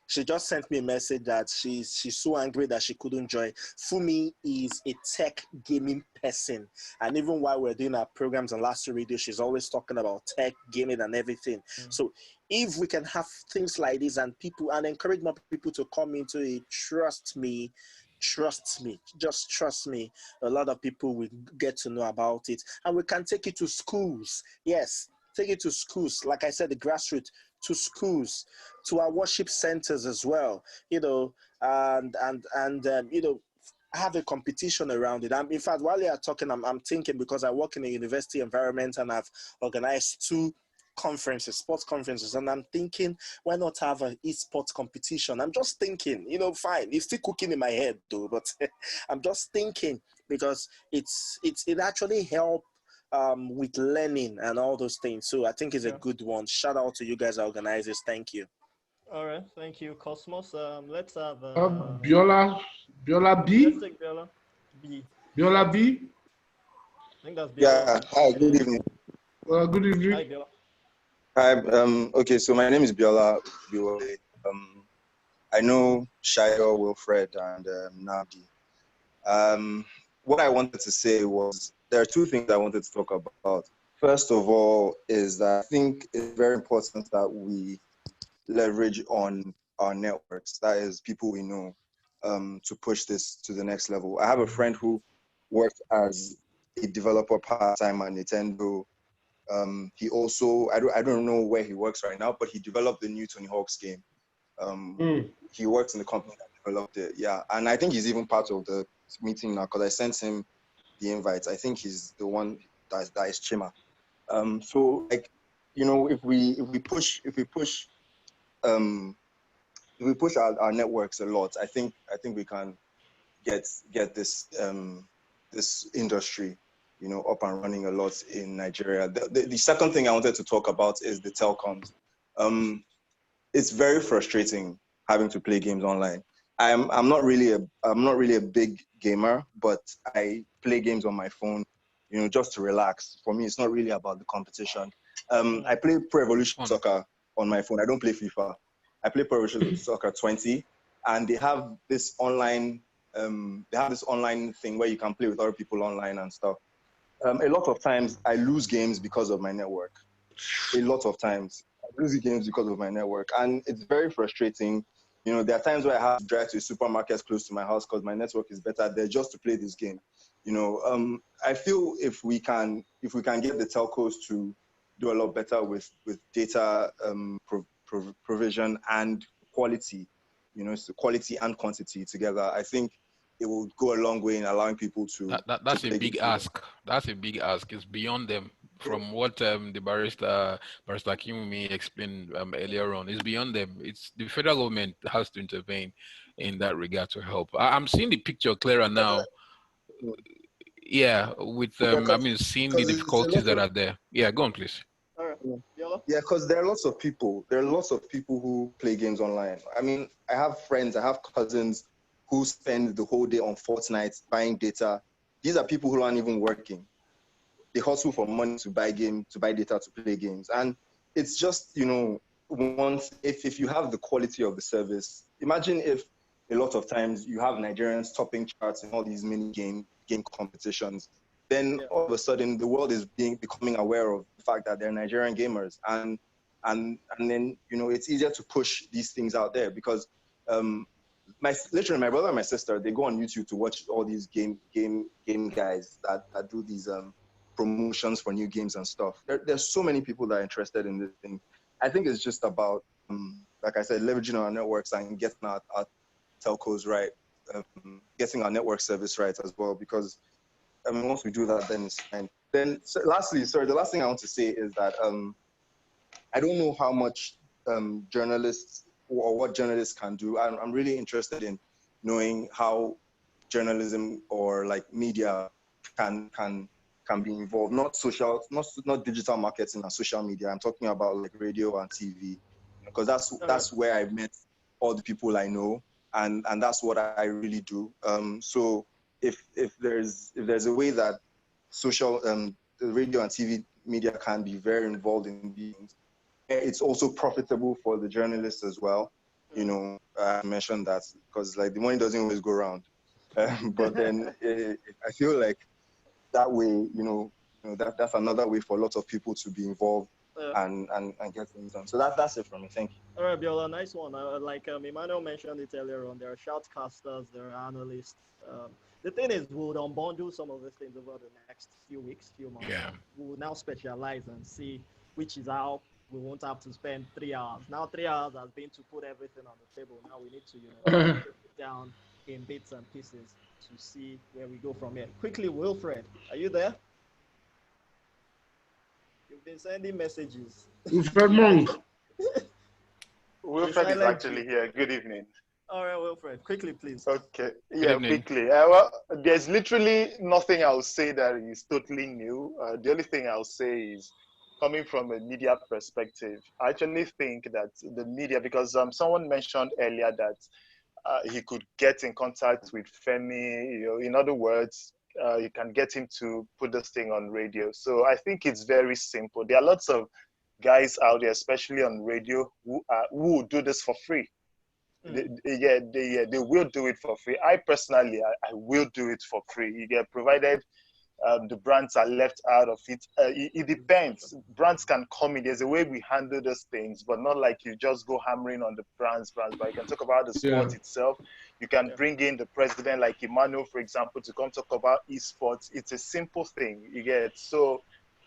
S15: she just sent me a message that she's so angry that she couldn't join. Fumi is a tech gaming person, and even while we're doing our programs on Last Radio, she's always talking about tech, gaming, and everything. So if we can have things like this and encourage more people to come into it, trust me, just trust me, a lot of people will get to know about it, and we can take it to schools. Yes, take it to schools. Like I said, the grassroots, to schools, to our worship centers as well, you know, and you know, have a competition around it. In fact, while you are talking, I'm thinking, because I work in a university environment and I've organized 2 conferences, sports conferences, and I'm thinking, why not have an eSports competition? I'm just thinking, you know, fine, it's still cooking in my head though, but I'm just thinking, because it actually helps with learning and all those things. So I think it's a good one. Shout out to you guys, organizers. Thank you.
S4: All right, thank you, Cosmos. Let's have
S5: Biola B.
S4: Let's take Biola B.
S5: Biola B.
S4: I think that's Biola.
S16: Yeah. Hi. Good evening.
S5: Good evening.
S4: Hi, Biola.
S16: Hi. Okay. So my name is Biola. I know Shayo, Wilfred, and Nabdi. what I wanted to say was there are two things I wanted to talk about. First of all, is that I think it's very important that we leverage on our networks, that is people we know, to push this to the next level. I have a friend who worked as a developer part-time at Nintendo. He also, I don't know where he works right now, but he developed the new Tony Hawk's game. He works in the company that developed it, yeah. And I think he's even part of the meeting now because I sent him the invites. I think he's the one that is Chima. So like, you know, if we push our networks a lot, I think we can get this this industry, you know, up and running a lot in Nigeria. The second thing I wanted to talk about is the telecoms. It's very frustrating having to play games online. I'm not really a big gamer, but I play games on my phone, you know, just to relax. For me, it's not really about the competition. I play Pro Evolution Soccer on my phone. I don't play FIFA. I play Pro Evolution Soccer 20, and they have this online thing where you can play with other people online and stuff. A lot of times I lose games because of my network. A lot of times I lose games because of my network, and it's very frustrating. You know, there are times where I have to drive to a supermarket close to my house because my network is better there just to play this game. You know, I feel if we can get the telcos to do a lot better with data provision and quality, you know, so quality and quantity together, I think it will go a long way in allowing people to.
S3: That's a big ask. That's a big ask. It's beyond them. From what the barrister Kimumi explained earlier on, it's beyond them. It's the federal government has to intervene in that regard to help. I'm seeing the picture clearer now. Yeah, with seeing the difficulties that are there. Yeah, go on, please.
S4: All right.
S16: Yeah, because there are lots of people. There are lots of people who play games online. I mean, I have friends, I have cousins who spend the whole day on Fortnite buying data. These are people who aren't even working. They hustle for money to buy data to play games. And it's just, you know, if you have the quality of the service, imagine if a lot of times you have Nigerians topping charts in all these mini game competitions, then all of a sudden the world is becoming aware of the fact that they're Nigerian gamers, and then, you know, it's easier to push these things out there because literally my brother and my sister, they go on YouTube to watch all these game guys that do these promotions for new games and stuff. There's so many people that are interested in this thing. I think it's just about, like I said, leveraging our networks and getting our telcos right, getting our network service right as well, because I mean, once we do that, then it's fine. Then the last thing I want to say is that I don't know how much journalists or what journalists can do. I'm really interested in knowing how journalism or like media can be involved. Not digital marketing and social media. I'm talking about like radio and TV, because that's where I met all the people I know, and that's what I really do. So if there's a way that the radio and TV media can be very involved in these things, it's also profitable for the journalists as well. You know, I mentioned that because like the money doesn't always go around, but then I feel like that way, you know that's another way for lots of people to be involved and get things done. So that's it from me. Thank you.
S4: All right, Biola, nice one. Like Emmanuel mentioned it earlier on, there are shoutcasters, there are analysts. The thing is, we'll unbundle some of these things over the next few weeks, few months.
S3: Yeah.
S4: We'll now specialize and see which is how we won't have to spend 3 hours. Now 3 hours has been to put everything on the table. Now we need to, break it down in bits and pieces to see where we go from here. Quickly, Wilfred, are you there? You've been sending messages.
S5: Wilfred Monk.
S17: Wilfred is actually here. Good evening.
S4: All right, Wilfred, quickly, please.
S17: Okay. Yeah, quickly. Well, there's literally nothing I'll say that is totally new. The only thing I'll say is, coming from a media perspective, I actually think that the media, because someone mentioned earlier that he could get in contact with Femi, in other words, you can get him to put this thing on radio. So I think it's very simple. There are lots of guys out there, especially on radio, who do this for free. they will do it for free. I personally, I will do it for free. You get provided the brands are left out of it. It depends. Brands can come in. There's a way we handle those things, but not like you just go hammering on the brands. But you can talk about the sport itself. You can bring in the president, like Emmanuel, for example, to come talk about eSports. It's a simple thing, you get. So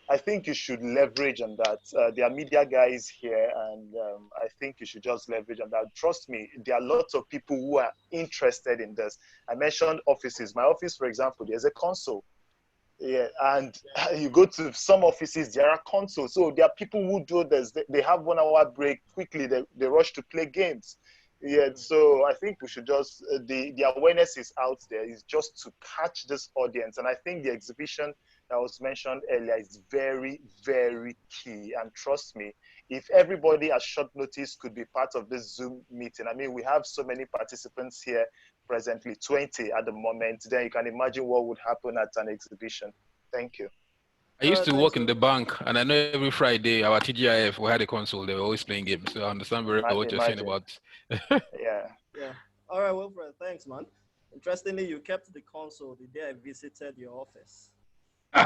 S17: I think you should leverage on that. There are media guys here, and I think you should just leverage on that. Trust me, there are lots of people who are interested in this. I mentioned offices. My office, for example, there's a console. Yeah, and you go to some offices, there are consoles. So there are people who do this. They have 1 hour break quickly. They rush to play games. Yeah, so I think we should just, the awareness is out there. It's just to catch this audience. And I think the exhibition that was mentioned earlier is very, very key. And trust me, if everybody at short notice could be part of this Zoom meeting, I mean, we have so many participants here presently, 20 at the moment, then you can imagine what would happen at an exhibition. Thank you.
S3: I used to work in the bank, and I know every Friday our TGIF, we had a console. They were always playing games. So I understand very well what you're saying about.
S17: Yeah.
S4: All right, Wilfred, thanks, man. Interestingly, you kept the console the day I visited your office.
S17: No,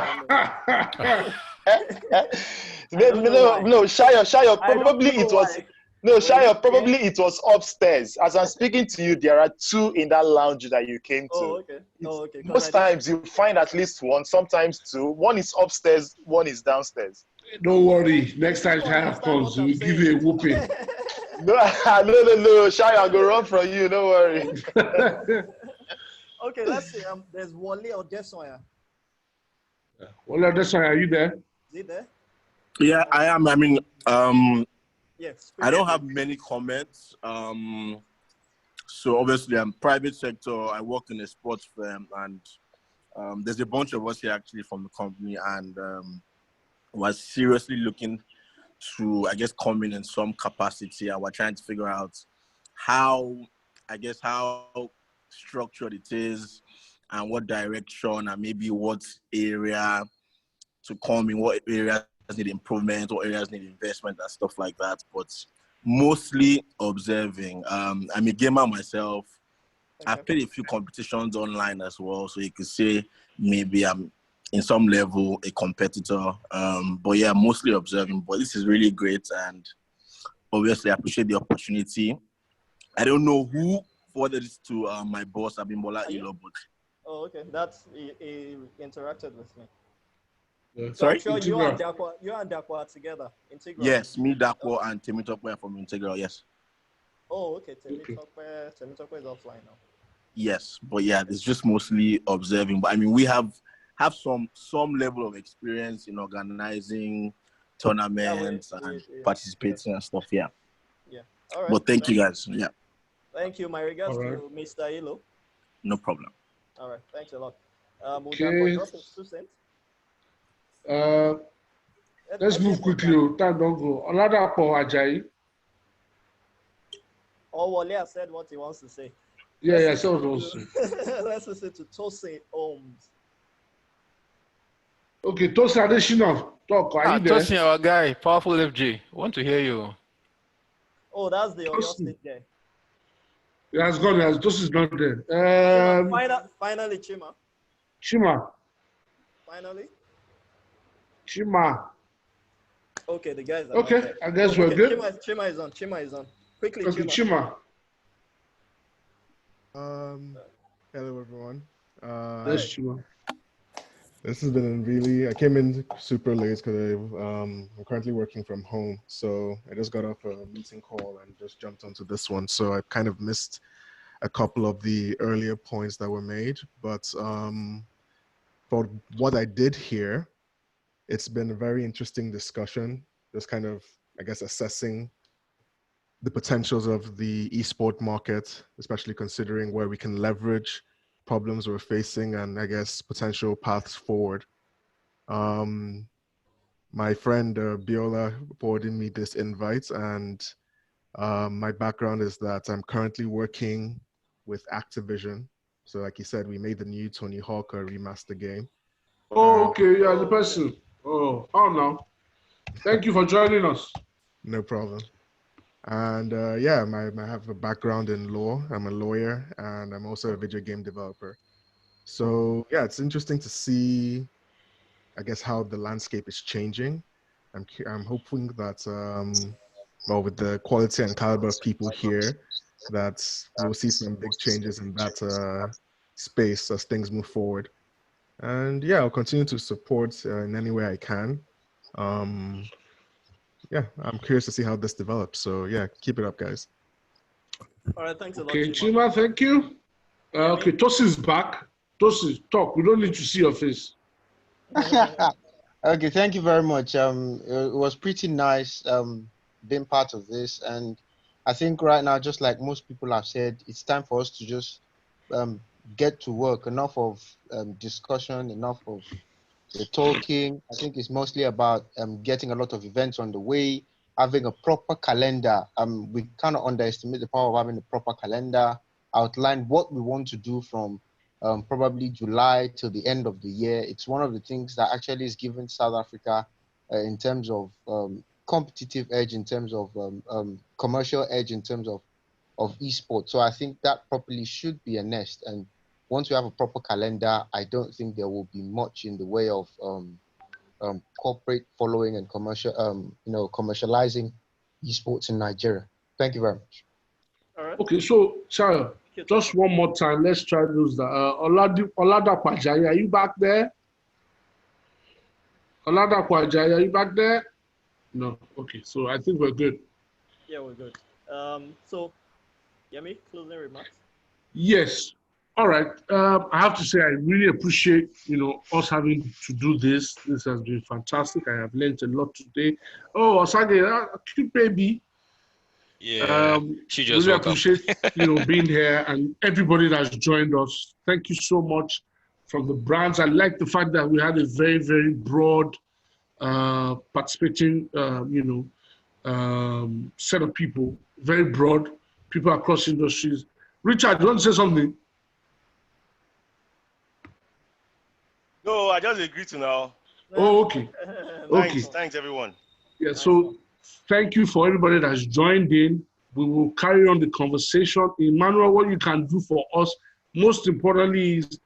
S17: Shayo, probably it was. No, Shayo, probably it was upstairs. As I'm speaking to you, there are 2 in that lounge that you came to.
S4: Okay.
S17: Most times you find at least 1, sometimes 2. 1 is upstairs, 1 is downstairs.
S5: Don't worry. Next time Shayo comes, we'll give you a whooping.
S17: No, Shayo, I'll go run from you. Don't worry.
S4: Okay, let's see. There's Wale Odesoya.
S5: Wale Odesoya, are you there?
S4: Is he there?
S18: Yeah, I am. I mean,
S4: yes.
S18: I don't have many comments. So obviously, I'm private sector. I work in a sports firm, and there's a bunch of us here actually from the company, and we're seriously looking to, I guess, come in some capacity, and we're trying to figure out how structured it is, and what direction, and maybe what area to come in, what areas need improvement, what areas need investment, and stuff like that. But mostly observing. I'm a gamer myself. I've played a few competitions online as well, so you could say maybe I'm in some level a competitor. But yeah, mostly observing. But this is really great, and obviously I appreciate the opportunity. I don't know who forwarded this to my boss, Abimbola Ilo, but
S4: oh, okay, he interacted with me.
S18: So
S4: I'm sure you and Dakwa are together. Integral.
S18: Yes, me, Dakwa, and Temitope from Integral. Yes.
S4: Oh, okay. Temitope is offline now.
S18: Yes, but yeah, it's just mostly observing. But I mean, we have some level of experience in organizing tournaments and participating and stuff. Yeah.
S4: Yeah. All right.
S18: But thank you guys. Yeah.
S4: Thank you. My regards to Mr. Ilo.
S18: No problem.
S4: All right. Thanks a lot.
S5: Okay. Let's move quickly. Time don't go. Oladapo Ajayi.
S4: Wale said what he wants to say.
S5: Yeah, so also.
S4: Let's listen to Tosin Holmes.
S5: Okay, Tosin Adesina, talk. Are you there?
S3: Tosin, our guy, powerful FG. Want to hear you.
S4: Oh, that's the Oyo State guy.
S5: He has gone. Tosin's not there.
S4: Finally, Chima.
S5: Chima.
S4: Finally.
S5: Chima.
S4: Okay, the guys are
S5: okay. I guess we're good.
S4: Chima is on. Chima is on. Quickly,
S5: okay, Chima.
S19: Hello everyone.
S5: Yes, Chima.
S19: This has been I came in super late because I'm currently working from home. So I just got off a meeting call and just jumped onto this one. So I kind of missed a couple of the earlier points that were made. But for what I did hear, it's been a very interesting discussion, just kind of, I guess, assessing the potentials of the eSport market, especially considering where we can leverage problems we're facing and, I guess, potential paths forward. My friend Biola forwarded me this invite, and my background is that I'm currently working with Activision. So like you said, we made the new Tony Hawk remaster game.
S5: Oh, okay, yeah, the person. Oh no. Thank you for joining us.
S19: No problem. And yeah, I have a background in law. I'm a lawyer, and I'm also a video game developer. So yeah, it's interesting to see, I guess, how the landscape is changing. I'm hoping that well, with the quality and caliber of people here, that we'll see some big changes in that space as things move forward. And yeah, I'll continue to support in any way I can. Yeah, I'm curious to see how this develops. So yeah, keep it up, guys.
S4: All right, thanks a lot,
S5: Okay,
S4: Chima.
S5: Chima, thank you. Okay, Tosi is back. Tosi, talk. We don't need to see your face.
S20: Okay, thank you very much. It was pretty nice being part of this, and I think right now, just like most people have said, it's time for us to just get to work. Enough of discussion, enough of the talking. I think it's mostly about getting a lot of events on the way, having a proper calendar. We kind of underestimate the power of having a proper calendar, outline what we want to do from probably July till the end of the year. It's one of the things that actually is giving South Africa in terms of competitive edge, in terms of commercial edge, in terms of esports. So I think that properly should be a nest. And once we have a proper calendar, I don't think there will be much in the way of corporate following and commercializing esports in Nigeria. Thank you very much.
S4: All right.
S5: Okay, so Sarah, just one more time. Let's try those. Olada Kwajaya, are you back there? Olada Kwajaya, are you back there? No. Okay, so I think we're good.
S4: Yeah, we're good. So, Yemi, closing remarks?
S5: Yes. All right. I have to say I really appreciate us having to do this. This has been fantastic. I have learned a lot today. Oh, Osage, cute baby.
S6: Yeah, she just
S5: really
S6: woke up.
S5: appreciate being here and everybody that's joined us. Thank you so much from the brands. I like the fact that we had a very, very broad participating set of people, very broad, people across industries. Richard, you want to say something?
S9: No, I just agree to now.
S5: Oh, okay.
S9: Thanks everyone.
S5: Yeah, so thank you for everybody that's joined in. We will carry on the conversation. Emmanuel, what you can do for us, most importantly, is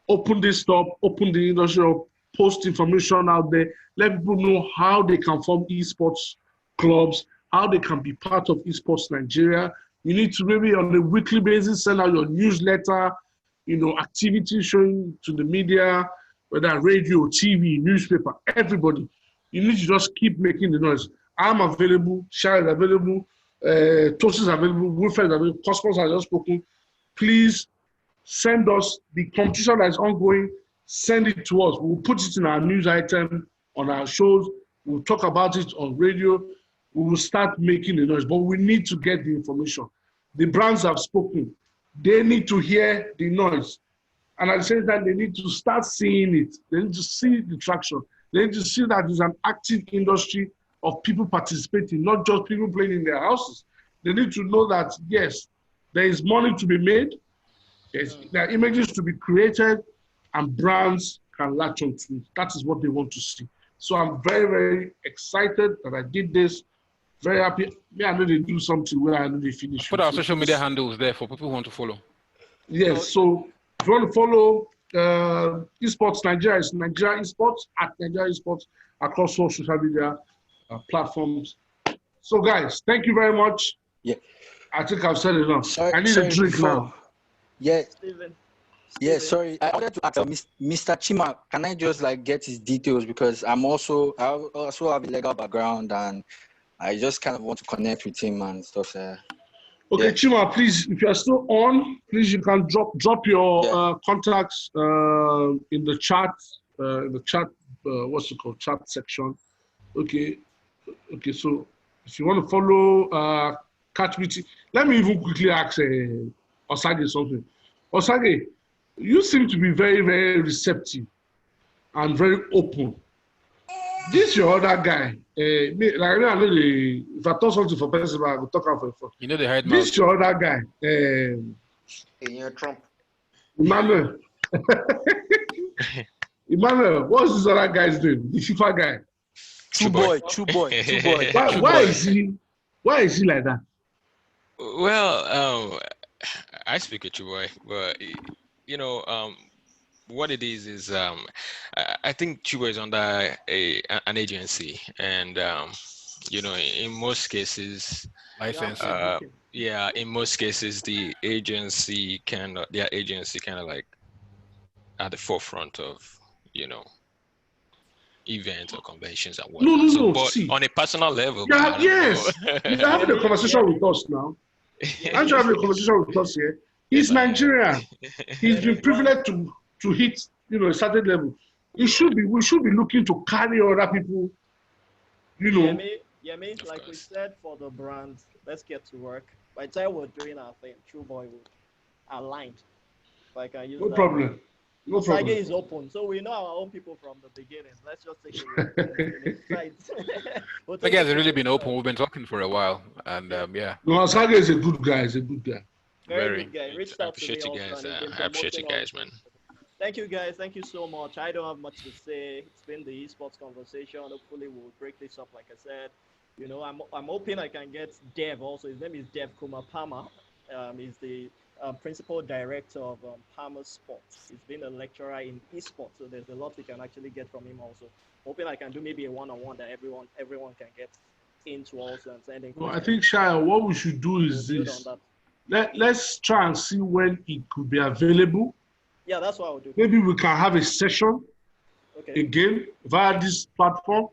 S5: open this up, open the industry up, post information out there, let people know how they can form esports clubs, how they can be part of esports Nigeria. You need to maybe on a weekly basis send out your newsletter, activity showing to the media, whether radio, TV, newspaper, everybody. You need to just keep making the noise. I'm available, Shai is available, Tosis is available, Wilfred is available, Cosmos has just spoken. Please send us the competition that is ongoing, send it to us. We'll put it in our news item on our shows. We'll talk about it on radio. We will start making the noise, but we need to get the information. The brands have spoken. They need to hear the noise. And at the same time, they need to start seeing it. They need to see the traction. They need to see that there's an active industry of people participating, not just people playing in their houses. They need to know that, yes, there is money to be made, there are images to be created, and brands can latch on to it. That is what they want to see. So I'm very, very excited that I did this. Very happy. I know they do something where I know they finish.
S3: Put our social media handles there for people who want to follow.
S5: Yes, so if you want to follow eSports Nigeria, it's Nigeria eSports at Nigeria eSports across all social media platforms. So guys, thank you very much.
S8: Yeah.
S5: I think I've said enough. I need a drink now.
S8: Yeah.
S4: Steven.
S8: Yeah, sorry. I wanted to ask Mr. Chima, can I just get his details, because I also have a legal background and I just kind of want to connect with him and stuff.
S5: Okay, yeah. Chima, please, if you are still on, please you can drop your contacts in the chat, what's it called, chat section. Okay, so if you want to follow Catch Me, let me even quickly ask Osage something. Osage, you seem to be very, very receptive and very open. This your other guy. If I talk something for person, I will talk out for phone.
S3: You know the hide
S5: This
S3: mouth.
S5: your other guy.
S12: Trump.
S5: Emmanuel. Emmanuel, what's this other guy's name? The FIFA guy.
S8: True boy.
S5: Why is he? Why is he like that?
S6: Well, I speak with Chuboy, but what it is I think Chuboy is under an agency, and in most cases,
S3: licensing.
S6: yeah, in most cases the agency their agency kind of like at the forefront of events or conventions and whatnot.
S5: No.
S6: But
S5: See,
S6: on a personal level,
S5: yeah,
S6: man, I don't
S5: yes,
S6: know.
S5: you're having a conversation with us now. Aren't you having a conversation with us here? He's
S6: Yes,
S5: Nigerian. He's been privileged to hit, a certain level. We should be looking to carry other people,
S4: Yeah, me, like we said for the brand, let's get to work. By the time we're doing our thing, Trueboy would aligned. Like I use
S5: No
S4: that.
S5: problem. No
S4: Sage
S5: problem.
S4: is open, so we know our own people from the beginning. Let's just take it with
S3: The guys have really been open. We've been talking for a while, and yeah.
S5: No, Sage is a good guy. He's a good guy.
S4: Very good guy. Reached
S6: I
S4: out to me
S6: appreciate you
S4: also,
S6: guys.
S4: and he's been
S6: I appreciate you
S4: promoting
S6: guys, man.
S4: Thank you guys. Thank you so much. I don't have much to say. It's been the esports conversation. Hopefully we'll break this up. Like I said, I'm hoping I can get Dev also. His name is Dev Kumar Palmer. He's the principal director of Palmer Sports. He's been a lecturer in esports, so there's a lot we can actually get from him also. Hoping I can do maybe a one-on-one that everyone can get into also and sending.
S5: Well, I think, Shia, what we should do is this. Let's try and see when it could be available.
S4: Yeah, that's what I would do.
S5: Maybe we can have a session again via this platform.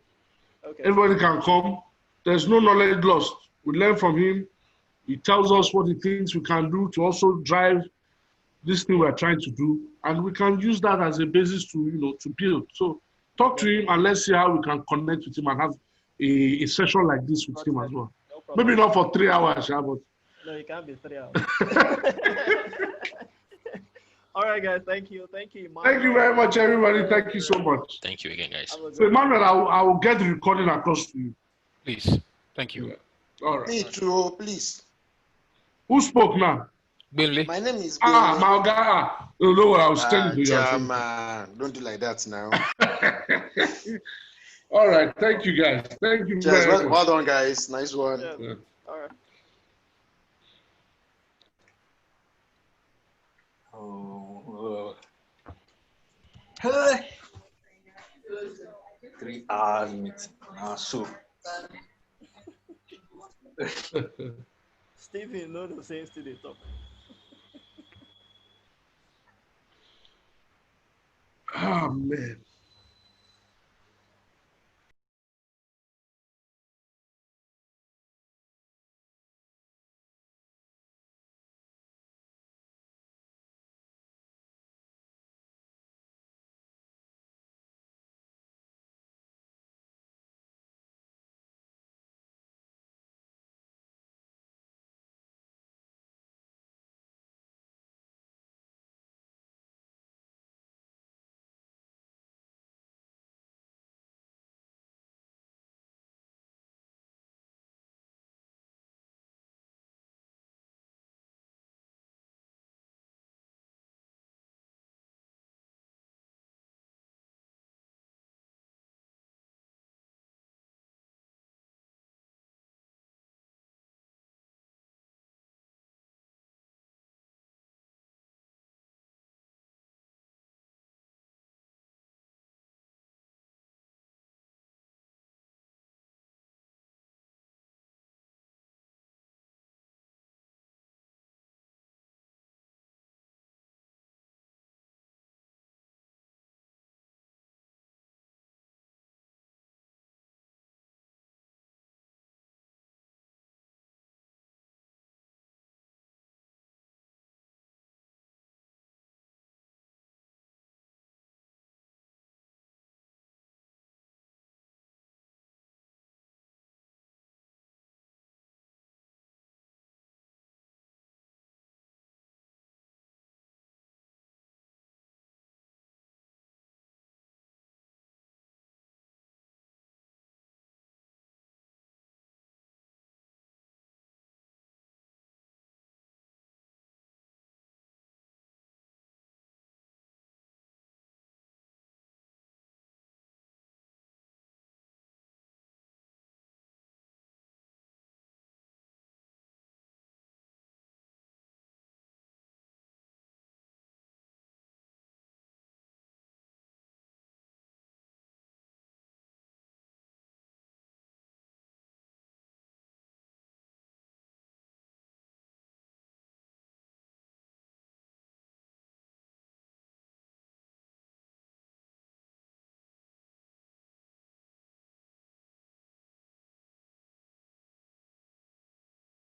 S4: Okay.
S5: Everybody can come. There's no knowledge lost. We learn from him. He tells us what he thinks we can do to also drive this thing we're trying to do. And we can use that as a basis to build. So talk to him and let's see how we can connect with him and have a session like this with him as well.
S4: No
S5: Maybe not for 3 hours, but
S4: no, it can't be 3 hours. All right, guys. Thank you. Thank you, Emmanuel.
S5: Thank you very much, everybody. Thank you so much.
S6: Thank you again, guys.
S5: So, Emmanuel, I will get the recording across to you.
S3: Please. Thank you.
S5: Yeah. All right.
S21: Me too, please.
S5: Who spoke now?
S3: Billy.
S21: My name is
S5: Billy. My guy. No, I was telling you.
S21: Don't do like that now.
S5: All right. Thank you, guys. Thank you very much.
S21: Well done, guys. Nice one.
S4: Yeah. All right.
S8: Oh. Hey. 3 hours meeting. So.
S4: Stephen, no, the same to the top.
S5: Oh, man.